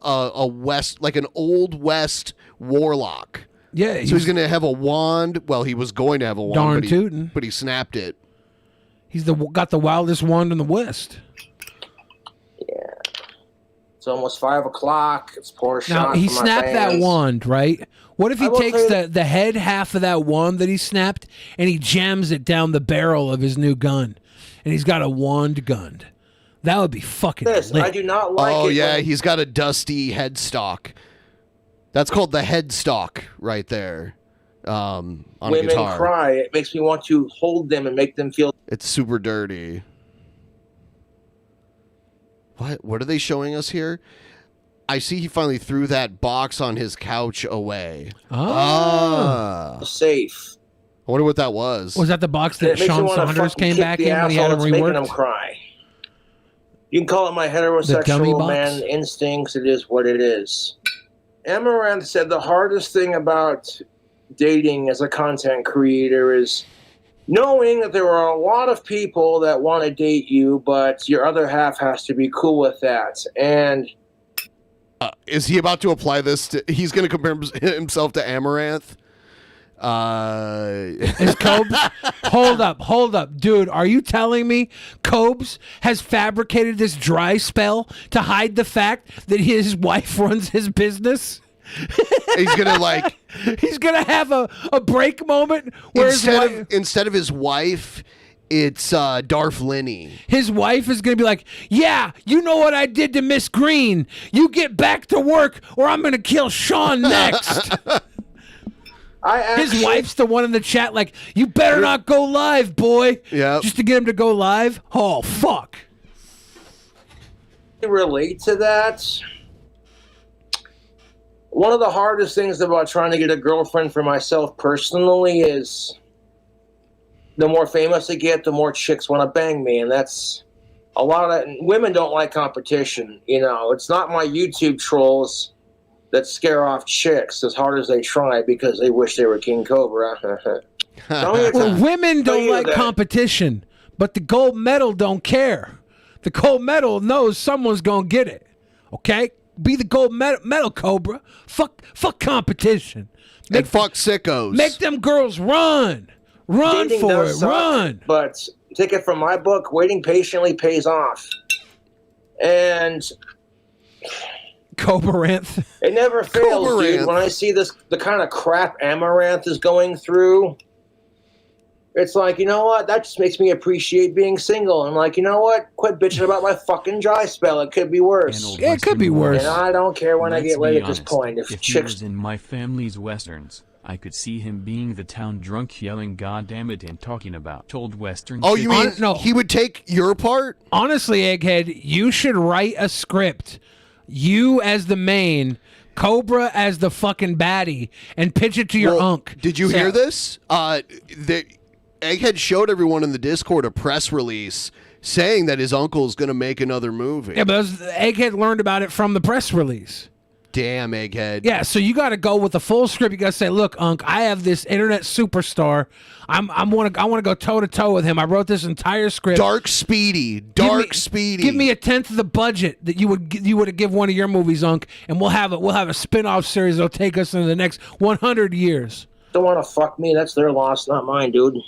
West, like an Old West warlock. Yeah. So he's going to have a wand. Well, he was going to have a wand, Darn but he, tootin'. but he snapped it. He's got the wildest wand in the West. Yeah. It's almost 5 o'clock. It's pour a Now, shot he for my snapped that fans. wand, right? What if he I will takes say- the head half of that wand that he snapped and he jams it down the barrel of his new gun? And he's got a wand gun. That would be fucking This, lit. I do not like Oh, it. yeah. when- He's got a dusty headstock. That's called the headstock right there on a women guitar. cry. It makes me want to hold them and make them feel. It's super dirty. What are they showing us here? I see he finally threw that box on his couch away. Ah. Safe. I wonder what that was. Was that the box that It makes you Sean wanna Saunders fucking came kick back the in when he had him asshole that's making him reworked? cry. You can call it my dummy heterosexual box? man instincts. It is what it is. Amaranth said the hardest thing about dating as a content creator is knowing that there are a lot of people that want to date you, but your other half has to be cool with that. And is he about to apply this to? He's going to compare himself to Amaranth. Is Cobes? hold up, dude. Are you telling me Cobes has fabricated this dry spell to hide the fact that his wife runs his business? He's gonna he's gonna have a break moment where instead of his wife, it's Darth Linney. His wife is gonna be like, yeah, you know what I did to Miss Green. You get back to work, or I'm gonna kill Sean next. His wife's the one in the chat like, you better not go live, boy. Yeah. Just to get him to go live. Oh fuck. relate to that. One of the hardest things about trying to get a girlfriend for myself personally is the more famous I get, the more chicks want to bang me. And that's a lot of that. Women don't like competition. You know, it's not my YouTube trolls that scare off chicks as hard as they try because they wish they were King Cobra. Well, women don't like competition, but the gold medal don't care. The gold medal knows someone's going to get it. Okay? Be the gold medal, Cobra. Fuck competition. And fuck sickos. Make them girls run. Run Dating for does it. suck, Run. But take it from my book, waiting patiently pays off. And Cobaranth. it never fails, dude. When I see the kind of crap Amaranth is going through, it's like, you know what? That just makes me appreciate being single. I'm like, you know what? Quit bitching about my fucking dry spell. It could be worse. It could be worse. And I don't care when I get laid at this point. If he was in my family's westerns, I could see him being the town drunk yelling "God damn it" and talking about old western. Oh, you mean he would take your part? Honestly, Egghead, you should write a script. You as the main, Cobra as the fucking baddie, and pitch it to your unk. Did you hear this? Egghead showed everyone in the Discord a press release saying that his uncle is going to make another movie. Yeah, but Egghead learned about it from the press release. Damn, Egghead. Yeah, so you got to go with the full script. You got to say, "Look, Unc, I have this internet superstar. I want to go toe to toe with him. I wrote this entire script. Dark Speedy. Give me a tenth of the budget that you would give one of your movies, Unc, and we'll have a spin-off series that'll take us into the next 100 years." Don't want to fuck me. That's their loss, not mine, dude.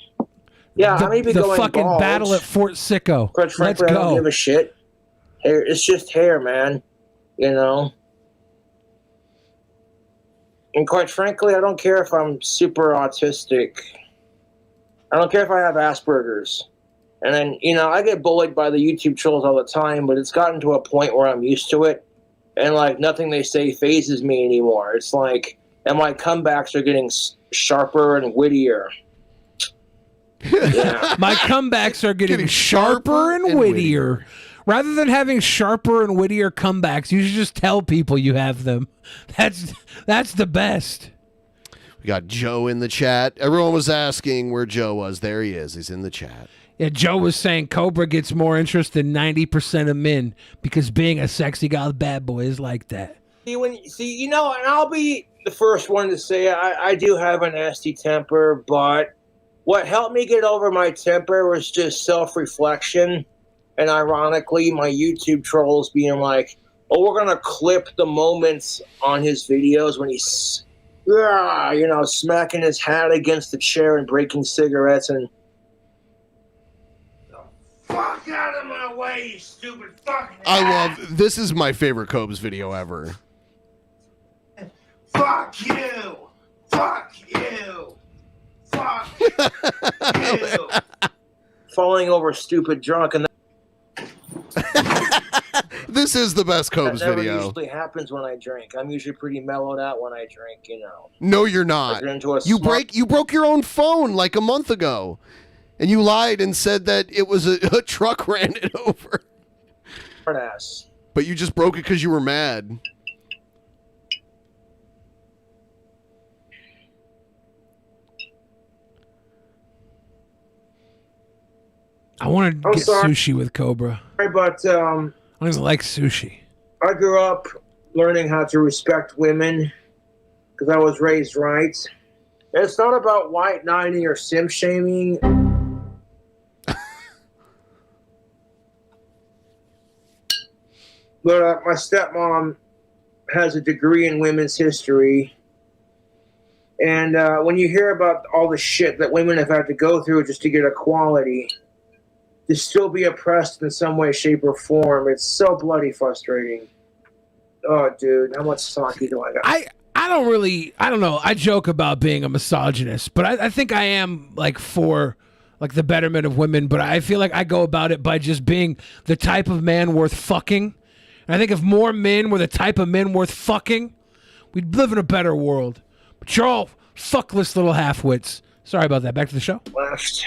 Yeah, I may be the going fucking bald. battle at Fort Sicko. Quite Let's frankly, I don't go. give a shit. Hair, it's just hair, man. You know? And quite frankly, I don't care if I'm super autistic. I don't care if I have Asperger's. And then, you know, I get bullied by the YouTube trolls all the time, but it's gotten to a point where I'm used to it. And, like, nothing they say phases me anymore. It's like, and my comebacks are getting sharper and wittier. Yeah. My comebacks are getting sharper and wittier. Rather than having sharper and wittier comebacks, you should just tell people you have them. That's the best. We got Joe in the chat. Everyone was asking where Joe was. There he is. He's in the chat. Yeah, Joe was saying Cobra gets more interest than 90% of men because being a sexy guy bad boy is like that. See, you know, and I'll be the first one to say I do have a nasty temper, but what helped me get over my temper was just self-reflection. And ironically, my YouTube trolls being like, oh, we're going to clip the moments on his videos when he's, you know, smacking his hat against the chair and breaking cigarettes and... Fuck out of my way, you stupid fucking This is my favorite Cobes video ever. Fuck you! Fuck you! Fuck you! Falling over stupid drunk and This is the best Cobes that never video. usually happens when I drink. I'm usually pretty mellowed out when I drink, you know. No, you're not. You broke your own phone like a month ago, and you lied and said that it was a truck ran it over. Ass. But you just broke it because you were mad. I want to I'm get sorry. sushi with Cobra. But I don't even like sushi. I grew up learning how to respect women because I was raised right. It's not about white knighting or simp shaming. But my stepmom has a degree in women's history. And when you hear about all the shit that women have had to go through just to get equality, to still be oppressed in some way, shape, or form, it's so bloody frustrating. Oh, dude, how much sake do I got? I don't know. I joke about being a misogynist, but I think I am like for like the betterment of women, but I feel like I go about it by just being the type of man worth fucking. And I think if more men were the type of men worth fucking, we'd live in a better world. But you're all fuckless little half-wits. Sorry about that. Back to the show. Left.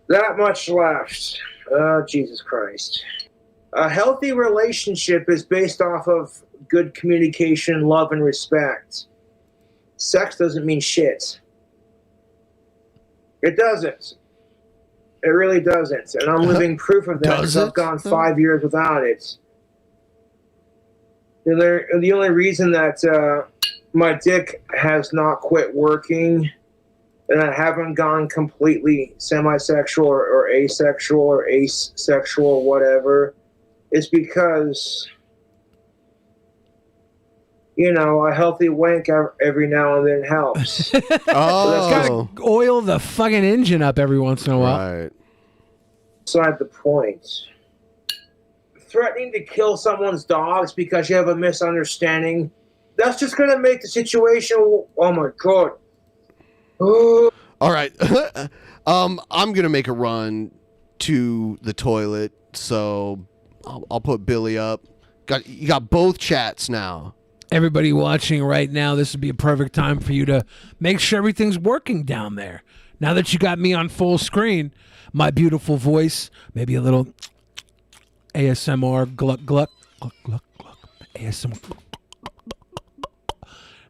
That much left. Oh, Jesus Christ. A healthy relationship is based off of good communication, love, and respect. Sex doesn't mean shit. It doesn't. It really doesn't. And I'm living proof of that because I've gone 5 years without it. The only reason that my dick has not quit working and I haven't gone completely semi-sexual or asexual or asexual, whatever, is because, you know, a healthy wank every now and then helps. Gotta oil the fucking engine up every once in a while. Right. Beside the point. Threatening to kill someone's dogs because you have a misunderstanding, that's just going to make the situation, oh my God. All right. I'm going to make a run to the toilet, so I'll put Billy up. You got both chats now. Everybody watching right now, this would be a perfect time for you to make sure everything's working down there. Now that you got me on full screen, my beautiful voice, maybe a little ASMR, gluck, gluck, gluck, gluck, gluck, ASMR.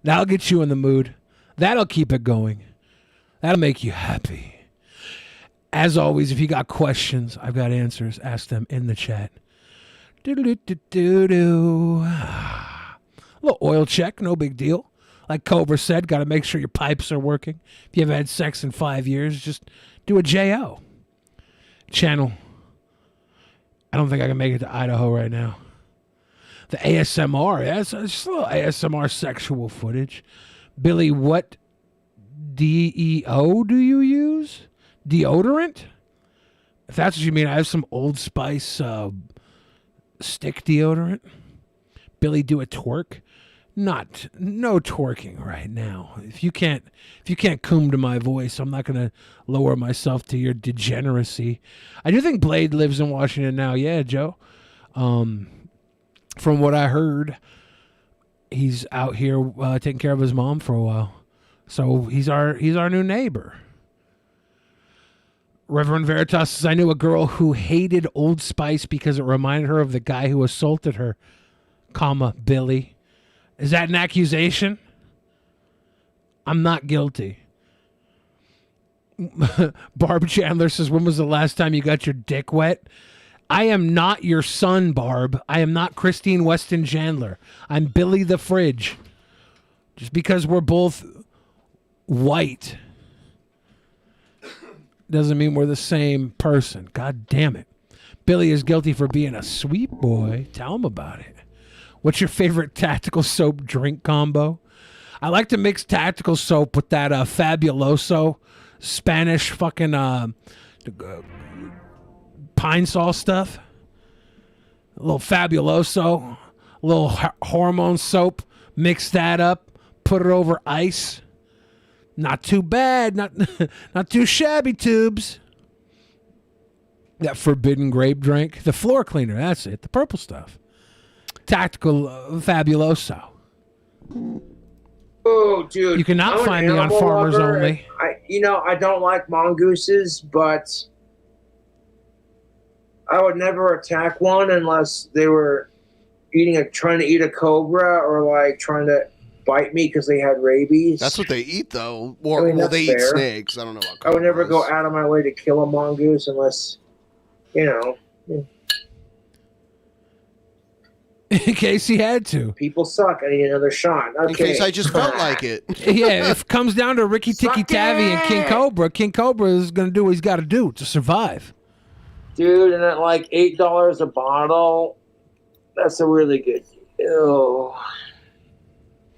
That'll get you in the mood. That'll keep it going. That'll make you happy. As always, if you got questions, I've got answers. Ask them in the chat. Do-do-do-do-do. A little oil check, no big deal. Like Cobra said, got to make sure your pipes are working. If you haven't had sex in 5 years, just do a JO. Channel. I don't think I can make it to Idaho right now. The ASMR, yeah, it's just a little ASMR sexual footage. Billy, what DEO do you use? Deodorant? If that's what you mean, I have some Old Spice stick deodorant. Billy, do a twerk? No twerking right now. If you can't coom to my voice, I'm not gonna lower myself to your degeneracy. I do think Blade lives in Washington now. Yeah, Joe. From what I heard, he's out here taking care of his mom for a while. So he's our new neighbor. Reverend Veritas says, I knew a girl who hated Old Spice because it reminded her of the guy who assaulted her, Billy. Is that an accusation? I'm not guilty. Barb Chandler says, when was the last time you got your dick wet? I am not your son, Barb. I am not Christine Weston Chandler. I'm Billy the Fridge. Just because we're both white doesn't mean we're the same person. God damn it. Billy is guilty for being a sweet boy. Tell him about it. What's your favorite tactical soap drink combo? I like to mix tactical soap with that Fabuloso Spanish fucking pine Sol stuff. A little Fabuloso, a little hormone soap. Mix that up. Put it over ice. Not too bad. Not too shabby, tubes. That forbidden grape drink. The floor cleaner. That's it. The purple stuff. Tactical Fabuloso. Oh, dude. You cannot find me on Farmers Only. I don't like mongooses, but I would never attack one unless they were trying to eat a cobra or like trying to bite me because they had rabies. That's what they eat, though. Or I mean, well, that's they fair. eat snakes. I don't know about I would never cobras. go out of my way to kill a mongoose unless, you know. In case he had to. People suck. I need another shot. Okay. In case I just felt like it. Yeah, if it comes down to Ricky Tikki Tavi and King Cobra is going to do what he's got to do to survive. Dude, and at like $8 a bottle, that's a really good deal.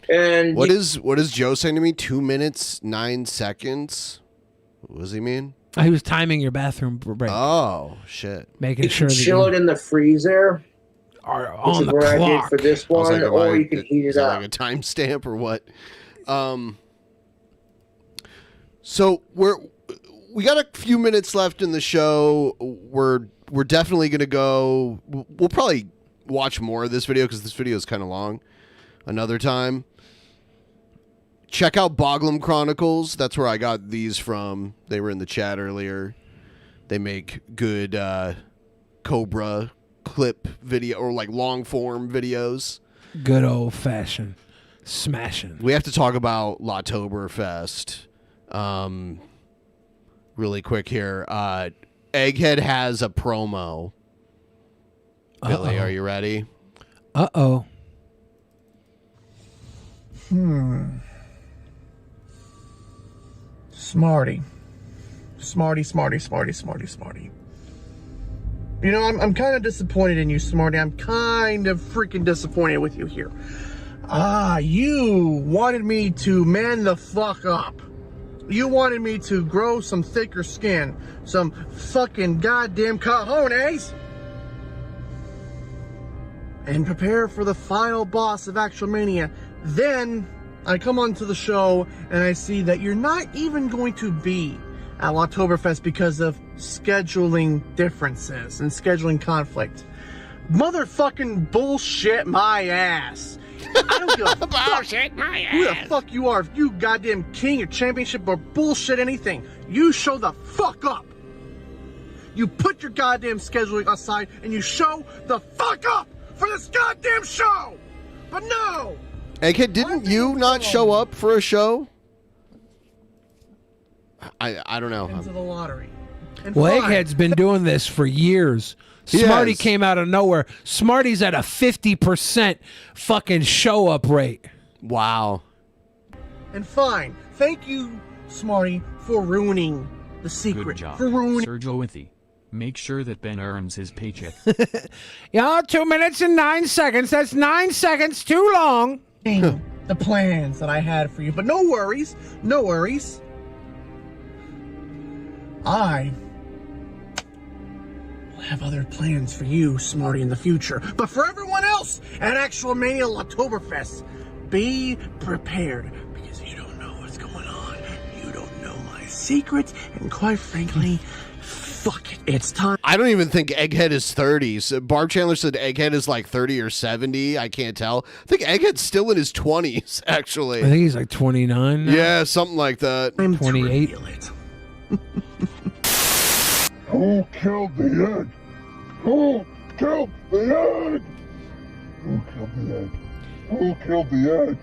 And What is Joe saying to me? 2 minutes, 9 seconds? What does he mean? He was timing your bathroom break. Oh, shit. Making you sure can that chill it in the freezer. Are which on is the what I did clock. for this I was one, like, or you can heat is it that up. like a timestamp or what? So we got a few minutes left in the show. We're definitely gonna go. We'll probably watch more of this video because this video is kind of long. Another time. Check out Boglum Chronicles. That's where I got these from. They were in the chat earlier. They make good Cobra clip video or like long form videos. Good old fashioned smashing. We have to talk about Latoberfest really quick here. Egghead has a promo. Billy, are you ready? Uh-oh. Smarty. You know, I'm kind of disappointed in you, Smarty. I'm kind of freaking disappointed with you here. You wanted me to man the fuck up. You wanted me to grow some thicker skin, some fucking goddamn cojones, and prepare for the final boss of Actual Mania. Then I come onto the show and I see that you're not even going to be at Latoberfest because of scheduling differences and scheduling conflict. Motherfucking bullshit my ass. I don't give a bullshit my ass. Who the fuck you are, if you goddamn king or championship or bullshit anything. You show the fuck up. You put your goddamn scheduling aside and you show the fuck up for this goddamn show. But no. Egghead, didn't you not show up for a show? I don't know. Into the lottery. Well, Egghead's been doing this for years. He Smarty has. came out of nowhere. Smarty's at a 50% fucking show up rate. Wow. And fine. Thank you, Smarty, for ruining the secret. Good job, For ruining. Sergio Withy. Make sure that Ben earns his paycheck. Yeah, 2 minutes and 9 seconds. That's 9 seconds too long. The plans that I had for you. But no worries. No worries. I will have other plans for you, Smarty, in the future. But for everyone else at Actual Mania Latoberfest, be prepared because you don't know what's going on. You don't know my secrets. And quite frankly, fuck it. It's time. I don't even think Egghead is 30. So Barb Chandler said Egghead is like 30 or 70. I can't tell. I think Egghead's still in his 20s, actually. I think he's like 29 now. Yeah, something like that. 28. Who killed the egg? Who killed the egg? Who killed the egg? Who killed the egg?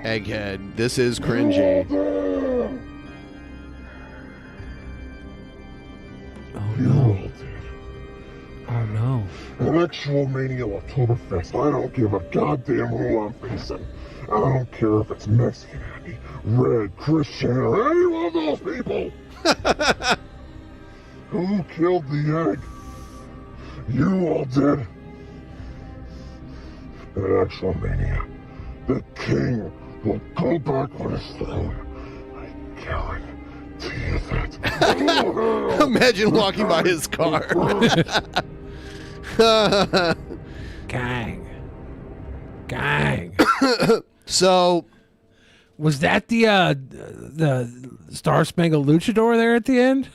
Egghead, this is cringy. Oh no. Oh no. An Actual Mania Oktoberfest. I don't give a goddamn who I'm facing. I don't care if it's Mexican Andy, Red, Christian, or any one of those people. Who killed the egg? You all did. At Actual Mania, the king will go back on his throne. I guarantee you that. Imagine walking by his car. Gang. So, was that the Star Spangled Luchador there at the end?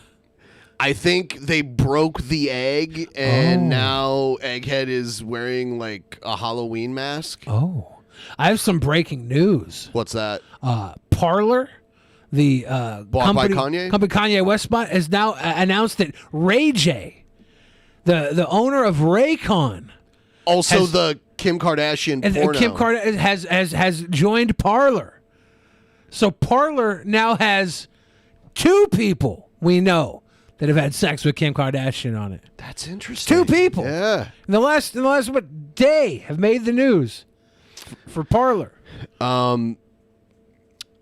I think they broke the egg, and now Egghead is wearing like a Halloween mask. Oh, I have some breaking news. What's that? Parlor, the Bought by company, Kanye? company Kanye West bought, has now announced that Ray J, the owner of Raycon, Also, the Kim Kardashian porno. Kim Kardashian has joined Parler. So Parler now has 2 people we know that have had sex with Kim Kardashian on it. That's interesting. 2 people. Yeah. In the last day have made the news for Parler.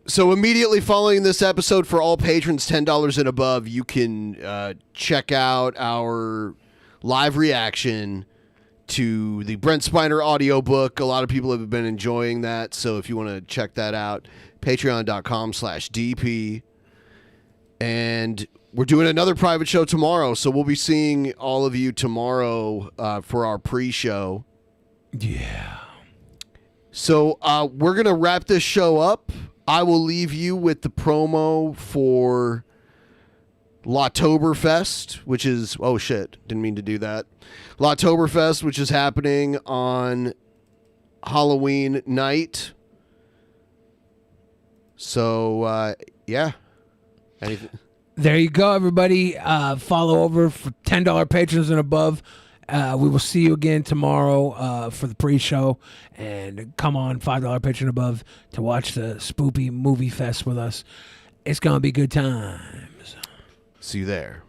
So immediately following this episode, for all patrons $10 and above, you can check out our live reaction to the Brent Spiner audiobook. A lot of people have been enjoying that, so if you want to check that out, patreon.com/DP. And we're doing another private show tomorrow, so we'll be seeing all of you tomorrow for our pre-show. Yeah. So we're going to wrap this show up. I will leave you with the promo for Lawtoberfest, which is... Oh, shit. Didn't mean to do that. Lawtoberfest, which is happening on Halloween night. So, yeah. Anything? There you go, everybody. Follow over for $10 patrons and above. We will see you again tomorrow for the pre-show. And come on, $5 patron above to watch the Spoopy Movie Fest with us. It's going to be good times. See you there.